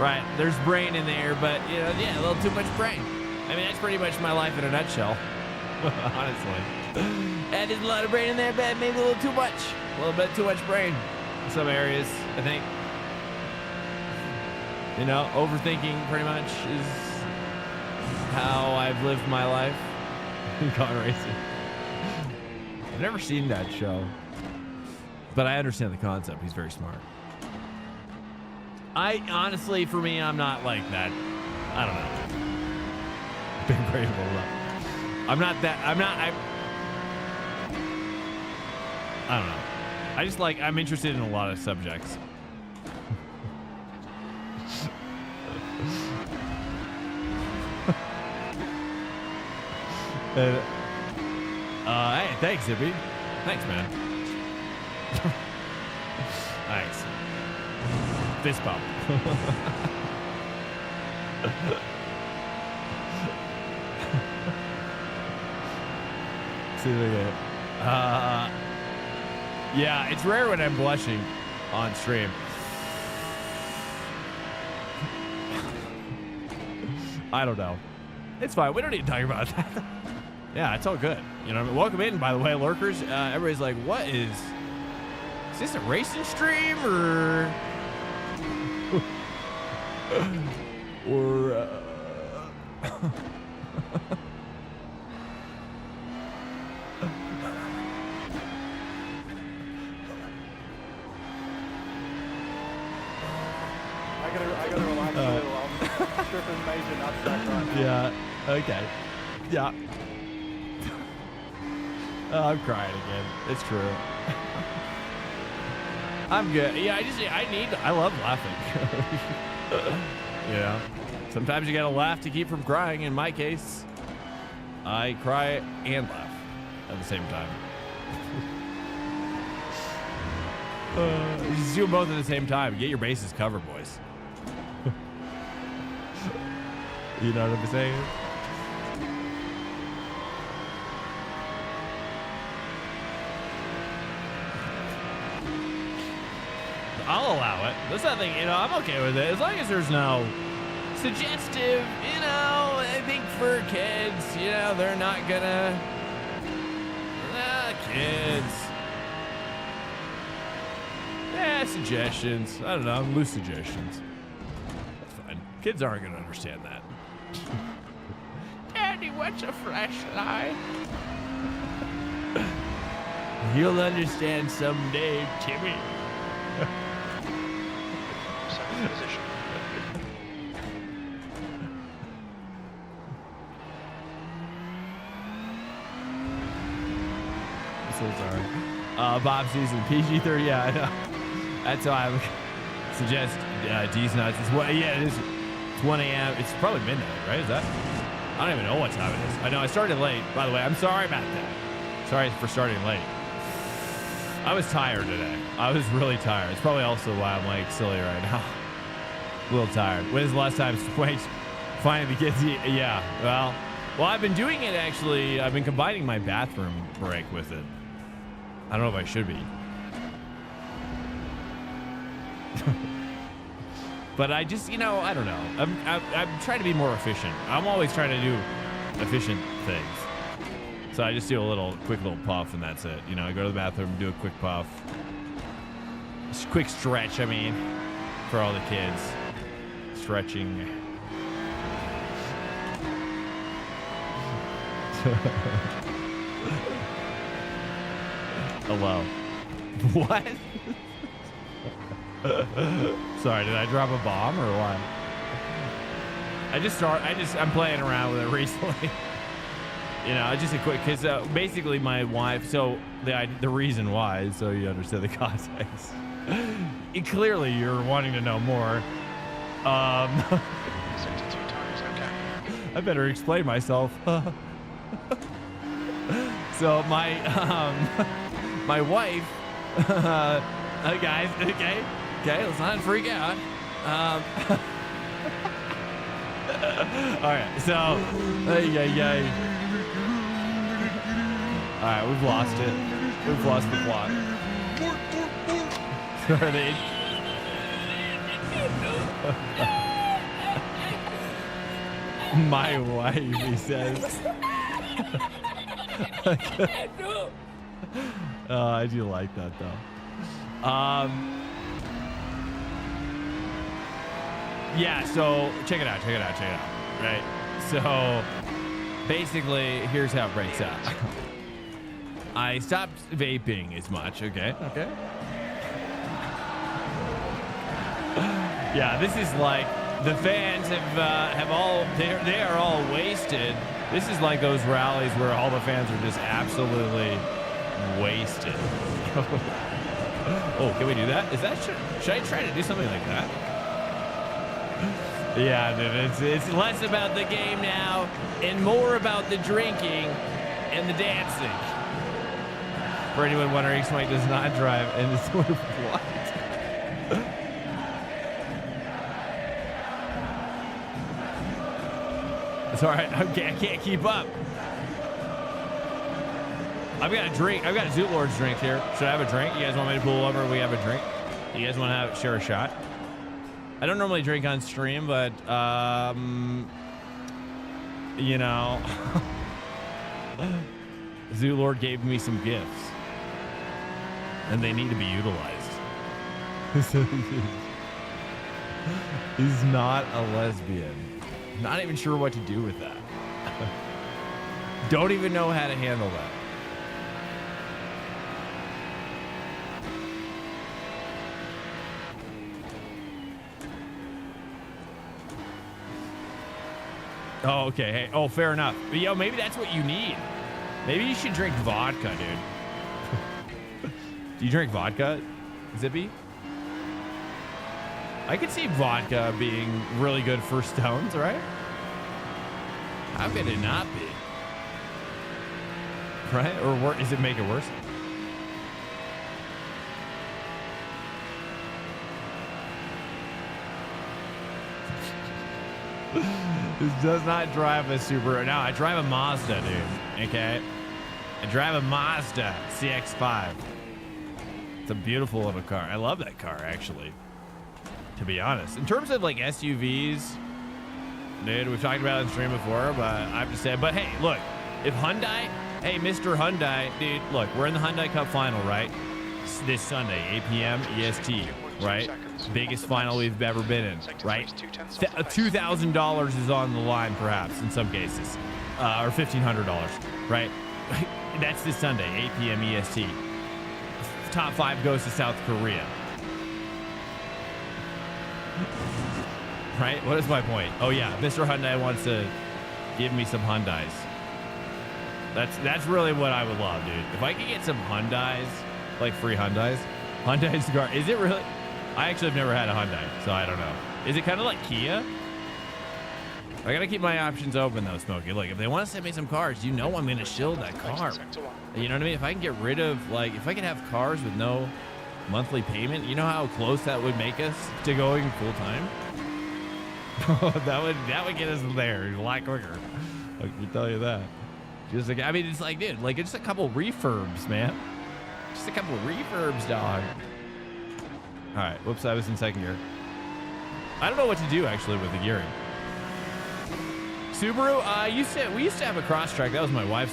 Right. There's brain in there, but a little too much brain. I mean, that's pretty much my life in a nutshell. Honestly. And there's a lot of brain in there, but maybe a little too much. A little bit too much brain in some areas, I think. Overthinking pretty much is how I've lived my life in car racing. I've never seen that show, but I understand the concept. He's very smart. Honestly, for me, I'm not like that. I don't know. Big brain build-up. I don't know. I'm interested in a lot of subjects. Hey, thanks, Zippy. Thanks, man. Nice. Fist bump. See what I get. Yeah, it's rare when I'm blushing on stream. I don't know. It's fine. We don't need to talk about that. Yeah, it's all good. Welcome in, by the way, lurkers. Everybody's like, what is this a racing stream or I gotta relax a little. I'm tripping major nutsack right now. Yeah. Okay. Yeah. I'm crying again. It's true. I'm good. Yeah, I love laughing. You know, sometimes you gotta laugh to keep from crying. In my case, I cry and laugh at the same time. Just do them both at the same time. Get your bases covered, boys. You know what I'm saying? I'll allow it. That's nothing, you know, I'm okay with it. As long as there's no suggestive, you know, I think for kids, you know, they're not gonna, kids. Yeah, suggestions. I don't know, loose suggestions. That's fine. Kids aren't gonna understand that. Daddy, what's a flashlight? You'll understand someday, Timmy. Second position. I'm so sorry. Bob season PG-13. Yeah, I know. That's why I would suggest D's nuts. It's what? Yeah, it is. It's 1 a.m. It's probably midnight, right? Is that? I don't even know what time it is. I know I started late. By the way, I'm sorry about that. Sorry for starting late. I was tired today. I was really tired. It's probably also why I'm like silly right now. A little tired. When is the last time Swank finding the kids? Yeah. Well, I've been doing it actually. I've been combining my bathroom break with it. I don't know if I should be. But I just, you know, I don't know. I'm trying to be more efficient. I'm always trying to do efficient things. So I just do a quick little puff, and that's it. You know, I go to the bathroom, do a quick puff. Just a quick stretch, I mean, for all the kids. Stretching. Hello. What? Sorry, did I drop a bomb or what? I'm playing around with it recently. You know, just a quick, because basically my wife, so the reason why, so you understand the context. Clearly you're wanting to know more. 62 times, okay. I better explain myself. So my wife, guys, okay, let's not freak out. All right, so, all right, we've lost it. We've lost the plot. Sorry. My wife, he says. I do like that though. Yeah, so check it out. Right. So basically, here's how it breaks out. I stopped vaping as much. Okay. Yeah, this is like the fans have all they are all wasted. This is like those rallies where all the fans are just absolutely wasted. Oh, can we do that? Should I try to do something like that? Yeah, dude, it's less about the game now and more about the drinking and the dancing. For anyone wondering, Swank does not drive and it's sort of what? It's all right. Okay, I can't keep up. I've got a drink. I've got a Zoot Lord's drink here. Should I have a drink? You guys want me to pull over? We have a drink. You guys want to share a shot? I don't normally drink on stream, but you know, Zoot Lord gave me some gifts, and they need to be utilized. He's not a lesbian. Not even sure what to do with that. Don't even know how to handle that. Oh, okay. Hey, oh, fair enough. But, yo, maybe that's what you need. Maybe you should drink vodka, dude. Do you drink vodka? Zippy. I could see vodka being really good for stones, right? How could it not be? Right? Or is it make it worse? This does not drive a Subaru. No, I drive a Mazda, dude. Okay? I drive a Mazda CX-5. It's a beautiful little car. I love that car, actually. To be honest. In terms of, like, SUVs, dude, we've talked about it in stream before, but I've just said, but hey, look, if Hyundai, hey, Mr. Hyundai, dude, look, we're in the Hyundai Cup final, right? This Sunday, 8 p.m. EST, right? Biggest final we've ever been in, right? $2,000 is on the line, perhaps, in some cases, or $1,500, right? That's this Sunday, 8 p.m. EST. Top 5 goes to South Korea. Right? What is my point? Oh yeah, Mr. Hyundai wants to give me some Hyundais. That's really what I would love, dude. If I could get some Hyundais, like free Hyundais. Hyundai's car, is it really? I actually have never had a Hyundai, so I don't know. Is it kind of like Kia? I gotta keep my options open though, Smokey. Look, if they want to send me some cars, you know I'm gonna shield that car. You know what I mean? If I can get rid of, like, if I can have cars with no monthly payment, you know how close that would make us to going full time? that would get us there a lot quicker. I can tell you that. Just like, I mean, it's like, dude, like, it's just a couple refurbs, man. Just a couple refurbs, dog. All right, whoops, I was in second gear. I don't know what to do actually with the gearing. Subaru, we used to have a cross track. That was my wife's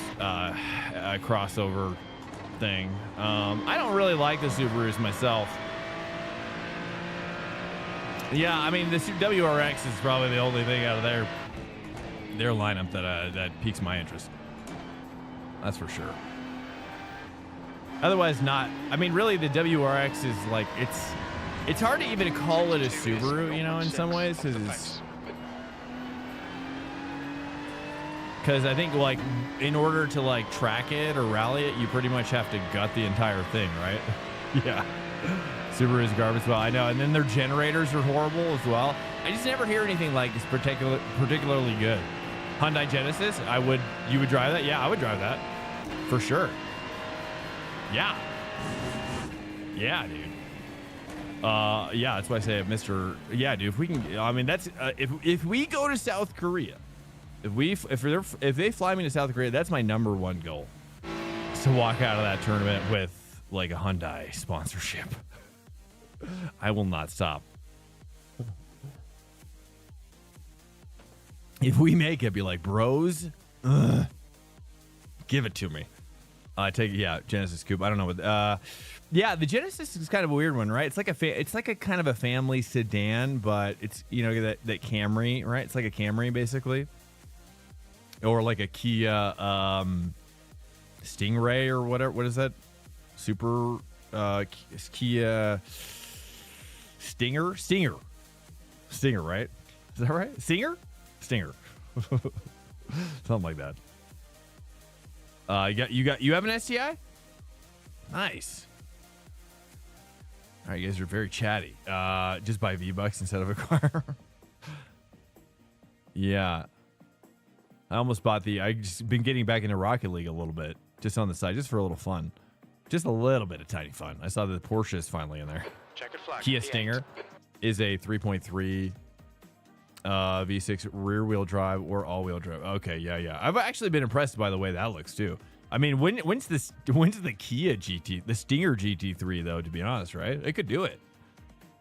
crossover thing. I don't really like the Subarus myself. Yeah, I mean, the WRX is probably the only thing out of their lineup that piques my interest. That's for sure. Otherwise, not. I mean, really, the WRX is like, it's hard to even call it a Subaru, you know, in some ways, because I think, like, in order to, like, track it or rally it, you pretty much have to gut the entire thing, right? Yeah. Subaru is garbage. Well, I know. And then their generators are horrible as well. I just never hear anything like it's particularly good. Hyundai Genesis, you would drive that? Yeah, I would drive that. For sure. Yeah. Yeah, dude. Yeah, that's why I say Mr. Yeah, dude, if we can, I mean, that's, if we go to South Korea, if they fly me to South Korea, that's my number one goal. Is to walk out of that tournament with like a Hyundai sponsorship. I will not stop. If we make it, be like, bros, give it to me. Genesis Coupe. I don't know what. Yeah, the Genesis is kind of a weird one, right? It's like a kind of a family sedan, but it's, you know, that Camry, right? It's like a Camry basically, or like a Kia Stingray or whatever. What is that? Super Kia Stinger, right? Is that right? Stinger, something like that. You have an STI? Nice. All right, you guys are very chatty. Just buy V-Bucks instead of a car. Yeah. I almost bought I've just been getting back into Rocket League a little bit, just on the side, just for a little fun. Just a little bit of tiny fun. I saw that the Porsche is finally in there. Checkered flag. Kia Stinger is a 3.3 V6 rear-wheel drive or all-wheel drive. Okay, yeah. I've actually been impressed by the way that looks too. I mean, when's the Kia the Stinger GT3 though? To be honest, right? It could do it.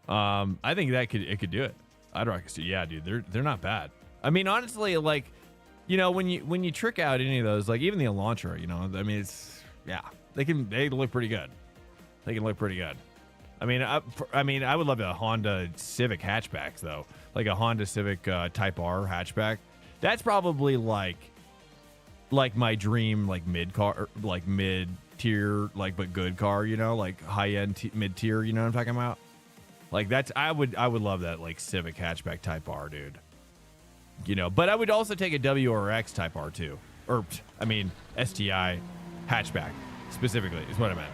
I think it could do it. I'd rock it. Yeah, dude, they're not bad. I mean, honestly, like, you know, when you trick out any of those, like even the Elantra, you know, I mean, they look pretty good. They can look pretty good. I mean, I would love a Honda Civic hatchback though, like a Honda Civic Type R hatchback. That's probably like my dream, like mid tier, like but good car, you know, like high end mid tier. You know what I'm talking about? Like that's I would love that like Civic hatchback Type R, dude. You know, but I would also take a WRX Type R too, or I mean STI hatchback specifically is what I meant.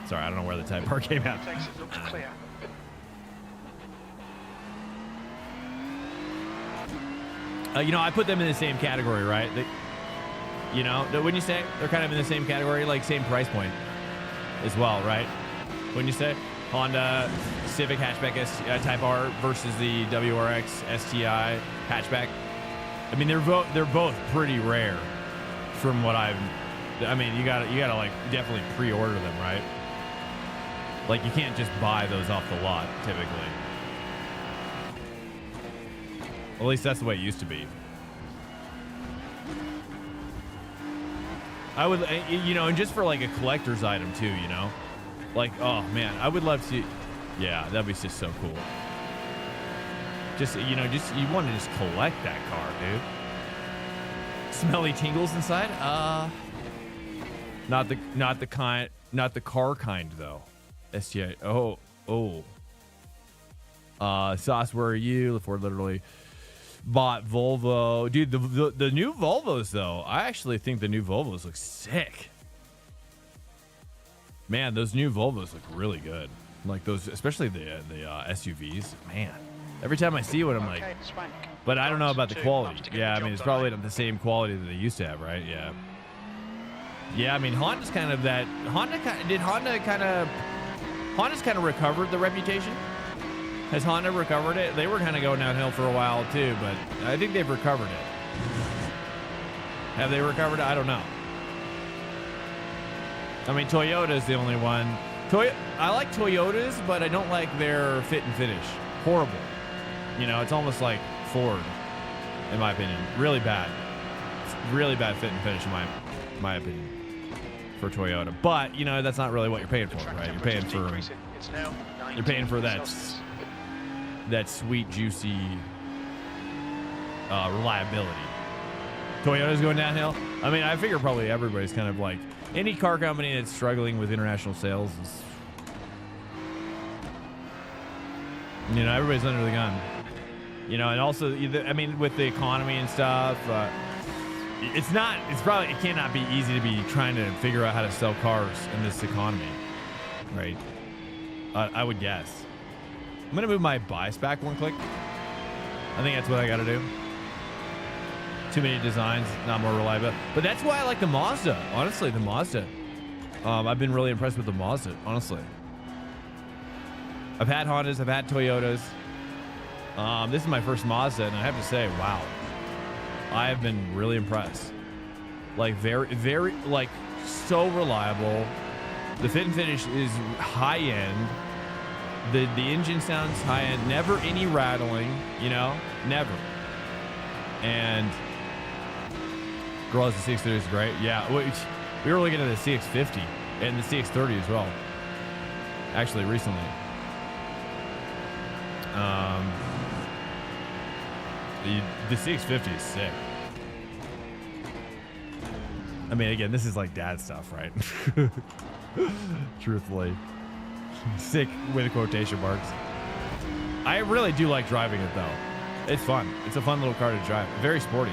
Sorry, I don't know where the Type R came out. Exit looks clear. You know, I put them in the same category, right? You know, wouldn't you say they're kind of in the same category, like same price point as well, right? Wouldn't you say? Honda Civic hatchback Type R versus the WRX STI hatchback. I mean, they're both pretty rare, from what I mean, you gotta like definitely pre-order them, right? Like you can't just buy those off the lot typically. At least that's the way it used to be. I would, you know, and just for like a collector's item too, you know, like, oh man, I would love to. Yeah, that'd be just so cool. Just, you know, you want to just collect that car, dude. Smelly tingles inside? Not the car kind though. STI. Oh. Sauce, where are you? Ford literally bought Volvo. Dude, the new Volvos though, I actually think the new Volvos look sick. Man, those new Volvos look really good. Like those, especially the SUVs. Man, every time I see one, I'm like, Swank. but I don't know about the quality. After getting Yeah, I the mean, it's job probably done. not the same quality that they used to have, right? Yeah. Yeah, I mean, Honda's kind of that. Honda's kind of recovered the reputation. Has Honda recovered it? They were kind of going downhill for a while too, but I think they've recovered it. Have they recovered it? I don't know. I mean, Toyota's the only one. I like Toyotas, but I don't like their fit and finish. Horrible. You know, it's almost like Ford, in my opinion. Really bad. It's really bad fit and finish, in my opinion, for Toyota. But you know, that's not really what you're paying for, right? You're paying for that sweet, juicy reliability. Toyota's going downhill. I mean, I figure probably everybody's kind of like, any car company that's struggling with international sales is, you know, everybody's under the gun. You know, and also, I mean, with the economy and stuff, it cannot be easy to be trying to figure out how to sell cars in this economy, right? I would guess. I'm gonna move my bias back one click. I think that's what I gotta do. Too many designs, not more reliable. But that's why I like the Mazda. Honestly, the Mazda. I've been really impressed with the Mazda, honestly. I've had Hondas, I've had Toyotas. This is my first Mazda, and I have to say, wow. I have been really impressed. Like, very, very, like, so reliable. The fit and finish is high end. The engine sounds high end. Never any rattling, you know? Never. And girl, the CX-30 is great. Yeah, we were looking at the CX-50 and the CX-30 as well. Actually, recently. The CX-50 is sick. I mean, again, this is like dad stuff, right? Truthfully. Sick with quotation marks. I really do like driving it, though. It's fun. It's a fun little car to drive. Very sporty.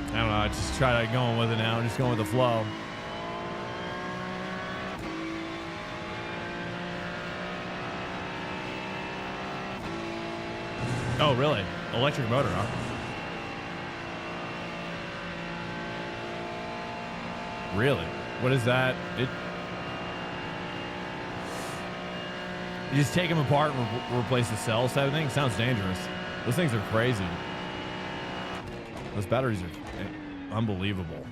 I don't know. I just try to going with it now. Just going with the flow. Oh, really? Electric motor, huh? Really? What is that? You just take them apart and replace the cells type of thing? Sounds dangerous. Those things are crazy. Those batteries are unbelievable.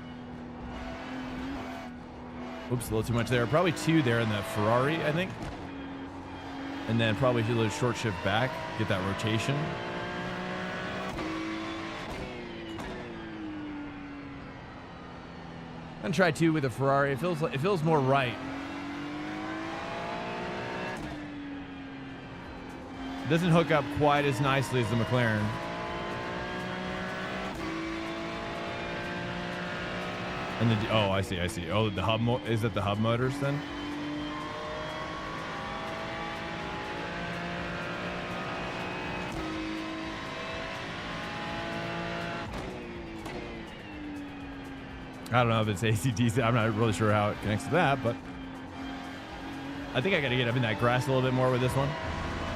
Oops, a little too much there. Probably two there in the Ferrari, I think. And then probably do a little short shift back, get that rotation. I'm gonna try two with a Ferrari. It feels more right. It doesn't hook up quite as nicely as the McLaren. And oh, I see. Oh, the hub is that the hub motors then? I don't know if it's ACDC. I'm not really sure how it connects to that, but I think I got to get up in that grass a little bit more with this one.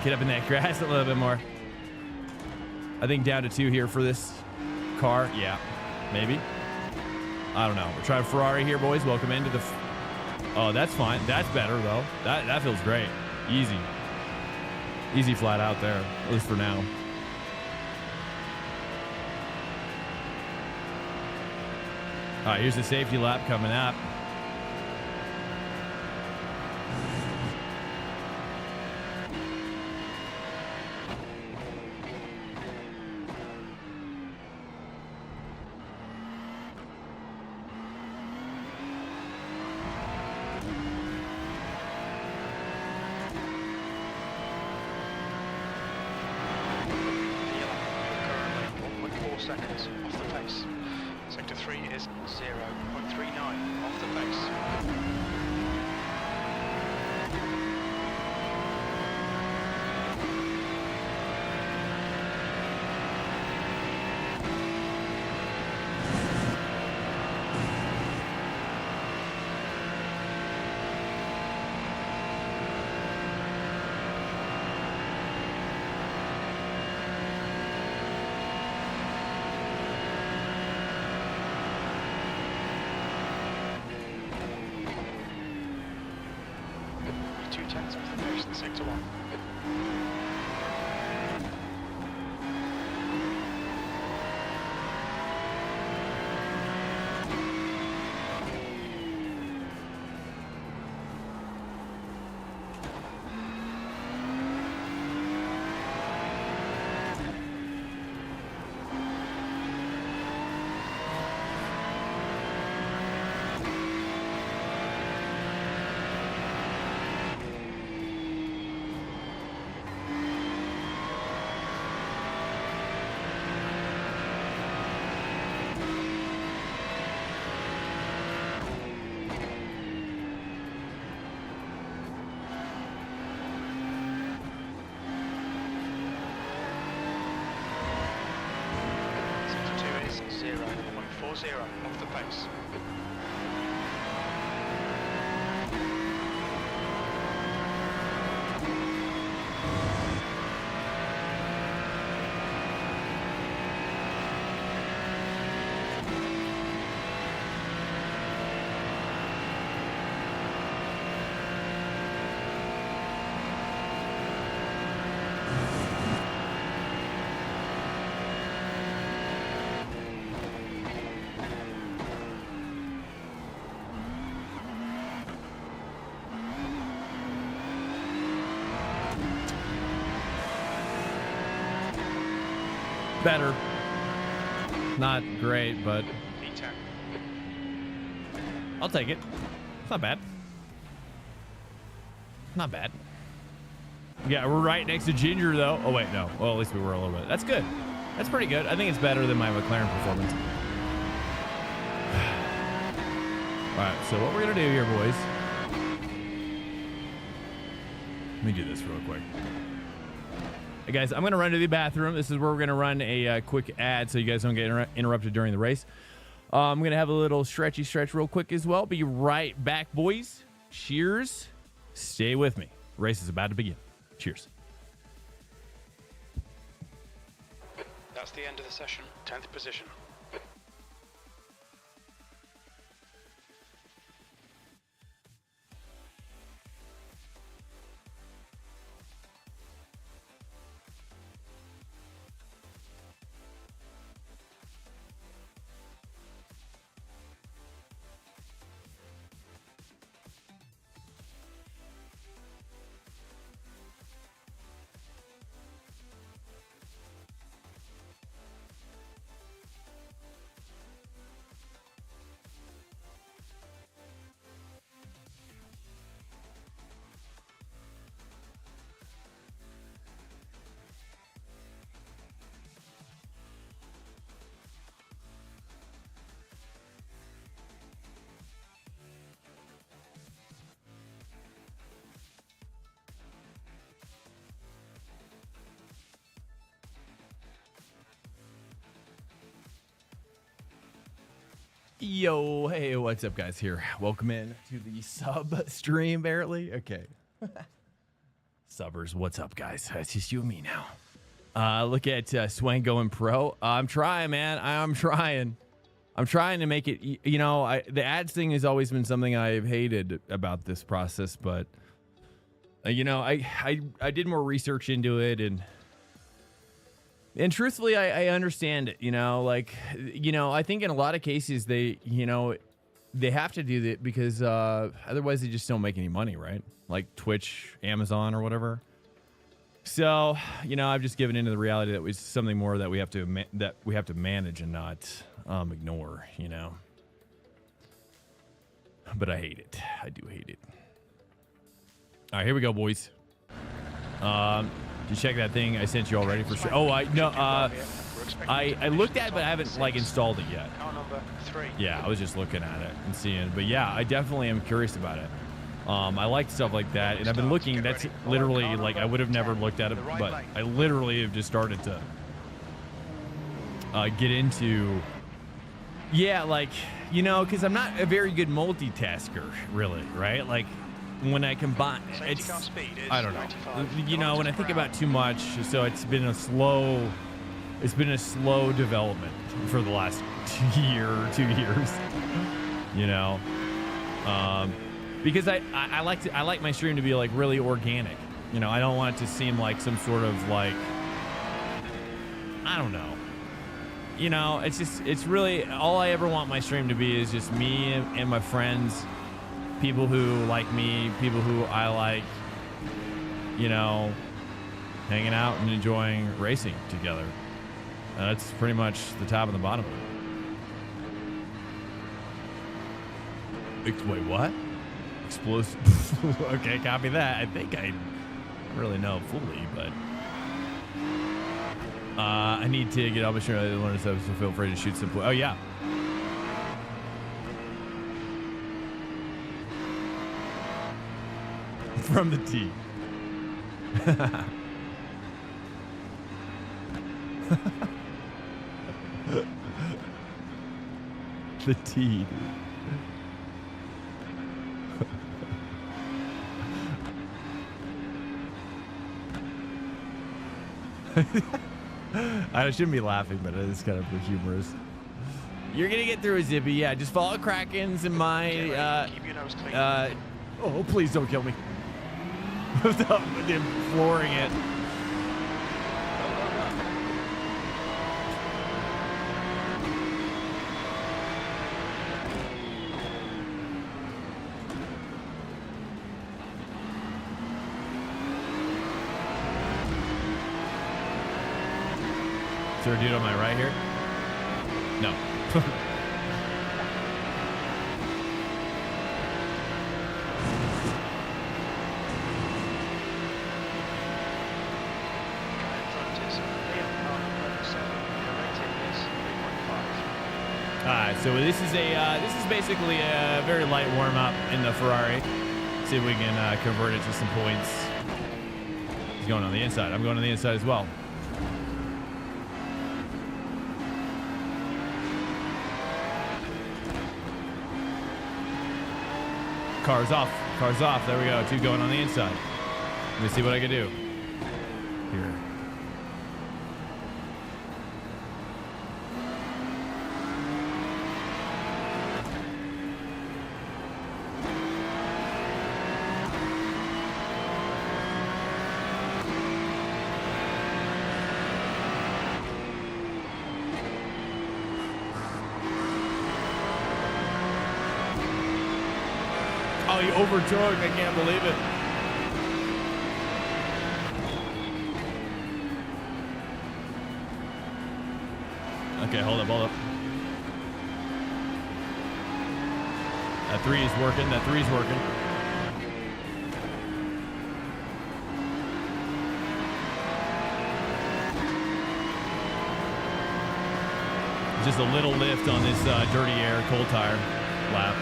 Get up in that grass a little bit more. I think down to 2 here for this car. Yeah, maybe. I don't know. We're trying Ferrari here, boys. Welcome into the... Oh, that's fine. That's better, though. That feels great. Easy. Easy flat out there, at least for now. All right, here's the safety lap coming up. Seconds off the pace. Sector 3 is 0.39 off the pace. Tenths off the pace in sector 1. Sector 2 is 0.40 off the pace. Better. Not great, but P10. I'll take it. It's not bad. Not bad. Yeah, we're right next to Ginger, though. Oh, wait, no. Well, at least we were a little bit. That's good. That's pretty good. I think it's better than my McLaren performance. All right, so what we're going to do here, boys. Let me do this real quick. Hey guys, I'm going to run to the bathroom. This is where we're going to run a quick ad so you guys don't get interrupted during the race. I'm going to have a little stretchy stretch real quick as well. Be right back, boys. Cheers. Stay with me. Race is about to begin. Cheers. That's the end of the session. 10th position. Yo, hey, what's up, guys? Here, welcome in to the sub stream. Barely, okay. Subbers, what's up, guys? It's just you and me now. Look at Swank going pro. I'm trying, man. I'm trying to make it. You know, the ads thing has always been something I've hated about this process, but you know, I did more research into it, and truthfully, I understand it. You know, like, you know, I think in a lot of cases they have to do that because otherwise they just don't make any money, right? Like Twitch, Amazon, or whatever. So, you know, I've just given into the reality that it was something more that we have to manage and not ignore. You know, but I hate it. I do hate it. All right, here we go, boys. You check that thing I sent you already for sure. Oh, I looked at it, but I haven't like installed it yet. Car number 3. Yeah, I was just looking at it and seeing. But yeah, I definitely am curious about it. I like stuff like that, and I've been looking. That's literally like I would have never looked at it, but I literally have just started to get into. Yeah, like, you know, because I'm not a very good multitasker, really, right? Like, when I combine, it's, I don't know, you know, when I think about too much, so it's been a slow development for the last 2 years, you know, because I like my stream to be like really organic, you know. I don't want it to seem like some sort of like, I don't know, you know, it's really, all I ever want my stream to be is just me and my friends, people who like me, people who I like, you know, hanging out and enjoying racing together. That's pretty much the top and the bottom. Wait, what? Explosive. Okay, copy that. I think I really know fully, but I need to get up and sure I learn stuff, so feel free to shoot some. Oh yeah. From the T. The T, dude. I shouldn't be laughing, but it is kind of humorous. You're gonna get through a Zippy, yeah. Just follow Krakens and my Keep your nose clean. oh, please don't kill me. Without flooring it. Is there a dude on my right here? No. So this is basically a very light warm up in the Ferrari. See if we can convert it to some points. He's going on the inside. I'm going on the inside as well. Car's off. Car's off. There we go. 2 going on the inside. Let me see what I can do here. Oh, he overtook. I can't believe it. Okay, hold up. That 3 is working. That 3 is working. Just a little lift on this dirty air cold tire lap.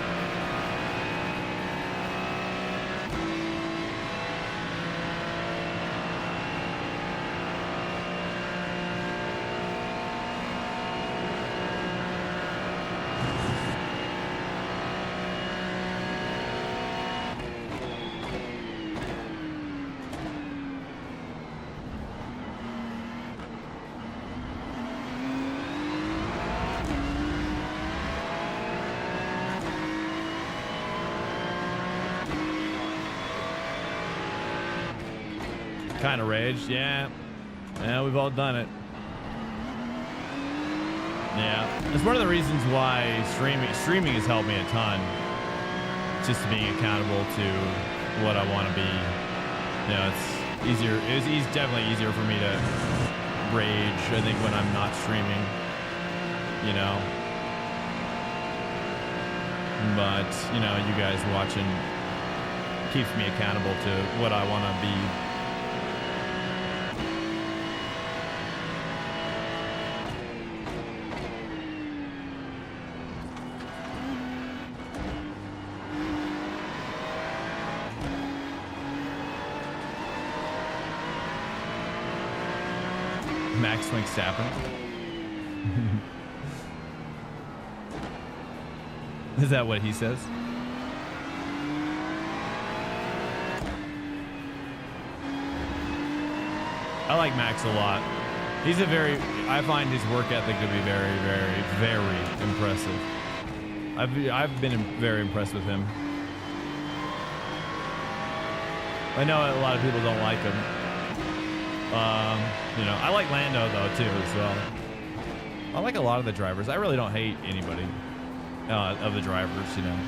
kind of raged. Yeah, we've all done it. Yeah, it's one of the reasons why streaming has helped me a ton. Just being accountable to what I want to be. You know, it's easier. It's definitely easier for me to rage, I think, when I'm not streaming. You know, but you know, you guys watching keeps me accountable to what I want to be. Max Swing Stappen. Is that what he says? I like Max a lot. He's I find his work ethic to be very, very, very impressive. I've been very impressed with him. I know a lot of people don't like him. You know, I like Lando though too as well. I like a lot of the drivers. I really don't hate anybody of the drivers, you know.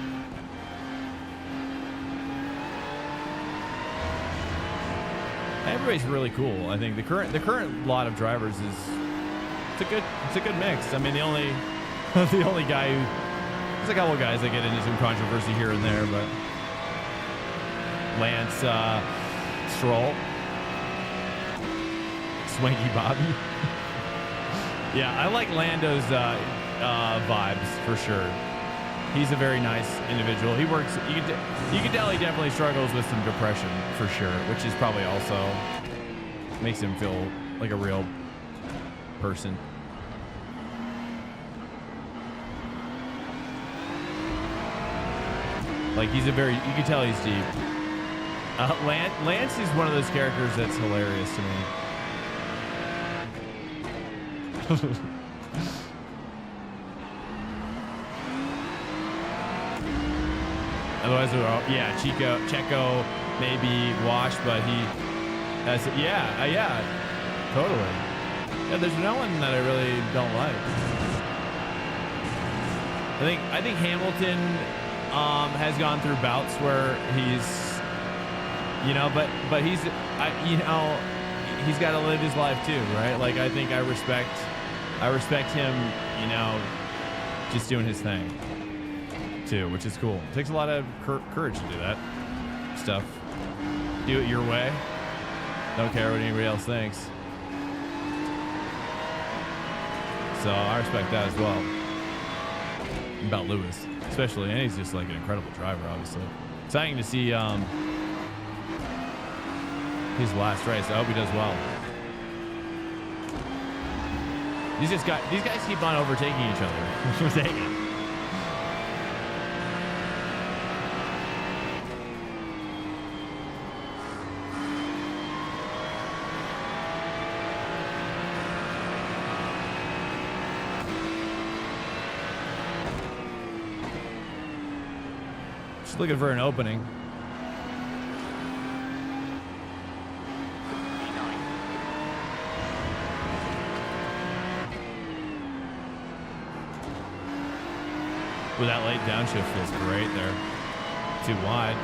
Everybody's really cool. I think the current lot of drivers it's a good mix. I mean, the only guy there's a couple guys that get into some controversy here and there, but Lance Stroll, Swanky Bobby. Yeah, I like Lando's vibes for sure. He's a very nice individual. He works. You can tell he definitely struggles with some depression for sure, which is probably also makes him feel like a real person. Like you can tell he's deep. Lance is one of those characters that's hilarious to me. Otherwise, yeah, Checo maybe washed, but yeah, totally. Yeah, there's no one that I really don't like. I think Hamilton has gone through bouts where he's, you know, but he's got to live his life too, right? Like I think I respect him, you know, just doing his thing too, which is cool. It takes a lot of courage to do that stuff. Do it your way. Don't care what anybody else thinks. So I respect that as well. About Lewis, especially, and he's just like an incredible driver, obviously. Exciting to see his last race. I hope he does well. These guys keep on overtaking each other. Dang it. Just looking for an opening. With that late downshift feels great there. Too wide.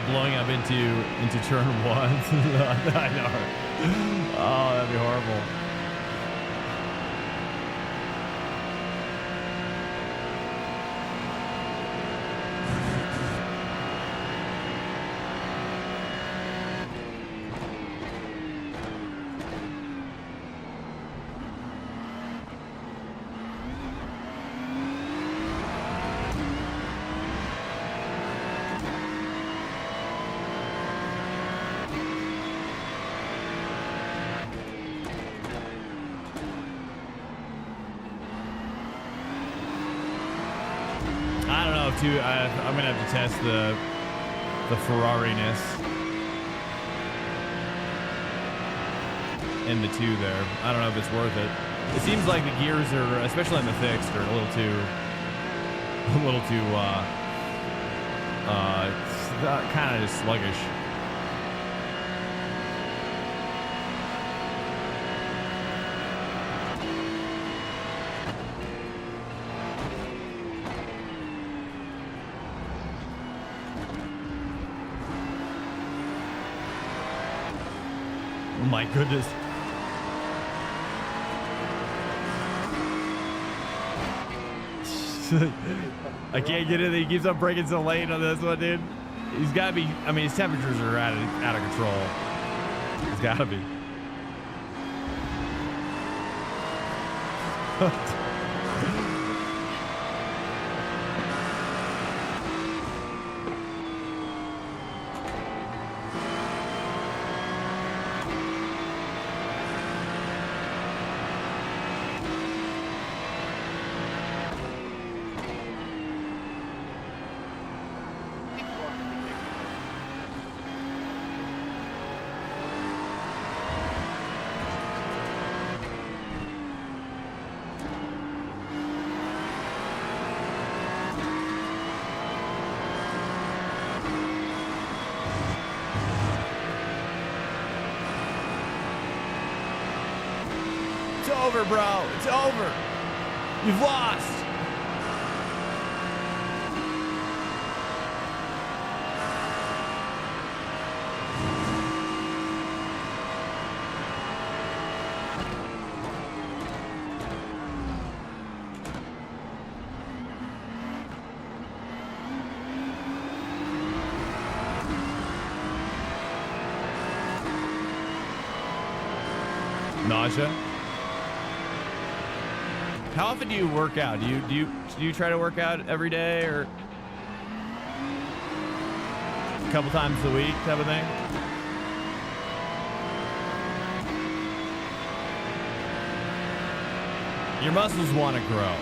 Blowing up into turn 1. I know. Oh, that'd be horrible. I'm gonna have to test the Ferrari-ness in the 2 there. I don't know if it's worth it. It seems like the gears are, especially on the fixed, are a little too kind of just sluggish. My goodness. I can't get it. He keeps on breaking so late on this one, dude. He's got to be. I mean, his temperatures are out of control. He's got to be. Over, bro. It's over. You've lost. Nausea. How often do you work out? Do you try to work out every day or a couple times a week type of thing? Your muscles want to grow.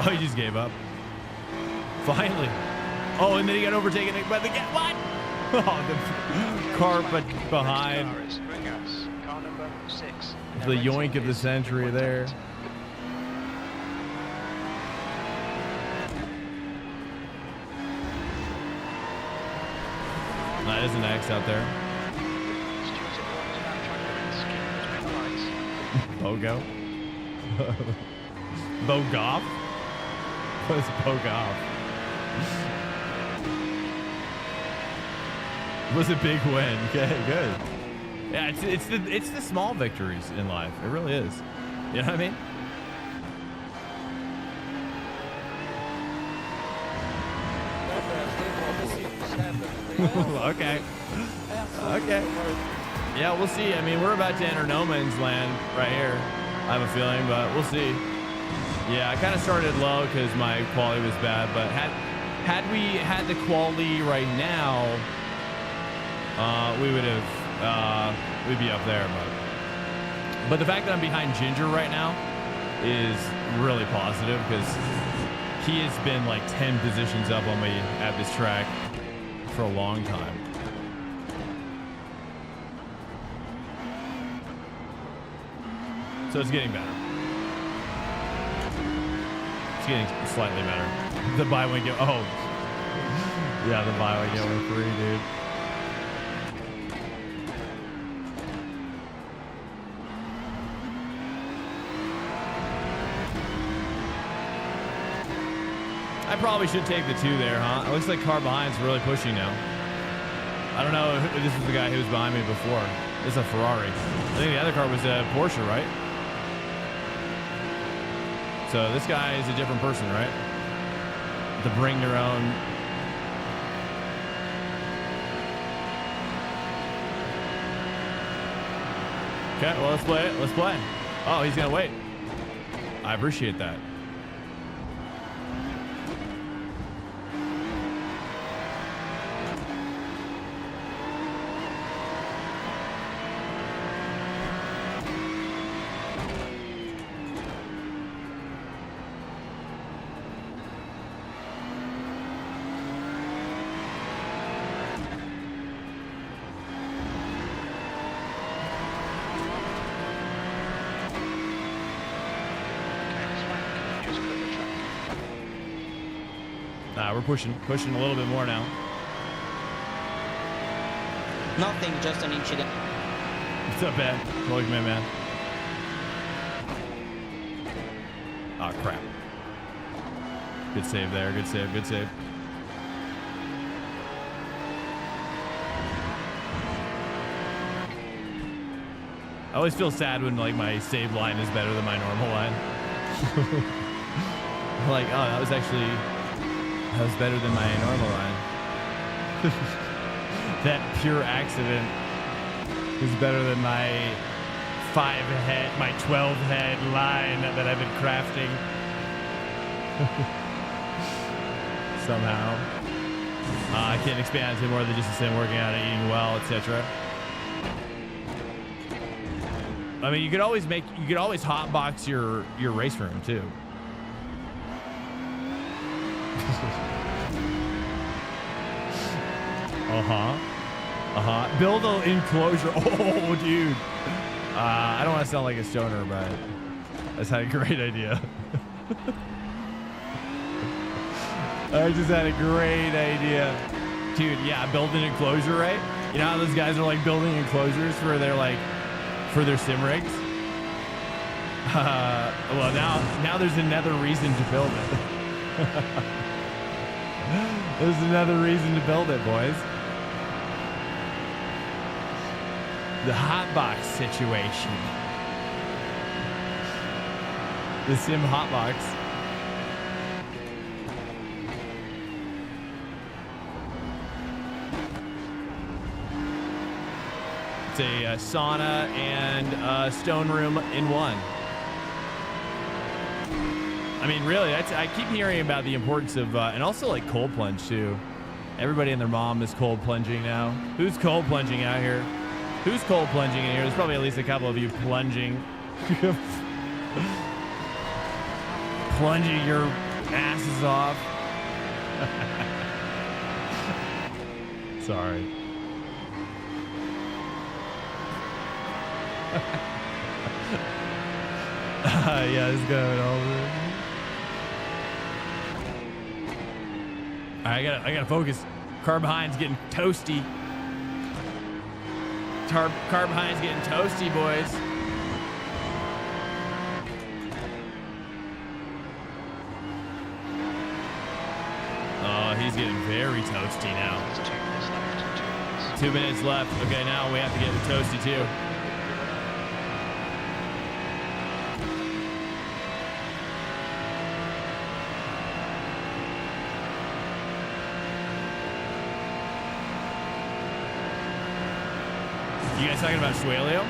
Oh, he just gave up. Finally. Oh, and then he got overtaken by the gap. What? Oh, the car but behind. Car number 6. The yoink of the century there. That is an X out there. Bogo. Bogoff? What is Bogoff? It was a big win. Okay, good. Yeah, it's the small victories in life. It really is. You know what I mean? Okay. Okay. Yeah, we'll see. I mean, we're about to enter no man's land right here. I have a feeling, but we'll see. Yeah, I kind of started low because my quality was bad, but had we had the quality right now, we would have we'd be up there. But the fact that I'm behind Ginger right now is really positive because he has been like 10 positions up on me at this track for a long time. So it's getting better. It's getting slightly better. The buy one get. Oh, yeah, the buy one get one free, dude. I probably should take the 2 there, huh? It looks like car behind's really pushing now. I don't know if this is the guy who was behind me before. This is a Ferrari. I think the other car was a Porsche, right? So this guy is a different person, right? To bring their own. Okay, well, let's play it. Let's play. Oh, he's going to wait. I appreciate that. We're pushing a little bit more now. Nothing, just an incident. What's up, Ben? Welcome in, man. Oh, crap. Good save there. Good save. Good save. I always feel sad when like my save line is better than my normal line. Like, oh, that was better than my normal line. That pure accident is better than my 12 head line that I've been crafting. Somehow. I can't expand to more than just a sim working out and eating well, etc. I mean, you could always hotbox your race room too. Build an enclosure. Oh, dude. I don't want to sound like a stoner, but that's had a great idea. I just had a great idea, dude. Yeah, build an enclosure, right? You know how those guys are like building enclosures for their sim rigs. Well, now there's another reason to build it. There's another reason to build it, boys. The hotbox situation. The sim hotbox. It's a sauna and a stone room in one. I mean, really, I keep hearing about the importance of, and also like cold plunge too. Everybody and their mom is cold plunging now. Who's cold plunging out here? Who's cold plunging in here? There's probably at least a couple of you plunging. Plunging your asses off. Sorry. Yeah, it's going over. I gotta focus. Car behind's getting toasty. Car behind's getting toasty, boys. Oh, he's getting very toasty now. 2 minutes left. Okay, now we have to get the toasty too. You guys talking about Schwalio?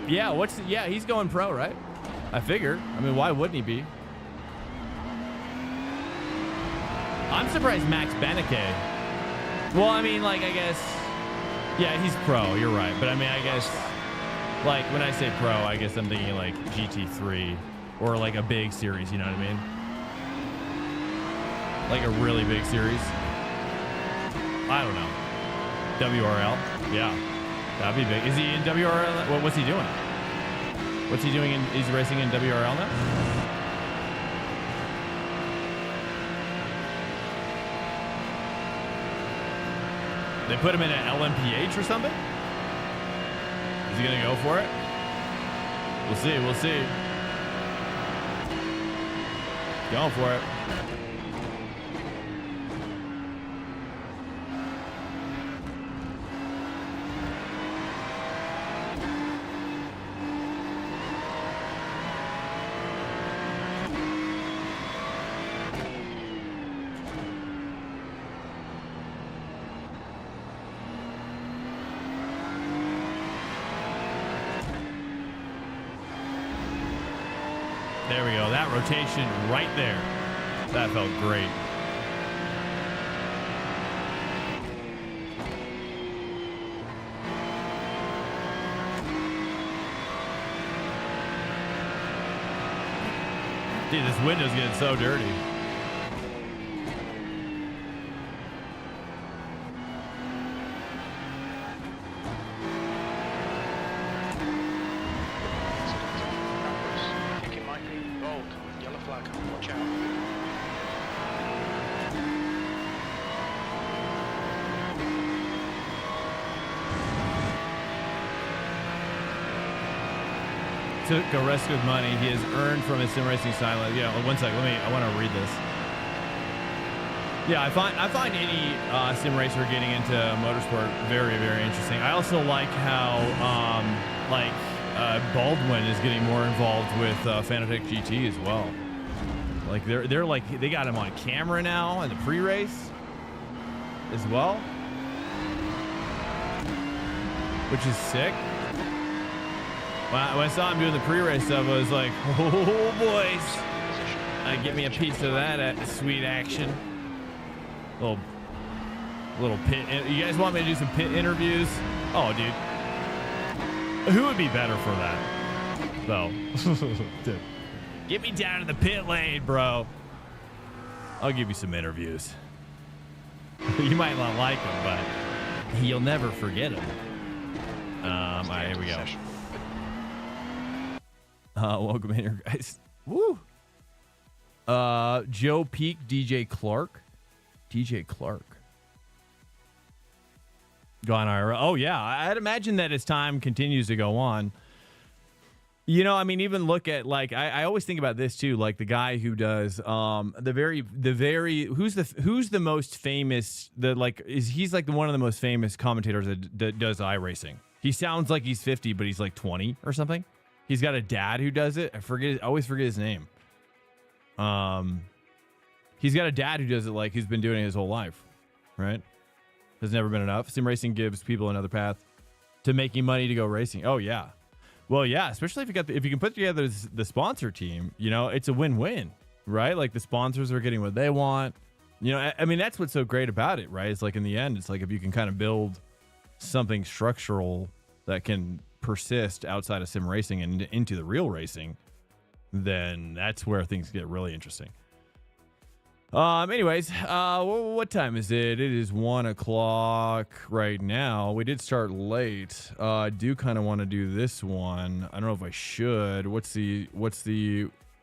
Yeah, he's going pro, right? I figure. I mean, why wouldn't he be? I'm surprised Max Beneke. Well, I mean, like, I guess, yeah, he's pro. You're right. But I mean, I guess, like, when I say pro, I guess I'm thinking like GT3 or like a big series. You know what I mean? Like a really big series. I don't know. WRL? Yeah. That'd be big. Is he in WRL? Well, what's he doing? What's he doing? He's racing in WRL now? They put him in an LMPH or something? Is he going to go for it? We'll see. We'll see. Going for it. There we go. That rotation right there. That felt great. Dude, this window's getting so dirty. Took a risk with money he has earned from his sim racing silence. Yeah, one second. I want to read this. Yeah, I find any sim racer getting into motorsport very, very interesting. I also like how Baldwin is getting more involved with Fanatec GT as well. Like they're like they got him on camera now in the pre-race as well, which is sick. When I saw him doing the pre-race stuff, I was like, oh, boys. Get me a piece of that sweet action. Little pit. You guys want me to do some pit interviews? Oh, dude. Who would be better for that? Though. Dude. Get me down to the pit lane, bro. I'll give you some interviews. You might not like them, but you'll never forget them. All right, here we go. Welcome in here, guys. Woo. Joe Peak, DJ Clark. Gone IRL. Oh, yeah. I'd imagine that as time continues to go on. You know, I mean, even look at like I always think about this too, like the guy who does who's the most famous he's like one of the most famous commentators that does iRacing. He sounds like he's 50, but he's like 20 or something. He's got a dad who does it. I always forget his name. He's got a dad who does it like he's been doing it his whole life, right? Has never been enough. Sim racing gives people another path to making money to go racing. Oh yeah, well yeah, especially if you can put together the sponsor team. You know, it's a win-win, right? Like the sponsors are getting what they want. You know, I mean that's what's so great about it, right? It's like in the end, it's like if you can kind of build something structural that can persist outside of sim racing and into the real racing, then that's where things get really interesting. Anyways, what time is it? It is 1 o'clock right now. We did start late. I do kind of want to do this one. I don't know if I should. What's the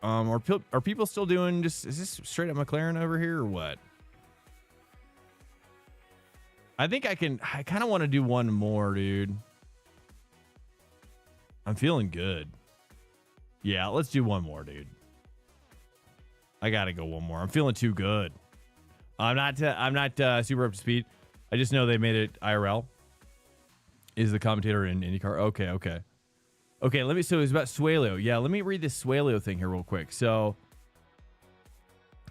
are people still doing is this straight up McLaren over here or what? I think I kind of want to do one more, dude. I'm feeling good. Yeah, let's do one more, dude. I gotta go one more. I'm feeling too good. I'm not super up to speed. I just know they made it IRL. Is the commentator in IndyCar? Okay. So it's about Suelio. Yeah, let me read this Suelio thing here real quick. So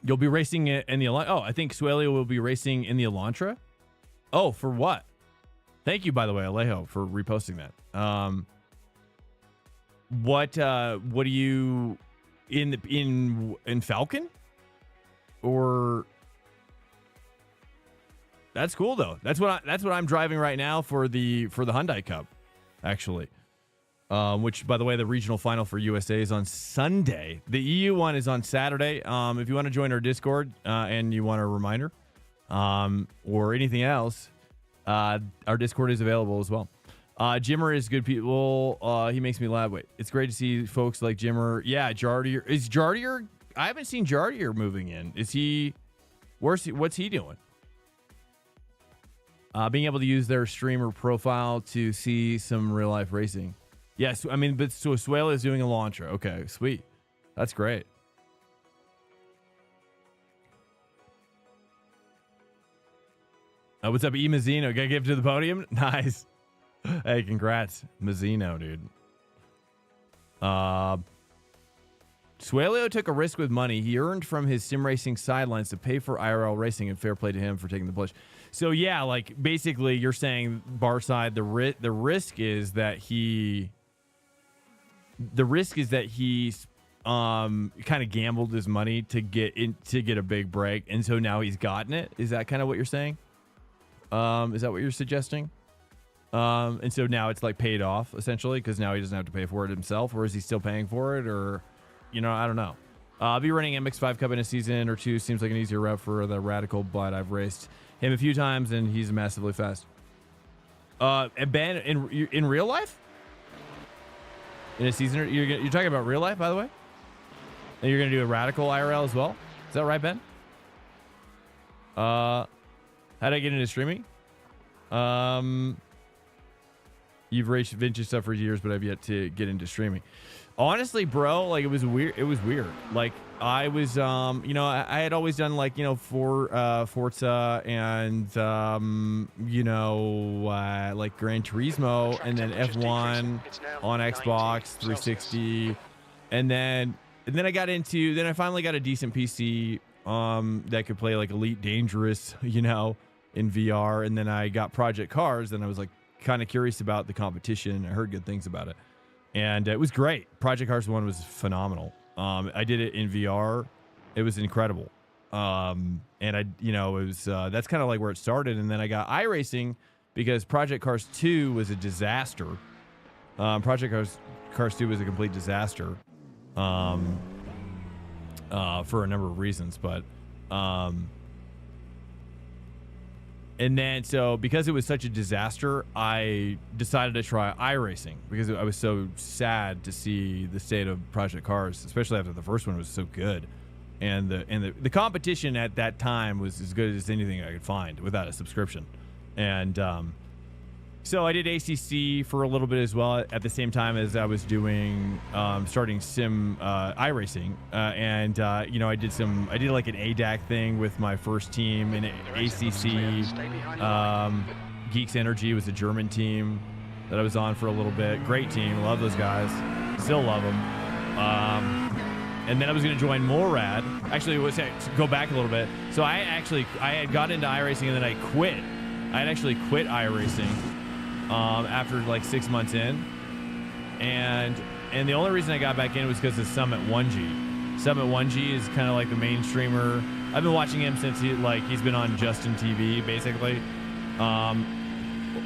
you'll be racing in the Elantra. Oh, I think Suelio will be racing in the Elantra. Oh, for what? Thank you, by the way, Alejo, for reposting that. What do you in Falcon? Or that's cool though. That's what I'm driving right now for the Hyundai Cup, actually. Which, by the way, the regional final for USA is on Sunday. The EU one is on Saturday. If you want to join our Discord and you want a reminder or anything else, our Discord is available as well. Jimmer is good people. He makes me laugh. Wait, it's great to see folks like Jimmer. Yeah, Jardier. Is Jardier? I haven't seen Jardier moving in. Is he? What's he doing? Being able to use their streamer profile to see some real life racing. Yes, I mean, but so Suela is doing a launcher. Okay, sweet. That's great. What's up, E Mazzino? Gotta give to the podium. Nice. Hey, congrats, Mazzino, dude. Suelio took a risk with money he earned from his sim racing sidelines to pay for IRL racing, and fair play to him for taking the push. So yeah, like basically you're saying, Barside, the risk is that he kind of gambled his money to get a big break, and so now he's gotten it. Is that kind of what you're saying? Is that what you're suggesting? And so now it's like paid off essentially because now he doesn't have to pay for it himself, or is he still paying for it, or I don't know. I'll be running MX5 Cup in a season or two. Seems like an easier route for the Radical, but I've raced him a few times and he's massively fast. And Ben, in real life, in a season, you're talking about real life, by the way, and you're gonna do a Radical IRL as well. Is that right, Ben? How did I get into streaming? You've raced vintage stuff for years, but I've yet to get into streaming. Honestly, bro, like it was weird. Like I was, I had always done like, Forza and, like Gran Turismo and then F1 on Xbox 360. And then I finally got a decent PC, that could play like Elite Dangerous, in VR. And then I got Project Cars and I was like kind of curious about the competition. I heard good things about it. And it was great. Project Cars 1 was phenomenal. I did it in VR. It was incredible. And it was, that's kind of like where it started. And then I got iRacing because Project Cars 2 was a disaster. Project Cars 2 was a complete disaster. For a number of reasons, but, and then, so because it was such a disaster, I decided to try iRacing because I was so sad to see the state of Project Cars, especially after the first one was so good. And the competition at that time was as good as anything I could find without a subscription. And so I did ACC for a little bit as well at the same time as I was doing starting sim iRacing. I did like an ADAC thing with my first team in ACC. Geeks Energy was a German team that I was on for a little bit. Great team. Love those guys. Still love them. And then I was going to join Morad. Actually, go back a little bit. So I had got into iRacing and then I quit. I had actually quit iRacing after like 6 months in. And the only reason I got back in was because of Summit 1G. Summit 1G is kind of like the main streamer. I've been watching him since he's been on Justin TV, basically.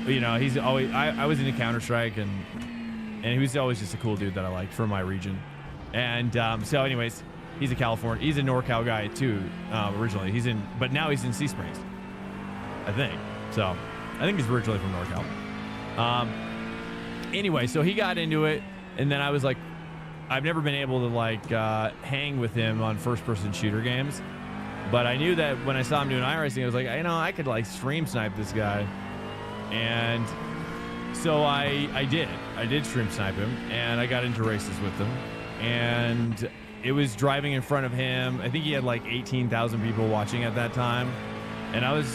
He's always, I was into Counter-Strike and he was always just a cool dude that I liked from my region. And so anyways, he's a NorCal guy too, originally. But now he's in Sea Springs, I think. So I think he's originally from NorCal. Anyway, so he got into it, and then I was like, I've never been able to like hang with him on first-person shooter games, but I knew that when I saw him doing iRacing, I was like, I could like stream snipe this guy, and so I did stream snipe him, and I got into races with him, and it was driving in front of him. I think he had like 18,000 people watching at that time, and I was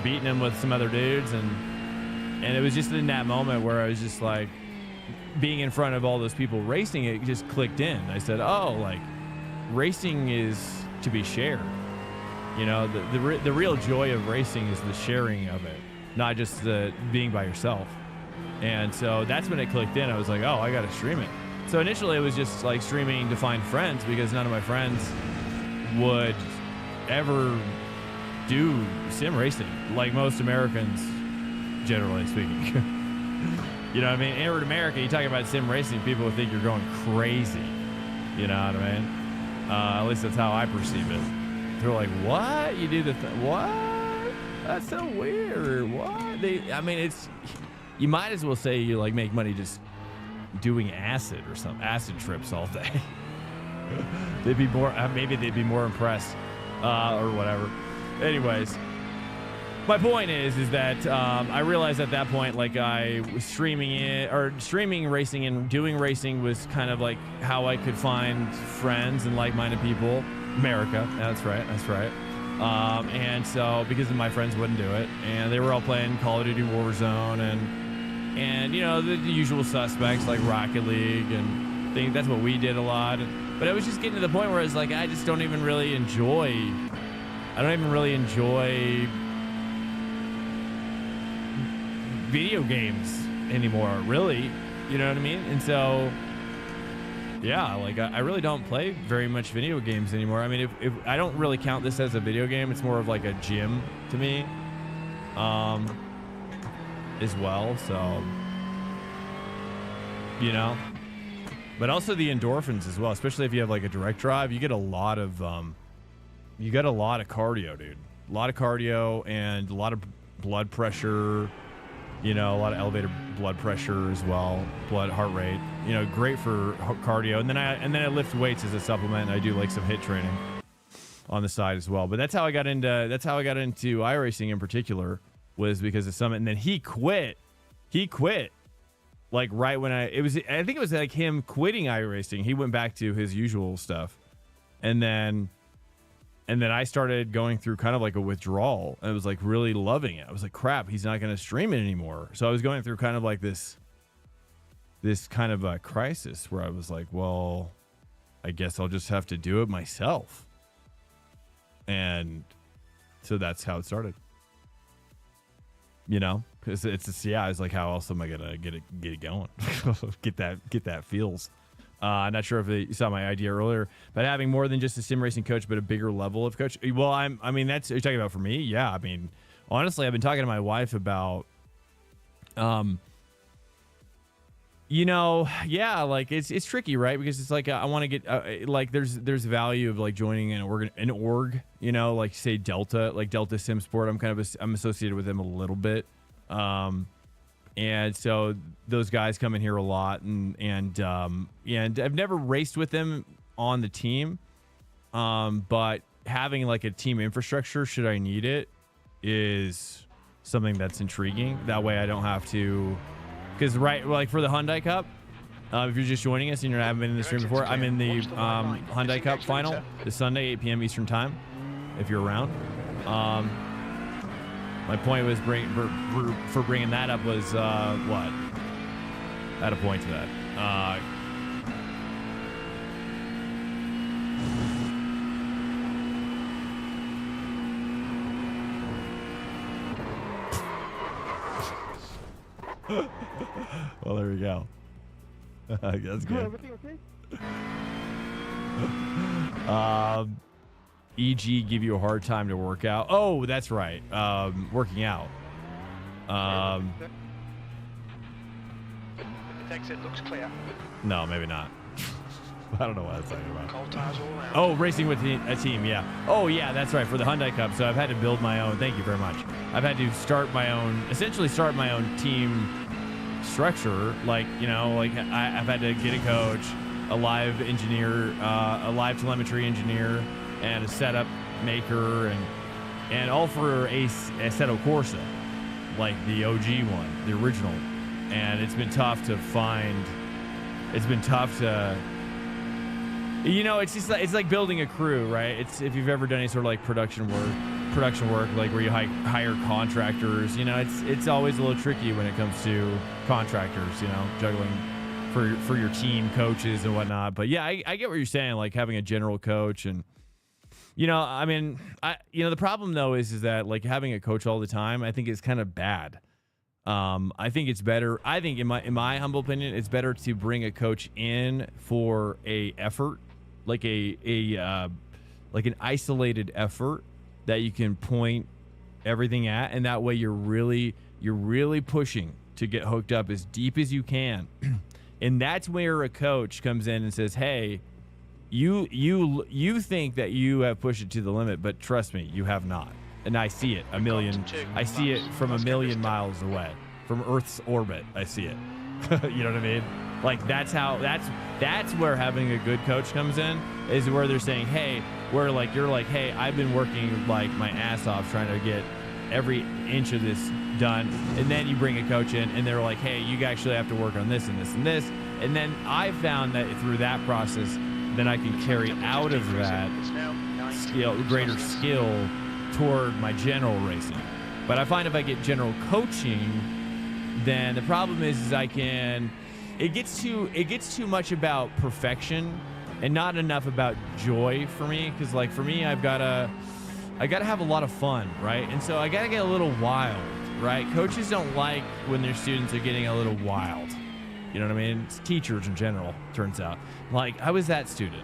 beating him with some other dudes, and it was just in that moment where I was just like, being in front of all those people racing, it just clicked in. I said, oh, like racing is to be shared. The real joy of racing is the sharing of it, not just the being by yourself. And so that's when it clicked in. I was like, oh, I got to stream it. So initially it was just like streaming to find friends because none of my friends would ever do sim racing like most Americans, generally speaking. You know what I mean? In America, you talk about sim racing, people would think you're going crazy. You know what I mean? At least that's how I perceive it. They're like, what? You do the what? That's so weird. What? I mean, it's, you might as well say you like make money just doing acid or something, acid trips all day. They'd be more, maybe they'd be more impressed, or whatever. Anyways, my point is that I realized at that point, like, I was streaming racing and doing racing was kind of like how I could find friends and like-minded people. America, that's right. And so because my friends wouldn't do it, and they were all playing Call of Duty Warzone and you know, the usual suspects like Rocket League and things. That's what we did a lot. But it was just getting to the point where it's like I just don't even really enjoy. I don't even really enjoy video games anymore, really. You know what I mean? And so, yeah, like I really don't play very much video games anymore. I mean, if I don't really count this as a video game, it's more of like a gym to me, as well. So, you know, but also the endorphins as well, especially if you have like a direct drive, you get a lot of cardio, dude. A lot of cardio and a lot of blood pressure. You know, a lot of elevated blood pressure as well, heart rate. You know, great for cardio. And then I lift weights as a supplement. And I do like some HIIT training on the side as well. But that's how I got into iRacing in particular, was because of Summit. And then he quit. Like right when I think it was like him quitting iRacing. He went back to his usual stuff, and then I started going through kind of like a withdrawal. I was like really loving it. I was like, crap, he's not going to stream it anymore. So I was going through kind of like this kind of a crisis where I was like, well, I guess I'll just have to do it myself. And so that's how it started. You know, because it's just, yeah, I was like, how else am I going to get it going? get that feels. I'm not sure if you saw my idea earlier, but having more than just a sim racing coach, but a bigger level of coach. Well, I mean, that's, you're talking about for me. Yeah. I mean, honestly, I've been talking to my wife about, you know, yeah, like it's tricky, right? Because it's like, I want to get, like there's value of like joining an org, you know, like say Delta Sim Sport. I'm associated with them a little bit. And so those guys come in here a lot, and I've never raced with them on the team, but having like a team infrastructure should I need it is something that's intriguing. That way I don't have to, because like for the Hyundai Cup, if you're just joining us and you haven't been in the stream before, I'm in the Hyundai Cup final this Sunday, 8 p.m. Eastern time, if you're around. My point was for bringing that up was what? I had a point to that. Well, there we go. That's good. Everything okay? EG give you a hard time to work out. Oh, that's right. Working out. The exit looks clear. No, maybe not. I don't know what I was talking about. Cold tires all around. Oh, racing with a team, yeah. Oh, yeah, that's right, for the Hyundai Cup. So I've had to build my own. Thank you very much. I've had to essentially start my own team structure. Like, you know, like I've had to get a coach, a live engineer, a live telemetry engineer, and a setup maker, and all for a Assetto Corsa, like the OG one, the original. And it's been tough to find. It's been tough to, you know, it's just like, it's like building a crew, right? It's, if you've ever done any sort of like production work, like where you hire contractors, you know, it's always a little tricky when it comes to contractors, you know, juggling for your team coaches and whatnot. But yeah, I get what you're saying, like having a general coach. And you know, I mean, the problem though is that like having a coach all the time, I think is kind of bad. I think it's better. I think in my humble opinion, it's better to bring a coach in for a effort, like like an isolated effort that you can point everything at, and that way you're really pushing to get hooked up as deep as you can. And that's where a coach comes in and says, "Hey, you think that you have pushed it to the limit, but trust me, you have not. and I see it I see it from a million miles away, from Earth's orbit. I see it. You know what I mean? Like that's where having a good coach comes in, is where they're saying, hey, where like you're like, hey, I've been working like my ass off trying to get every inch of this done, and then you bring a coach in and they're like, hey, you actually have to work on this and this and this, and then I found that through that process, then I can carry out of that greater skill toward my general racing. But I find if I get general coaching, then the problem is it gets too much about perfection and not enough about joy for me, because like for me, I gotta have a lot of fun, right? And so I gotta get a little wild, right? Coaches don't like when their students are getting a little wild. You know what I mean? It's teachers in general, turns out. Like I was that student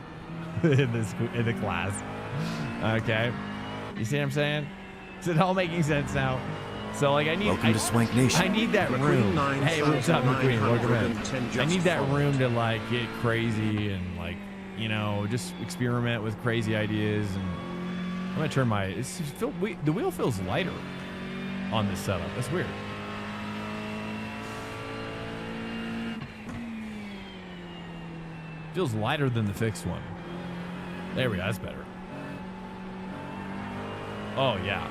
in the class. Okay, you see what I'm saying? Is it all making sense now? So like Welcome to Swank Nation. I need that room. Hey, what's up, McQueen? Welcome in. I need that room to like get crazy and like, you know, just experiment with crazy ideas. And I'm gonna turn the wheel feels lighter on this setup. That's weird. Feels lighter than the fixed one. There we go. That's better. Oh yeah.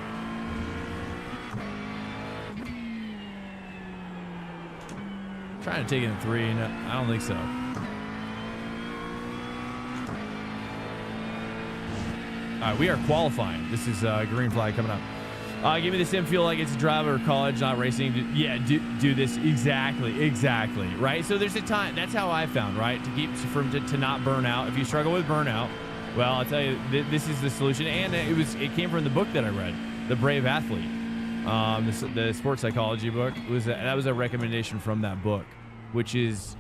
Trying to take it in 3. No, I don't think so. All right, we are qualifying. This is green flag coming up. Give me the sim feel like it's a driver or college, not racing. Yeah, do this exactly, right? So there's a time. That's how I found, right, to keep to not burn out. If you struggle with burnout, well, I'll tell you, this is the solution. And it came from the book that I read, The Brave Athlete. The sports psychology book that was a recommendation from that book, which is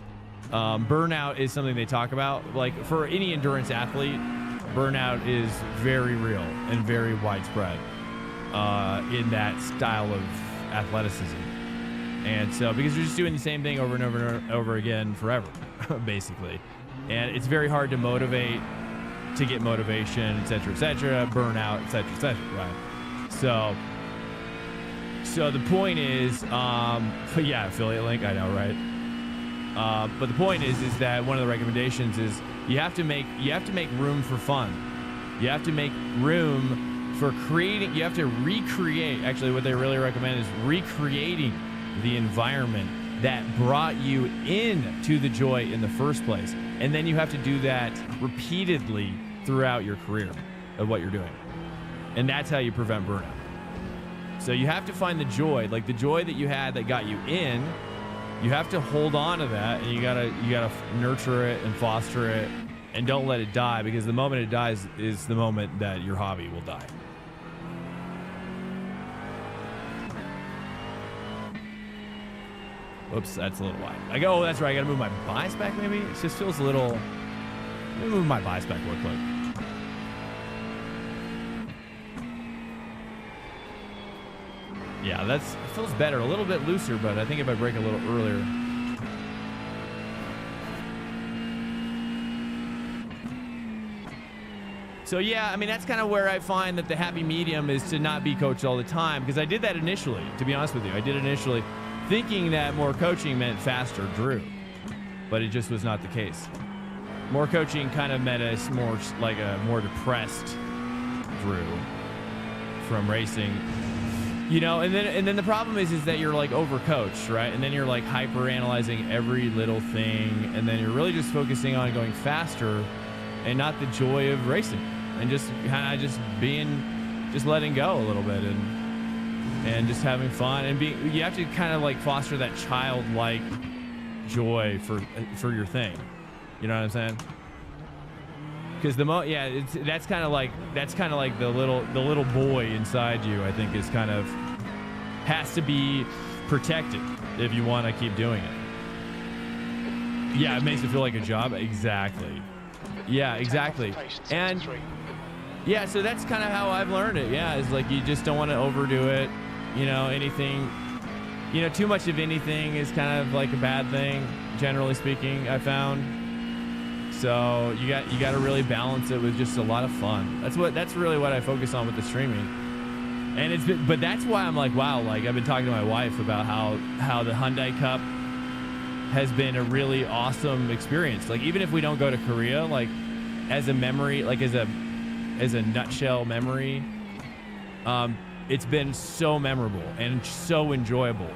burnout is something they talk about. Like for any endurance athlete, burnout is very real and very widespread in that style of athleticism. And so because you're just doing the same thing over and over and over again forever, basically, and it's very hard to motivate, to get motivation, etc., burnout, etc., right? So the point is, yeah, affiliate link, I know, right? But the point is that one of the recommendations is you have to make room for fun. You have to make room for creating. You have to recreate. Actually, what they really recommend is recreating the environment that brought you into the joy in the first place, and then you have to do that repeatedly throughout your career of what you're doing, and that's how you prevent burnout. So you have to find the joy, like the joy that you had that got you in. You have to hold on to that, and you gotta nurture it and foster it, and don't let it die, because the moment it dies is the moment that your hobby will die. Oops, that's a little wide. I go, oh, that's right. I gotta move my bias back. Maybe it just feels a little. Let me move my bias back real quick. Yeah, it feels better. A little bit looser, but I think if I break a little earlier. So yeah, I mean, that's kind of where I find that the happy medium is to not be coached all the time, because I did that initially, to be honest with you. I did initially thinking that more coaching meant faster Drew, but it just was not the case. More coaching kind of meant a more depressed Drew from racing. You know, and then the problem is that you're like overcoached, right? And then you're like hyper analyzing every little thing, and then you're really just focusing on going faster and not the joy of racing, and just kind of just letting go a little bit and just having fun, and you have to kind of like foster that childlike joy for your thing. You know what I'm saying? Because that's kind of like the little boy inside you, I think, is kind of has to be protected if you want to keep doing it. Yeah, it makes it feel like a job. Exactly. Yeah, exactly. And yeah, so that's kind of how I've learned it. Yeah, it's like you just don't want to overdo it. You know, anything, you know, too much of anything is kind of like a bad thing, generally speaking, I found. So you got to really balance it with just a lot of fun. That's really what I focus on with the streaming. And it's been, but that's why I'm like, wow, like I've been talking to my wife about how the Hyundai Cup has been a really awesome experience. Like even if we don't go to Korea, like as a memory, like as a nutshell memory, it's been so memorable and so enjoyable,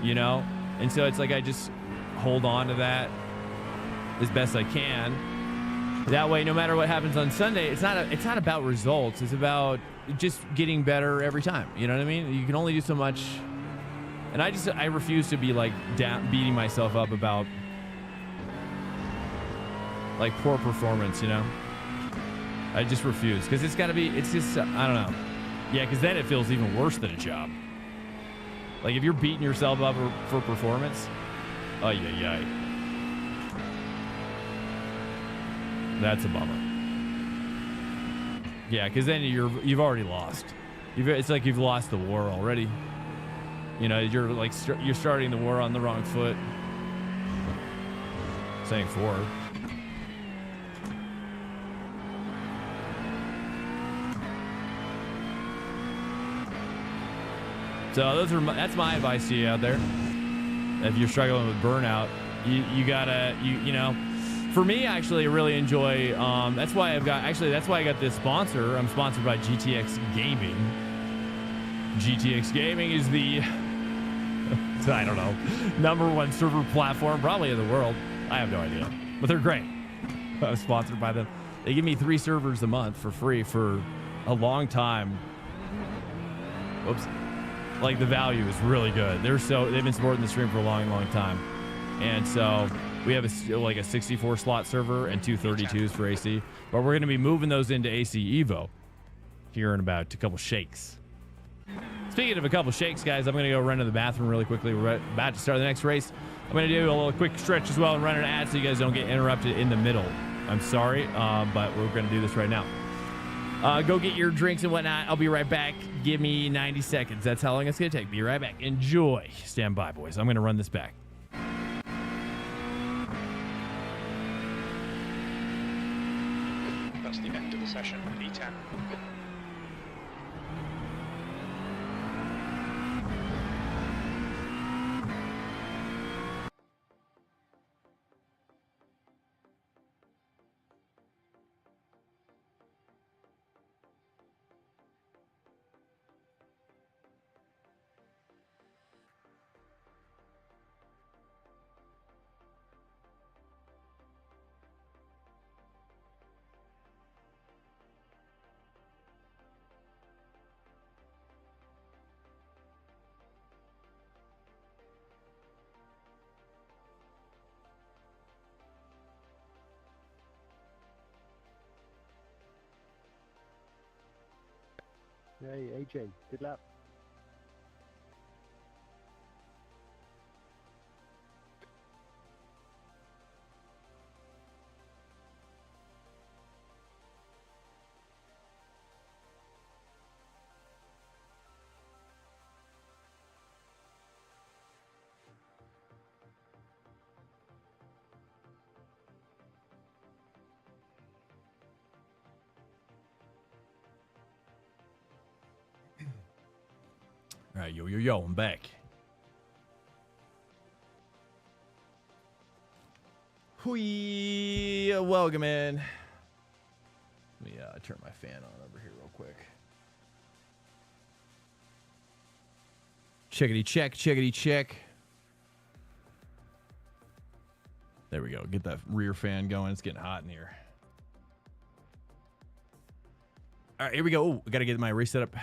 you know? And so it's like I just hold on to that as best I can. That way, no matter what happens on Sunday, it's not about results. It's about just getting better every time. You know what I mean? You can only do so much. And I refuse to be like beating myself up about like poor performance, you know? I just refuse because it's just, I don't know. Yeah, because then it feels even worse than a job. Like if you're beating yourself up for performance, oh yeah. That's a bummer. Yeah, because then you've already lost. It's like you've lost the war already. You know, you're like you're starting the war on the wrong foot. Saying for. So that's my advice to you out there. If you're struggling with burnout, you gotta you know. For me, actually, I really enjoy. That's why I got this sponsor. I'm sponsored by GTX Gaming. GTX Gaming is the I don't know, #1 server platform probably in the world. I have no idea, but they're great. I'm sponsored by them. They give me 3 servers a month for free for a long time. Whoops. Like the value is really good. They've been supporting the stream for a long time, and so we have a 64 slot server and 2 32s for AC. But we're going to be moving those into AC Evo here in about a couple shakes. Speaking of a couple shakes, guys, I'm going to go run to the bathroom really quickly. We're about to start the next race. I'm going to do a little quick stretch as well and run an ad so you guys don't get interrupted in the middle. I'm sorry, but we're going to do this right now. Go get your drinks and whatnot. I'll be right back. Give me 90 seconds. That's how long it's going to take. Be right back. Enjoy. Stand by, boys. I'm going to run this back. That's the end of the session. P10. Hey, AJ, good lap. All right, yo, I'm back. Hui, welcome in. Let me turn my fan on over here real quick. Checkity check. There we go. Get that rear fan going. It's getting hot in here. All right, here we go. Ooh, I got to get my race set up.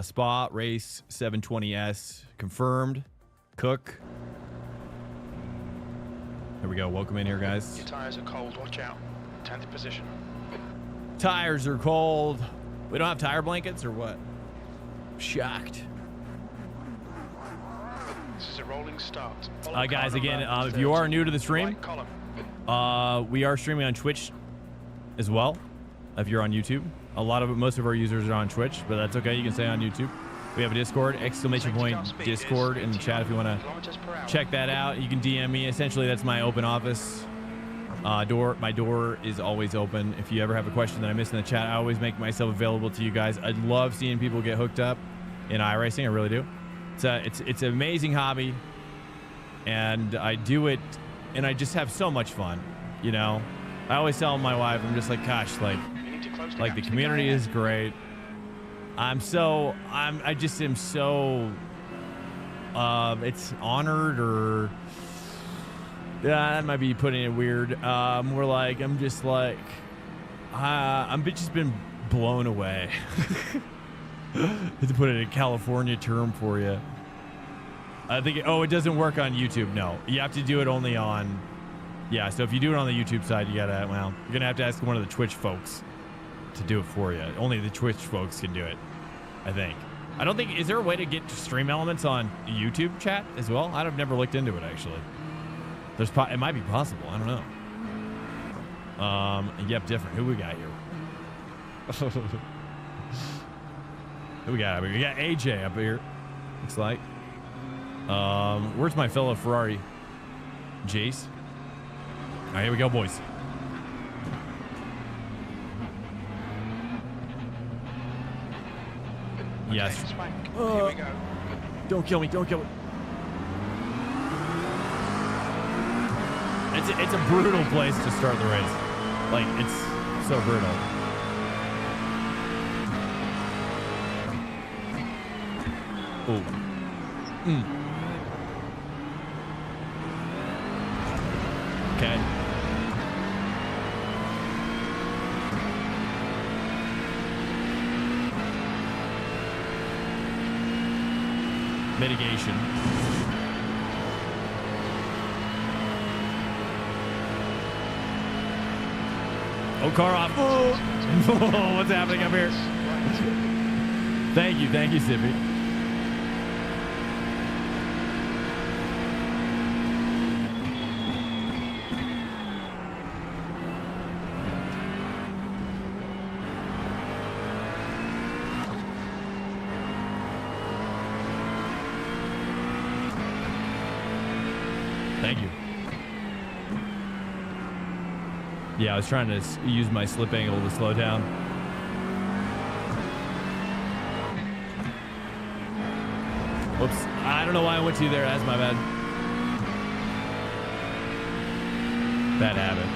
Spa race 720S confirmed. Cook. There we go. Welcome in here, guys. Your tires are cold. Watch out. 10th position. Tires are cold. We don't have tire blankets or what? Shocked. This is a rolling start. Guys, again, if you are new to the stream, we are streaming on Twitch as well. If you're on YouTube, most of our users are on Twitch, but that's okay. You can stay on YouTube. We have a Discord, !Discord in the chat if you want to check that out. You can DM me. Essentially, that's my open office. My door is always open. If you ever have a question that I missed in the chat, I always make myself available to you guys. I love seeing people get hooked up in iRacing. I really do. It's an amazing hobby, and I do it, and I just have so much fun. You know, I always tell my wife, I'm just like, gosh, like the community is great. I just am so it's honored, or yeah, that might be putting it weird. More like I'm just been blown away. To put it in a California term for you. I think it doesn't work on YouTube. No, you have to do it only on. Yeah, so if you do it on the YouTube side, you're gonna have to ask one of the Twitch folks to do it for you. Only the Twitch folks can do it, I think. I don't think, is there a way to get stream elements on YouTube chat as well? I've never looked into it, actually. It might be possible. I don't know. Yep, different. Who we got here? Who we got? We got AJ up here. Looks like. Where's my fellow Ferrari? Jace. All right, here we go, boys. Yes. Swank, here we go. Don't kill me. Don't kill me. It's a brutal place to start the race. Like, it's so brutal. Oh. Okay. Mitigation. Oh, car off. Oh, what's happening up here? Thank you, Sippy. Thank you. Yeah, I was trying to use my slip angle to slow down. Whoops. I don't know why I went to you there. That's my bad. Bad habit.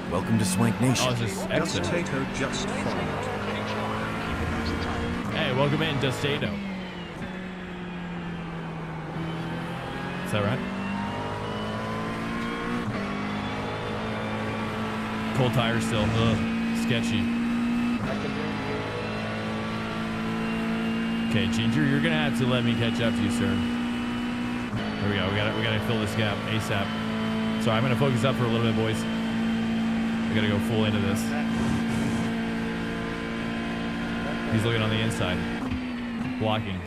Welcome to Swank Nation. Oh, it's just exit. Potato just followed. Hey, welcome in, Dustato. Is that right? Cold tires still. Ugh, sketchy. Okay, Ginger, you're gonna have to let me catch up to you, sir. Here we go. We gotta fill this gap ASAP. So I'm gonna focus up for a little bit, boys. We gotta go full into this. He's looking on the inside. Blocking.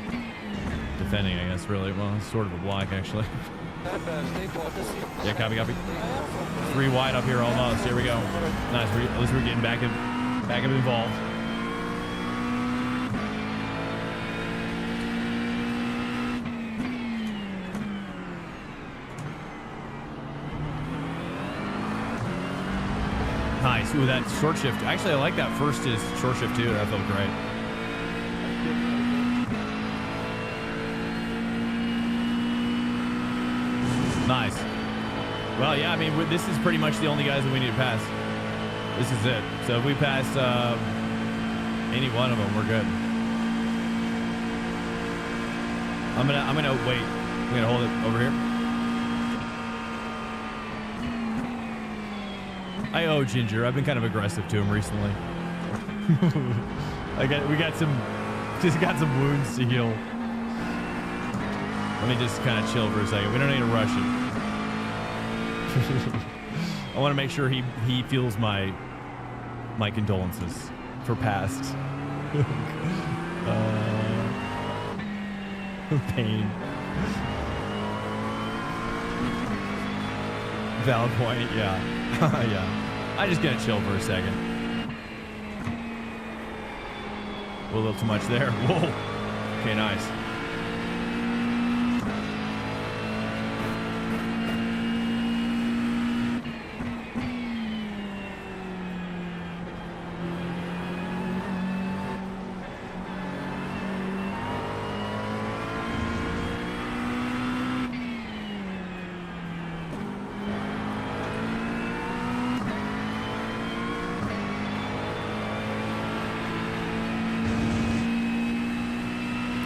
Defending, I guess, really. Well, it's sort of a block, actually. Yeah, copy. 3 wide up here almost. Here we go. Nice. At least we're getting back up involved. Nice. Ooh, that short shift. Actually, I like that first is short shift too. That felt great. Nice. Well, yeah, I mean, this is pretty much the only guys that we need to pass. This is it. So if we pass any one of them, we're good. I'm gonna wait. I'm gonna hold it over here. I owe Ginger. I've been kind of aggressive to him recently. We got some wounds to heal. Let me just kind of chill for a second. We don't need to rush it. I want to make sure he feels my condolences for past pain. Valid point. Yeah. Yeah. I'm just gonna chill for a second. A little too much there. Whoa. Okay, nice.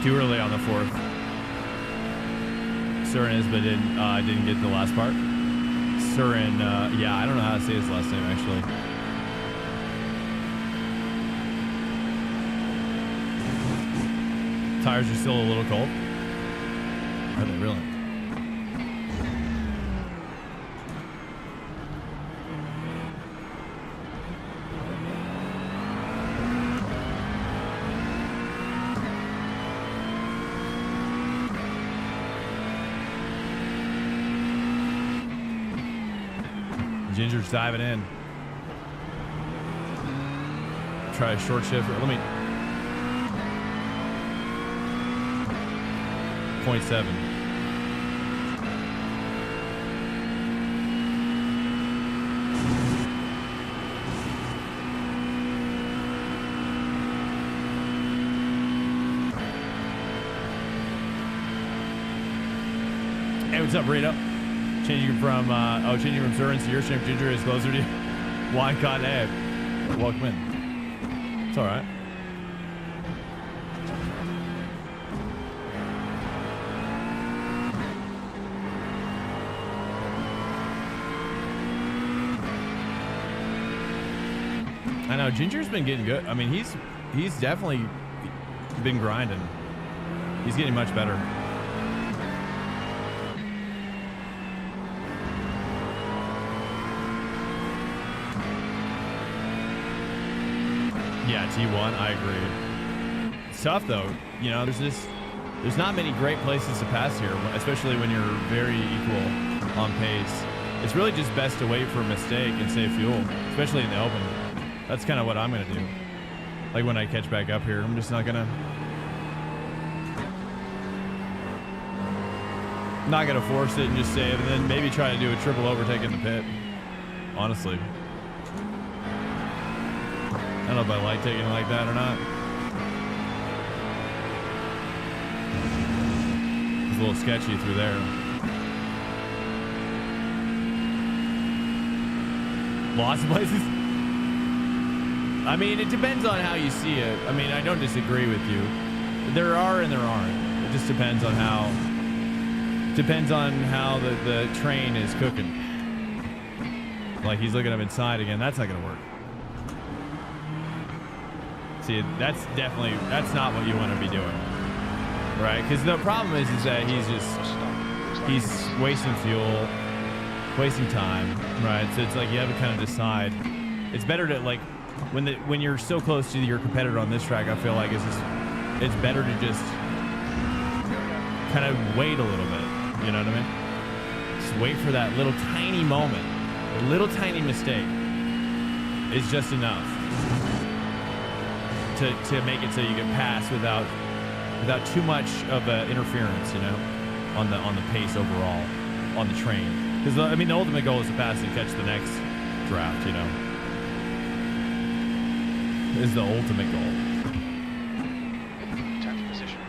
Too early on the fourth. Surin is, but didn't get the last part. Surin, yeah, I don't know how to say his last name actually. Tires are still a little cold. Are they really? Ginger's diving in. Try a short shift. Let me. 0.7. Hey, what's up, Rita? Changing from Surin to your stream. Ginger is closer to you. Why can't I? Welcome in. It's all right. I know Ginger's been getting good. I mean, he's definitely been grinding. He's getting much better. Yeah, T1, I agree. It's tough though. You know, there's not many great places to pass here, especially when you're very equal on pace. It's really just best to wait for a mistake and save fuel, especially in the open. That's kind of what I'm gonna do. Like when I catch back up here, I'm just not gonna force it and just save, and then maybe try to do a triple overtake in the pit. Honestly. I don't know if I like taking it like that or not. It's a little sketchy through there. Lots of places? I mean, it depends on how you see it. I mean, I don't disagree with you. There are and there aren't. It just depends on how the train is cooking. Like he's looking up inside again. That's not going to work. See, that's not what you want to be doing, right? Because the problem is that he's wasting fuel, wasting time, right? So it's like you have to kind of decide. It's better to like when you're so close to your competitor on this track. I feel like it's better to just kind of wait a little bit. You know what I mean? Just wait for that little tiny moment, a little tiny mistake is just enough. To make it so you can pass without too much of interference, you know, on the pace overall on the train. Because I mean, the ultimate goal is to pass and catch the next draft, you know. Is the ultimate goal. Time for position.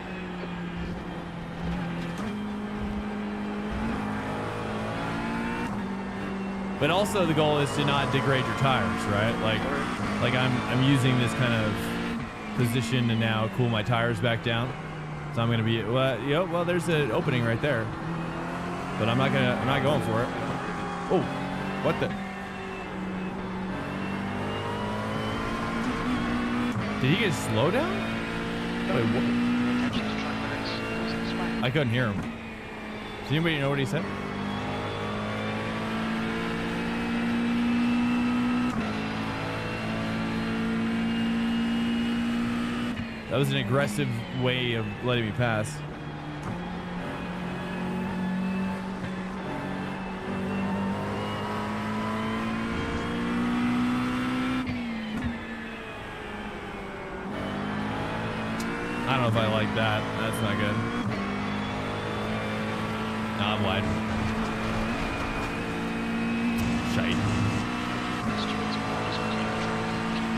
But also the goal is to not degrade your tires, right? Like I'm using this kind of position to now cool my tires back down. So I'm gonna be well there's an opening right there. But I'm not going for it. Oh, what the? Did he get a slowdown? Wait, what? I couldn't hear him. Does anybody know what he said? That was an aggressive way of letting me pass. I don't know if I like that. That's not good. No, I'm wide. Shite. Stewards and orders will keep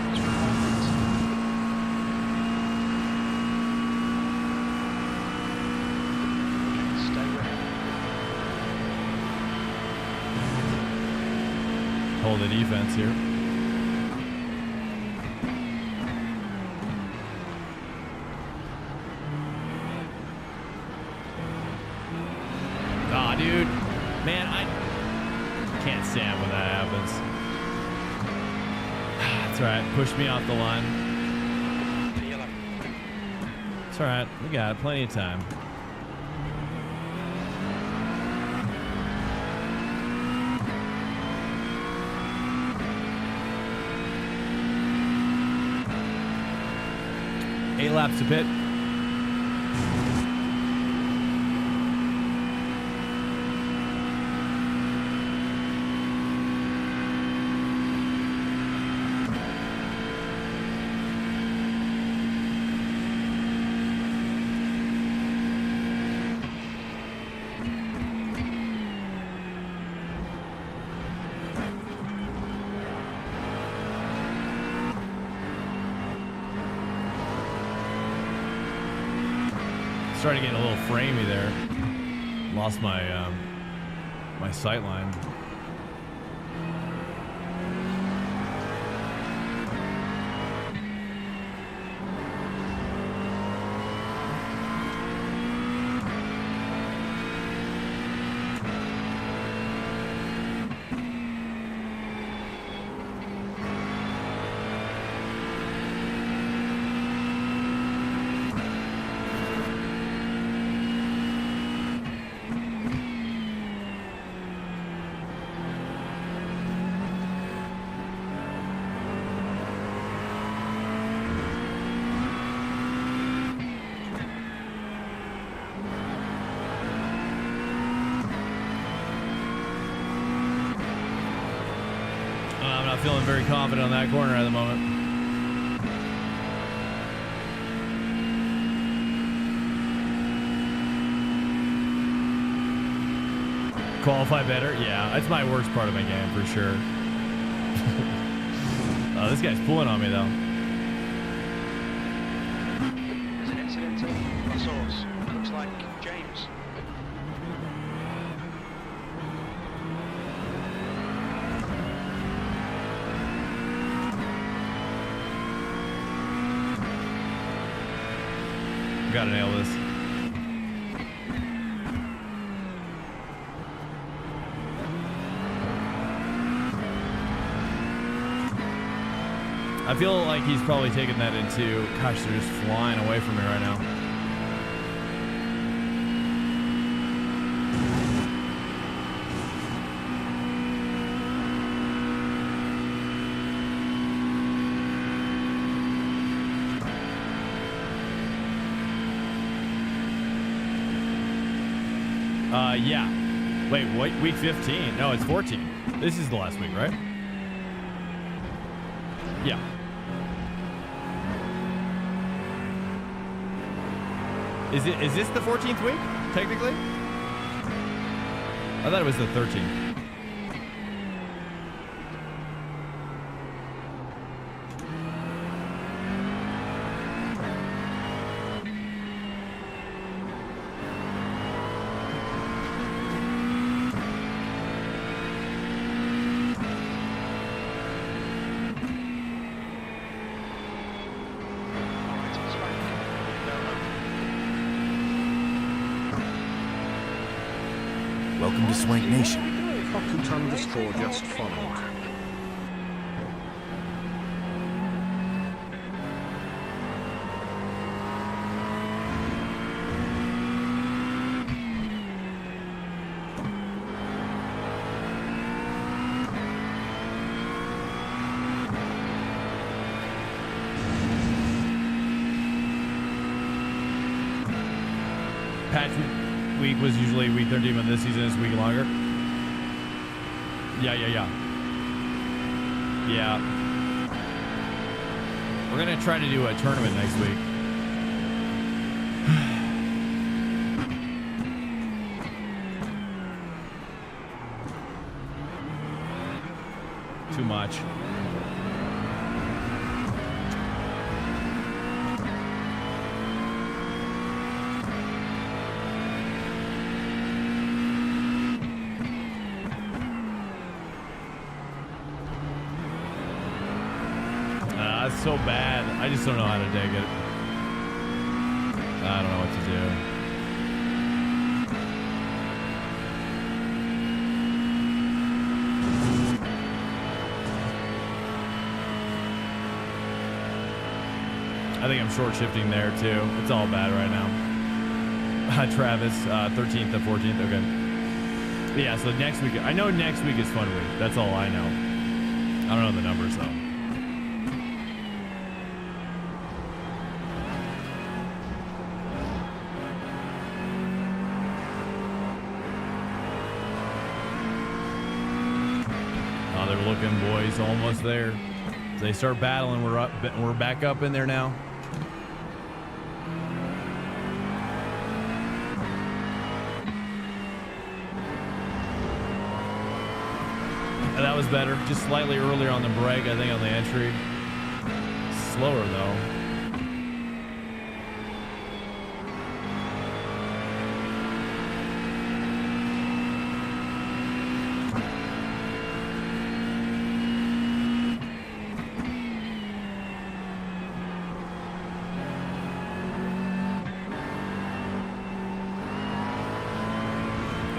those requirements. Okay, stay ready. Hold the defense here. Aw, dude. Man, I can't stand when that happens. That's all right. Push me off the line. The yellow. It's all right. We got plenty of time. Eight laps to pit. Started getting a little framey there. Lost my my sight line. I'm not feeling very confident on that corner at the moment. Qualify better? Yeah, that's my worst part of my game for sure. Oh, this guy's pulling on me though. There's an incident in La Source. Looks like James. Gotta nail this. I feel like he's probably taking that into, gosh, they're just flying away from me right now. Yeah. Wait, what? Week 15? No, it's 14. This is the last week, right? Yeah. Is this the 14th week, technically? I thought it was the 13th. Welcome to Swank Nation. Pocket_, just followed. Patch week was usually week 13, but this season is a week longer. Yeah. We're gonna try to do a tournament next week. so bad. I just don't know how to dig it. I don't know what to do. I think I'm short shifting there too. It's all bad right now. Travis, 13th to 14th. Okay. Yeah, so next week, I know next week is fun week. That's all I know. I don't know the numbers though. Oh, they're looking, boys, almost there. As they start battling, we're back up in there now. That was better. Just slightly earlier on the brake, I think, on the entry. Slower, though.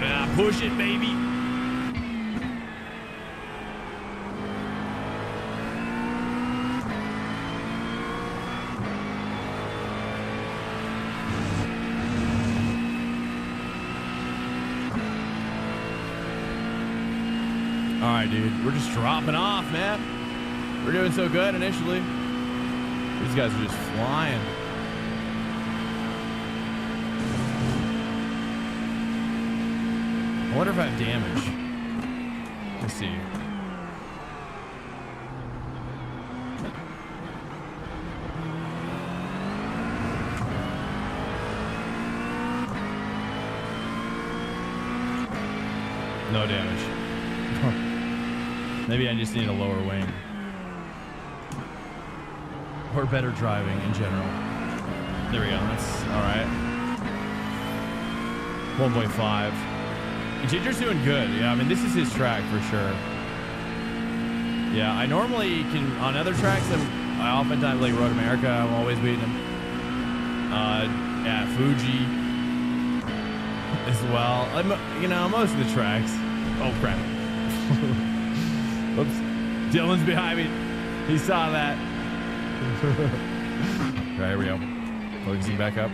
Yeah, push it, baby. All right, dude. We're just dropping off, man. We're doing so good initially. These guys are just flying. I wonder if I have damage. Let's see. No damage. Maybe I just need a lower wing. Or better driving in general. There we go. That's all right. 1.5. Ginger's doing good. Yeah, I mean, this is his track for sure. Yeah, I normally can, on other tracks, I oftentimes, like Road America, I'm always beating him. Yeah, Fuji as well. You know, most of the tracks. Oh, crap. Oops. Dylan's behind me. He saw that. All right, here we go. Focusing back up.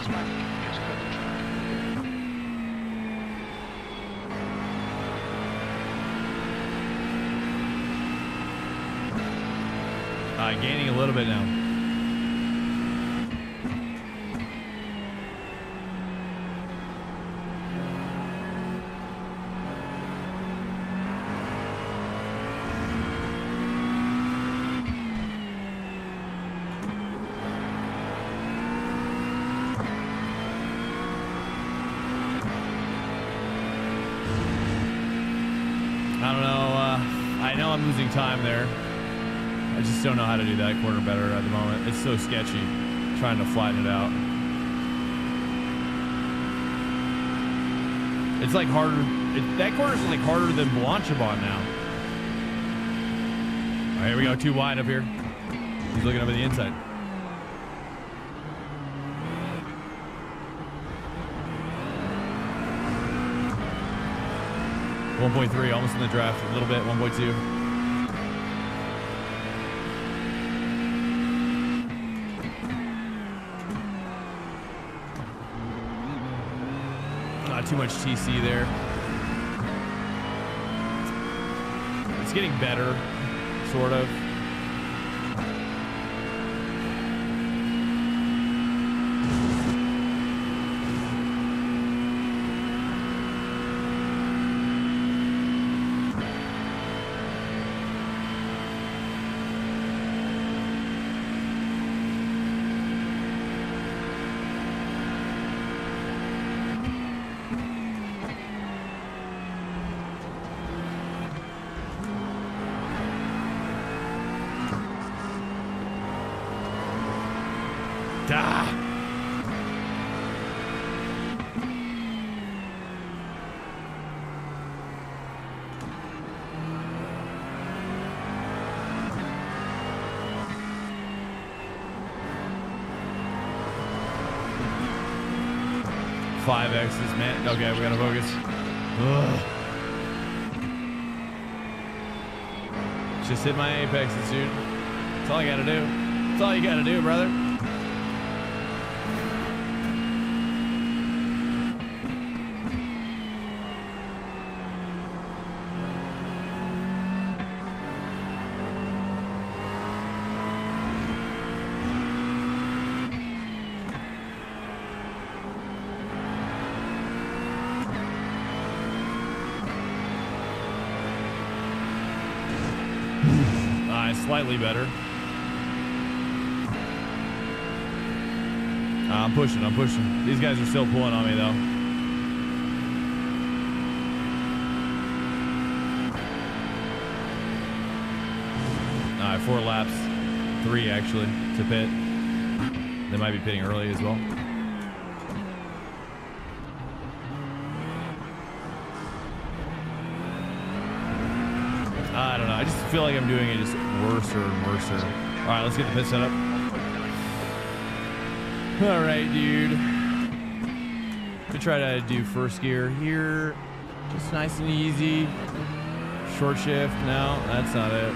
Swank, just cut the track. Gaining a little bit now. I don't know. I know I'm losing time there. I just don't know how to do that corner better at the moment. It's so sketcy trying to flatten it out. It's like harder. That corner's like harder than Blanchabon now. All right, here we go. Too wide up here. He's looking over the inside. .3, almost in the draft. A little bit. 1.2. Not too much TC there. It's getting better, sort of. Ah. Five X's, man. Okay, we gotta focus. Ugh. Just hit my apexes, dude. That's all I gotta do. That's all you gotta do, brother. Slightly better. I'm pushing. I'm pushing. These guys are still pulling on me, though. All right, 4 laps. 3, actually, to pit. They might be pitting early as well. I don't know. I just feel like I'm doing it just worse and worse. All right, let's get the pit set up. All right, dude. We try to do first gear here. Just nice and easy. Short shift. No, that's not it.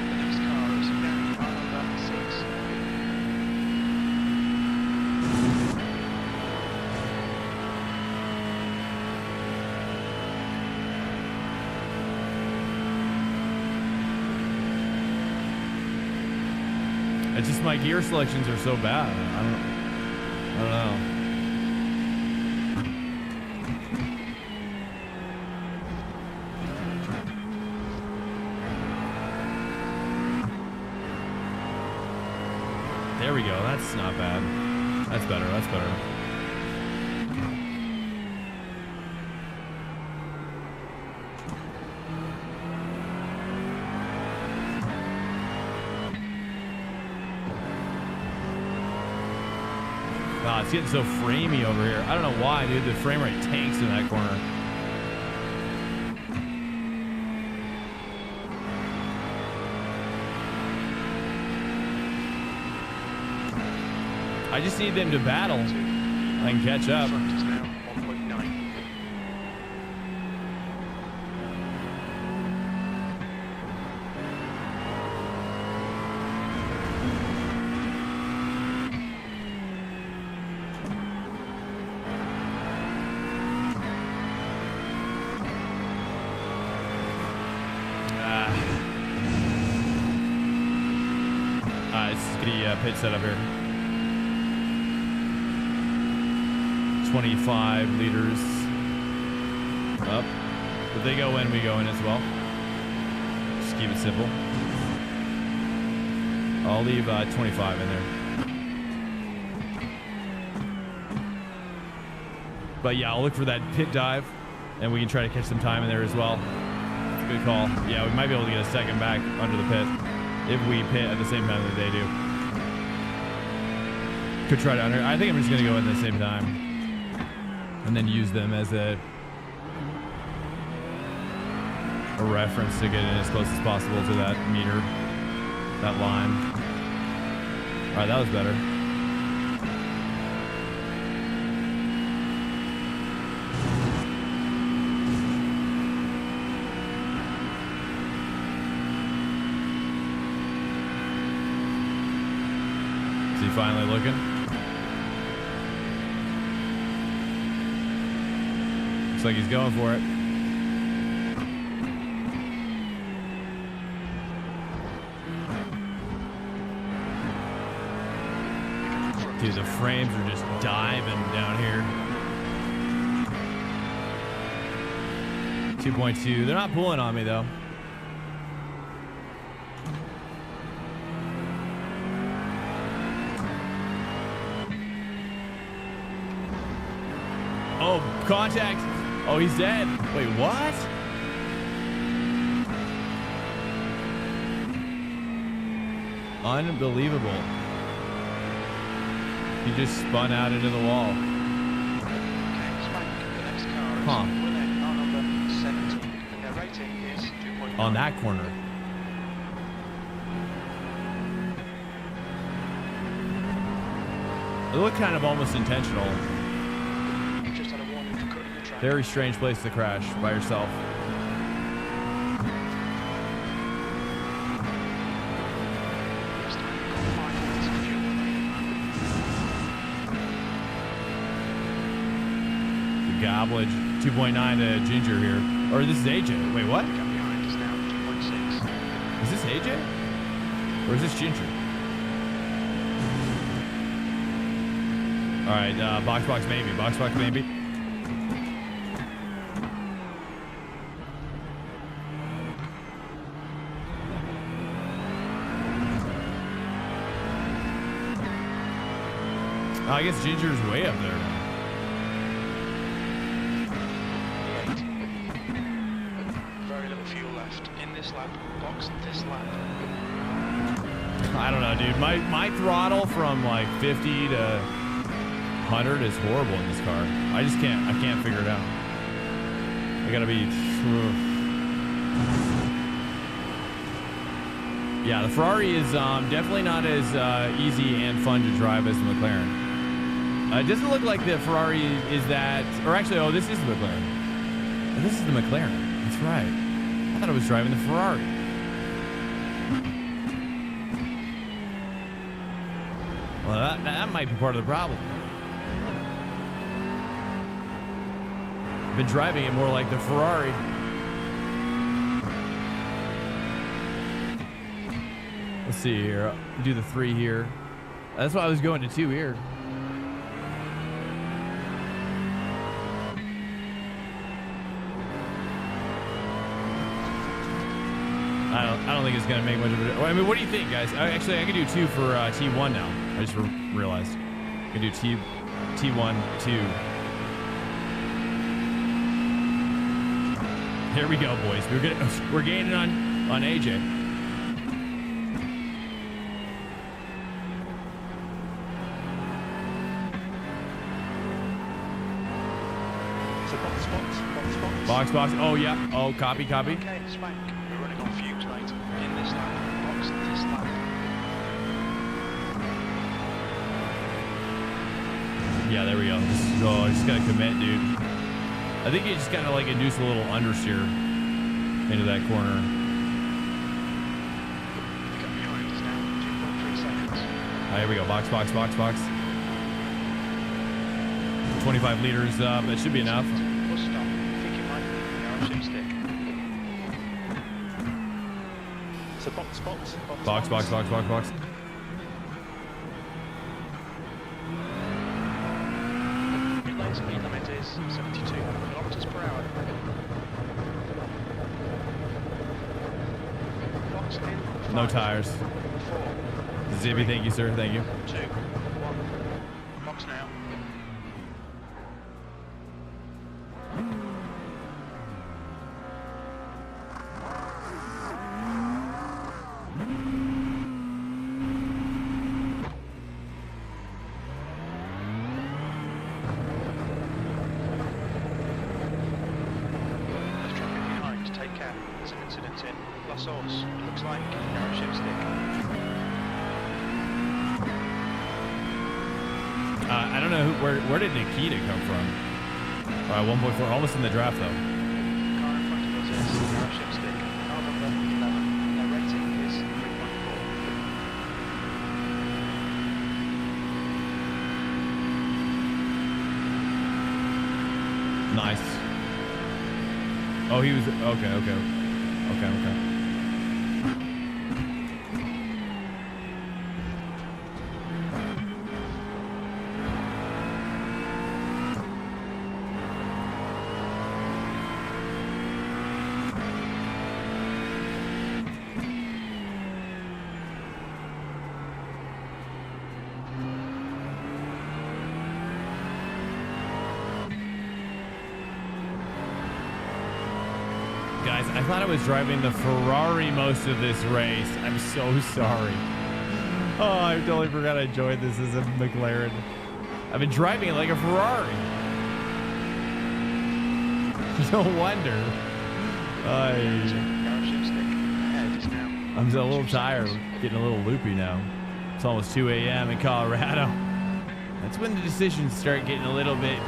The next car is down on lap 6. It's just my gear selections are so bad. I don't know. There we go. That's not bad. That's better. That's better. God, it's getting so framey over here. I don't know why, dude. The frame rate tanks in that corner. I just need them to battle. I can catch up. Front is now 1.9. Let's get the pit set up here. 25 liters up. If they go in, we go in as well. Just keep it simple. I'll leave 25 in there. But yeah, I'll look for that pit dive, and we can try to catch some time in there as well. It's a good call. Yeah, we might be able to get a second back under the pit if we pit at the same time that they do. Could try to under. I think I'm just gonna go in at the same time, and then use them as a reference to get in as close as possible to that meter, that line. All right, that was better. Is he finally looking? Looks like he's going for it. Dude, the frames are just diving down here. 2.2. They're not pulling on me though. Oh, contact. Oh, he's dead. Wait, what? Unbelievable. He just spun out into the wall. Okay, Swank, the next car is Huh. winning car number 17. Their rating is 2.9. On that corner. It looked kind of almost intentional. You've just had a warning for cutting the track. Very strange place to crash by yourself. This time you've got 5 minutes of fuel remaining. The gobblage. 2.9 to Ginger here. Or this is AJ. Wait, what? The gap behind is now 2.6. Is this AJ? Or is this Ginger? All right, box maybe. Box maybe. I guess Ginger's way up there now. Very little fuel left in this lap. Box this lap. I don't know, dude. My throttle from like 50 to 100 is horrible in this car. I can't figure it out. I gotta be. Yeah, the Ferrari is definitely not as easy and fun to drive as the McLaren. It doesn't look like the Ferrari is that, or actually, oh, this is the McLaren. This is the McLaren. That's right. I thought I was driving the Ferrari. Well, that might be part of the problem. I've been driving it more like the Ferrari. Let's see here. Do the 3 here. That's why I was going to 2 here. I don't think it's gonna make much of a difference. I mean, what do you think, guys? Actually, I can do 2 for T1 now. I just realized. I can do T1, 2. Here we go, boys. We're gaining on AJ. Box. Oh yeah. Oh, copy. Okay, Swank. We're running on fumes, mate. In this lap. Box this lap. Yeah, there we go. Oh, I just gotta commit, dude. I think you just gotta like induce a little understeer into that corner. The gap behind is now 2.3 seconds. Here we go. Box. 25 liters up. That should be enough. Plus stop. I think it might be the airship stick. So box. Box. Pit lane speed limit is 72 kilometers per hour. Box in. No 5, tires. 4. Zibby, thank you, sir. Thank you. 2, 1. Box now. There's traffic behind. Take care. There's an incident in La Source. Looks like airship stick. I don't know where did Nikita come from? All right, 1.4, almost in the draft though. Car in front of us is airship stick. Car number 11. Their rating is 3.4. Nice. Oh, he was okay. Guys, I thought I was driving the Ferrari most of this race. I'm so sorry. Oh, I totally forgot I joined this as a McLaren. I've been driving it like a Ferrari. No wonder. I'm a little tired. Getting a little loopy now. It's almost 2 a.m. in Colorado. That's when the decisions start getting a little bit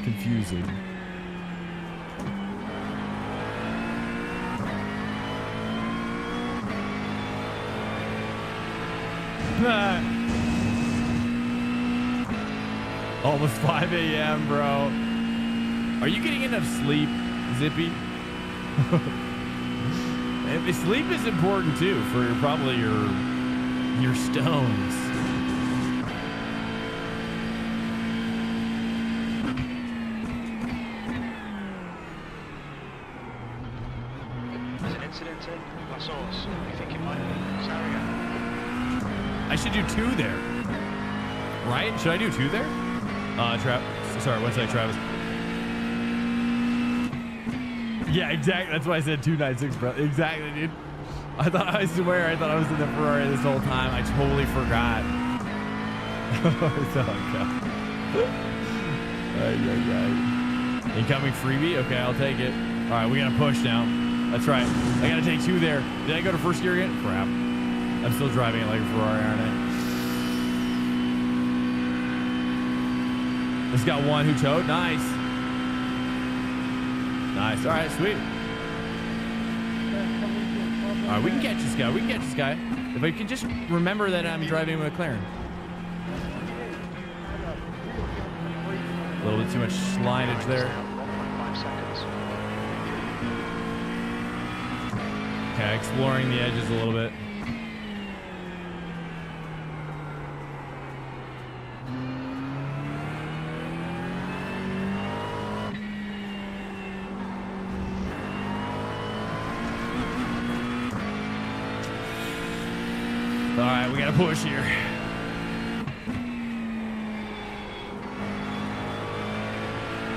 confusing. Almost 5 a.m., bro. Are you getting enough sleep, Zippy? Sleep is important too for probably your stones. There's an incident in La Source. You think it might be Sarria? I should do 2 there. Right? Should I do 2 there? Sorry, what's that, Travis? Yeah, exactly. That's why I said 296, bro. Exactly, dude. I swear I thought I was in the Ferrari this whole time. I totally forgot. Oh, God. Incoming freebie? Okay, I'll take it. All right, we got to push now. That's right. I got to take 2 there. Did I go to first gear again? Crap. I'm still driving it like a Ferrari, aren't I? It's got 1 who towed. Nice. Nice. All right, sweet. All right, we can catch this guy. We can catch this guy. If I can just remember that I'm driving a McLaren. A little bit too much lineage there. 1.5 seconds. Okay, exploring the edges a little bit. All right, we got to push here.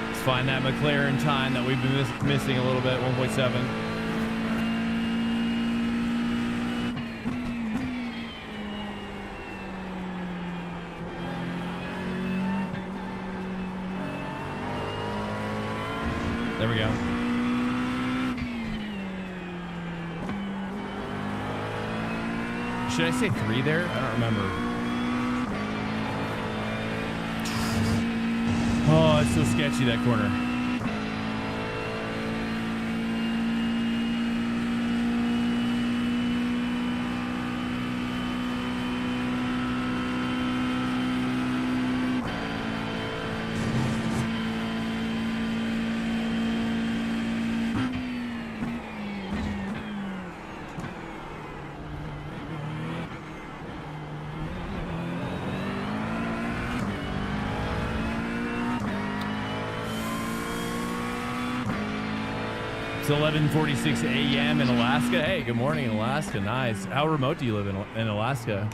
Let's find that McLaren time that we've been missing a little bit, 1.7. There we go. Should I say 3 there? I don't remember. Oh, it's so sketchy, that corner. It's 11:46 a.m. in Alaska. Hey, good morning in Alaska. Nice. How remote do you live in Alaska?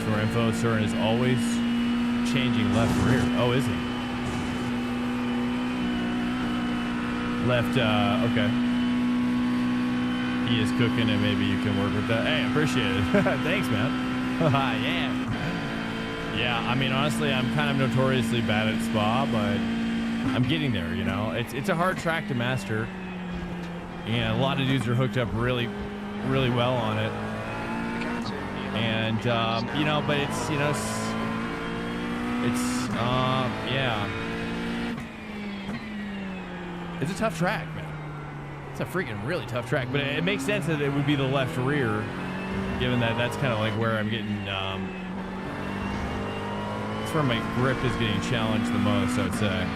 For info, Surin is always changing left rear. Oh, is he? Left, okay. He is cooking, and maybe you can work with that. Hey, I appreciate it. Thanks, man. Yeah. Yeah, I mean, honestly, I'm kind of notoriously bad at Spa, but I'm getting there, you know? It's a hard track to master. And a lot of dudes are hooked up really, really well on it. And, you know, but it's, you know, yeah. It's a tough track, man. It's a freaking really tough track, but it makes sense that it would be the left rear, given that that's kind of like where I'm getting, it's where my grip is getting challenged the most, I would say,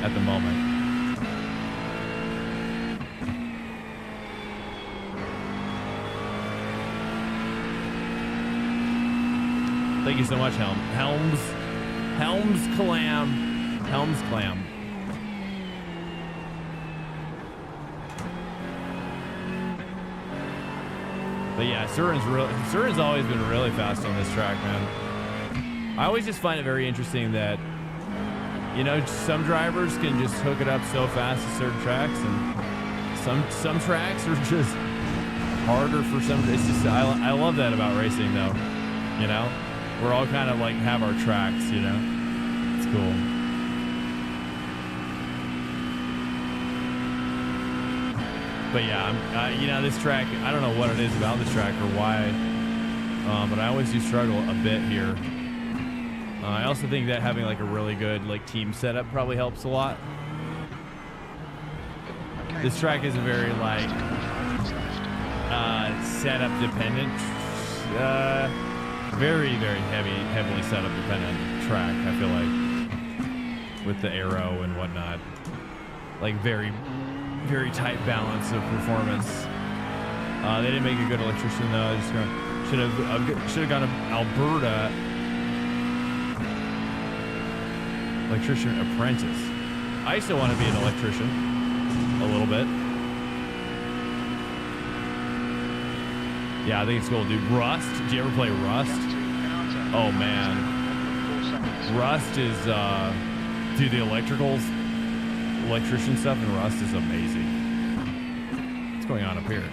at the moment. Thank you so much, Helms Clam. But yeah, Surin's always been really fast on this track, man. I always just find it very interesting that, you know, some drivers can just hook it up so fast to certain tracks, and some tracks are just harder for some. It's just I love that about racing, though. You know, we're all kind of like have our tracks. You know, it's cool. But yeah, you know, this track, I don't know what it is about this track or why, but I always do struggle a bit here. I also think that having like a really good like team setup probably helps a lot. This track is a very like setup dependent, very heavily setup dependent track. I feel like with the aero and whatnot, like very tight balance of performance. They didn't make a good electrician though. Should have gone to Alberta. Electrician apprentice. I used to want to be an electrician a little bit. Yeah, I think it's cool, dude. Rust. Did you ever play Rust? Oh man, Rust is dude, the electrician stuff in Rust is amazing. What's going on up here?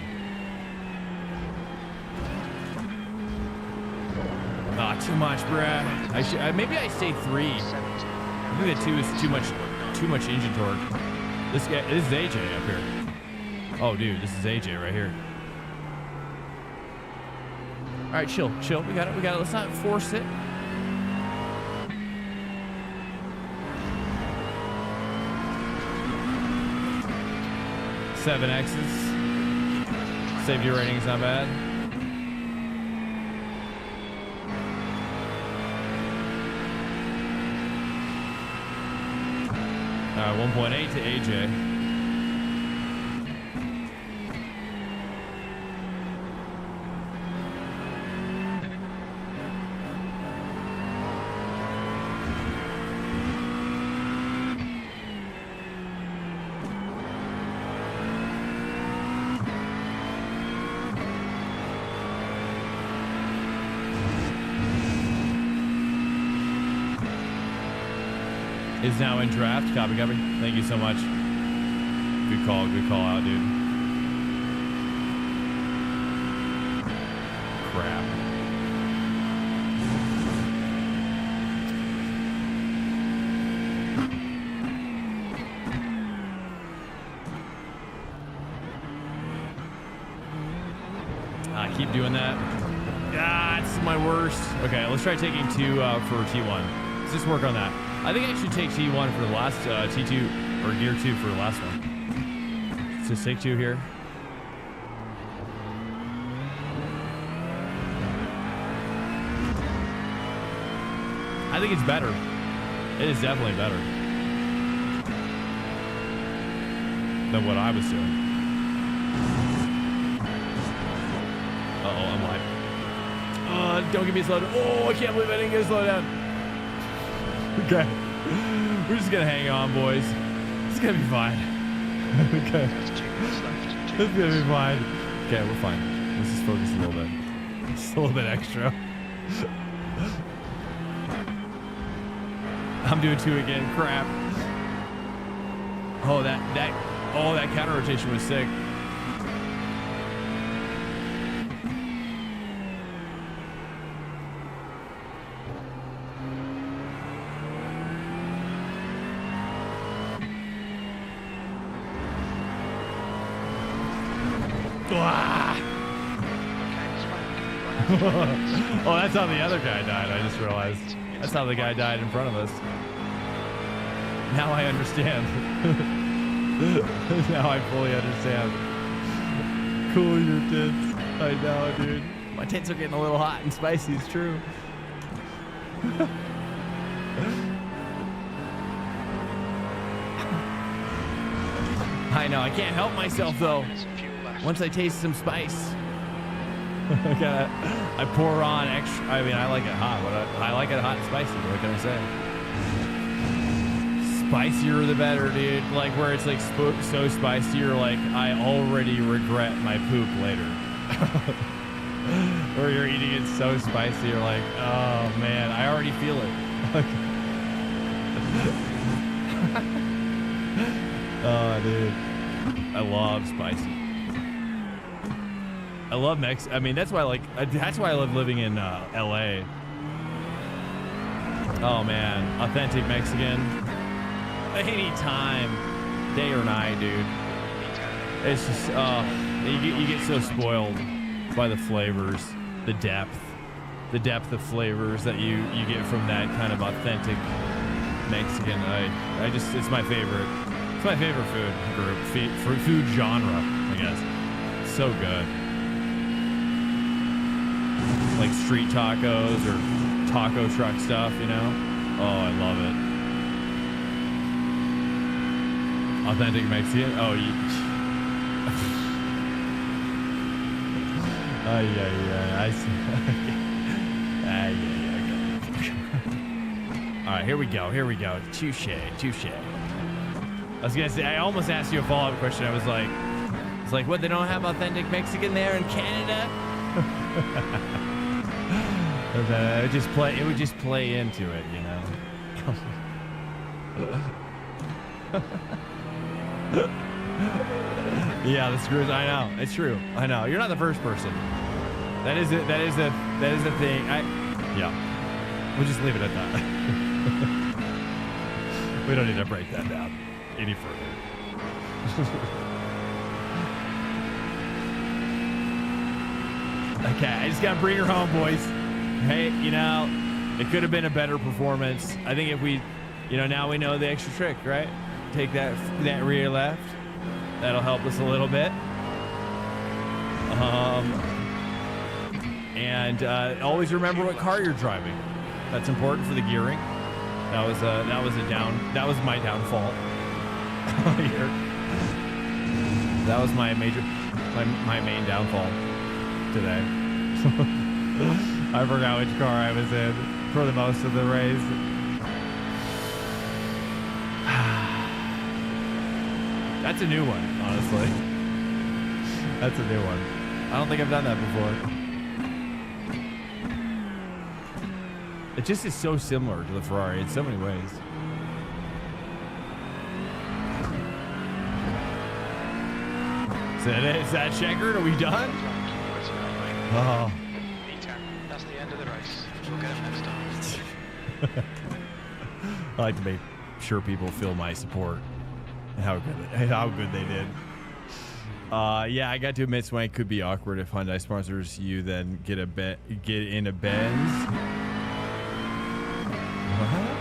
Ah, too much, bruh. Maybe I say 3. I think that 2 is too much engine torque. This is AJ up here. Oh, dude, this is AJ right here. All right, chill. We got it. Let's not force it. Seven X's. Safety rating's not bad. All right, 1.8 to AJ. Is now in draft. Copy. Thank you so much. Good call out, dude. Crap. I keep doing that. Ah, it's my worst. Okay, let's try taking 2 for T1. Let's just work on that. I think I should take T1 for the last T2 or gear 2 for the last one. Let's just take 2 here. I think it's better. It is definitely better than what I was doing. Uh-oh, I'm live. Don't give me a slow down. Oh, I can't believe I didn't get a slow down. Okay. We're just gonna hang on, boys. It's gonna be fine. Okay. It's gonna be fine. Okay, we're fine. Let's just focus a little bit. Just a little bit extra. I'm doing 2 again. Crap. Oh, that counter rotation was sick. Oh, that's how the other guy died. I just realized. That's how the guy died in front of us. Now I understand. Now I fully understand. Cool your tits. I know, dude. My tits are getting a little hot and spicy. It's true. I know. I can't help myself though. Once I taste some spice. I pour on extra. I mean, I like it hot. I like it hot and spicy. What can I say? Spicier the better, dude. Like where it's like so spicy, you're like, I already regret my poop later. Or you're eating it so spicy, you're like, oh man, I already feel it. Oh, dude. I love spicy. I love I mean, that's why I love living in LA. Oh man, authentic Mexican. Anytime, day or night, dude. It's just, you get so spoiled by the flavors, the depth of flavors that you get from that kind of authentic Mexican. I just, it's my favorite. It's my favorite food group, food genre, I guess. So good. Like street tacos or taco truck stuff, you know? Oh, I love it. Authentic Mexican? Oh, yeah. I see. All right, here we go. Touche. I was gonna say, I almost asked you a follow-up question. I was like, what? They don't have authentic Mexican there in Canada? It would just play into it, you know. Yeah, the screws. I know, it's true. I know. You're not the first person. That is it. That is a thing. Yeah. We'll just leave it at that. We don't need to break that down any further. Okay, I just gotta bring her home, boys. Hey, you know, it could have been a better performance. I think if we, you know, now we know the extra trick, right? Take that rear left. That'll help us a little bit. And always remember what car you're driving. That's important for the gearing. That was my downfall. Here. That was my main downfall today. I forgot which car I was in for the most of the race. That's a new one, honestly. That's a new one. I don't think I've done that before. It just is so similar to the Ferrari in so many ways. Is that checkered? Are we done? Oh. That's the end of the race. We'll get him next time. I like to make sure people feel my support and how good they did. Yeah, I got to admit, Swank could be awkward if Hyundai sponsors you, then get in a Benz. What?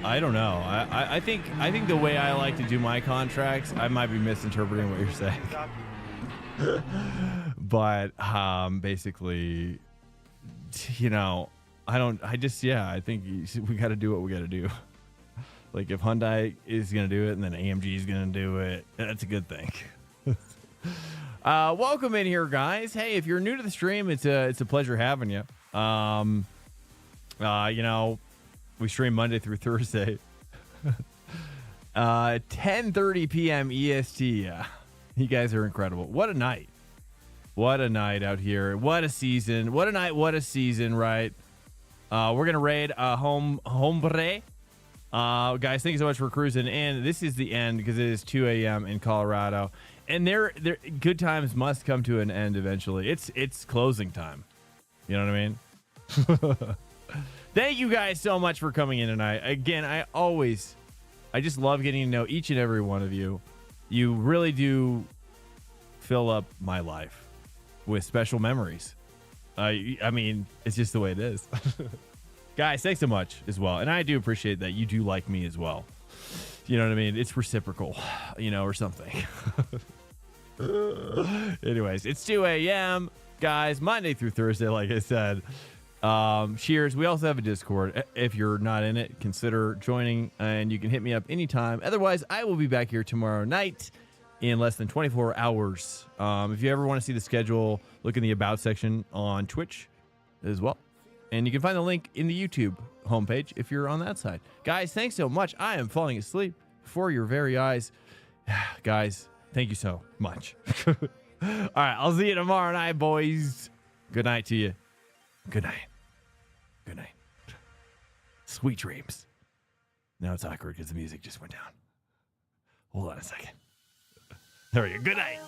I don't know. I think the way I like to do my contracts, I might be misinterpreting what you're saying. But basically, you know, I think we got to do what we got to do. Like if Hyundai is going to do it and then AMG is going to do it, that's a good thing. Welcome in here, guys. Hey, if you're new to the stream, it's a pleasure having you. You know, we stream Monday through Thursday. 10:30 p.m. EST. Yeah. You guys are incredible. What a night. What a night out here. What a season. What a night. What a season, right? We're going to raid Hombre. Guys, thank you so much for cruising in. This is the end because it is 2 a.m. in Colorado. And their good times must come to an end eventually. It's closing time. You know what I mean? Thank you guys so much for coming in tonight. Again, I just love getting to know each and every one of you. You really do fill up my life with special memories. I mean, it's just the way it is. Guys, thanks so much as well. And I do appreciate that you do like me as well. You know what I mean? It's reciprocal, you know, or something. Anyways, it's 2 a.m. Guys, Monday through Thursday, like I said. Cheers. We also have a Discord. If you're not in it, consider joining and you can hit me up anytime. Otherwise, I will be back here tomorrow night in less than 24 hours. If you ever want to see the schedule, look in the About section on Twitch as well. And you can find the link in the YouTube homepage if you're on that side. Guys, thanks so much. I am falling asleep before your very eyes. Guys, thank you so much. All right, I'll see you tomorrow night, boys. Good night to you. Good night. Good night. Sweet dreams. Now it's awkward because the music just went down. Hold on a second. There we go. Good night.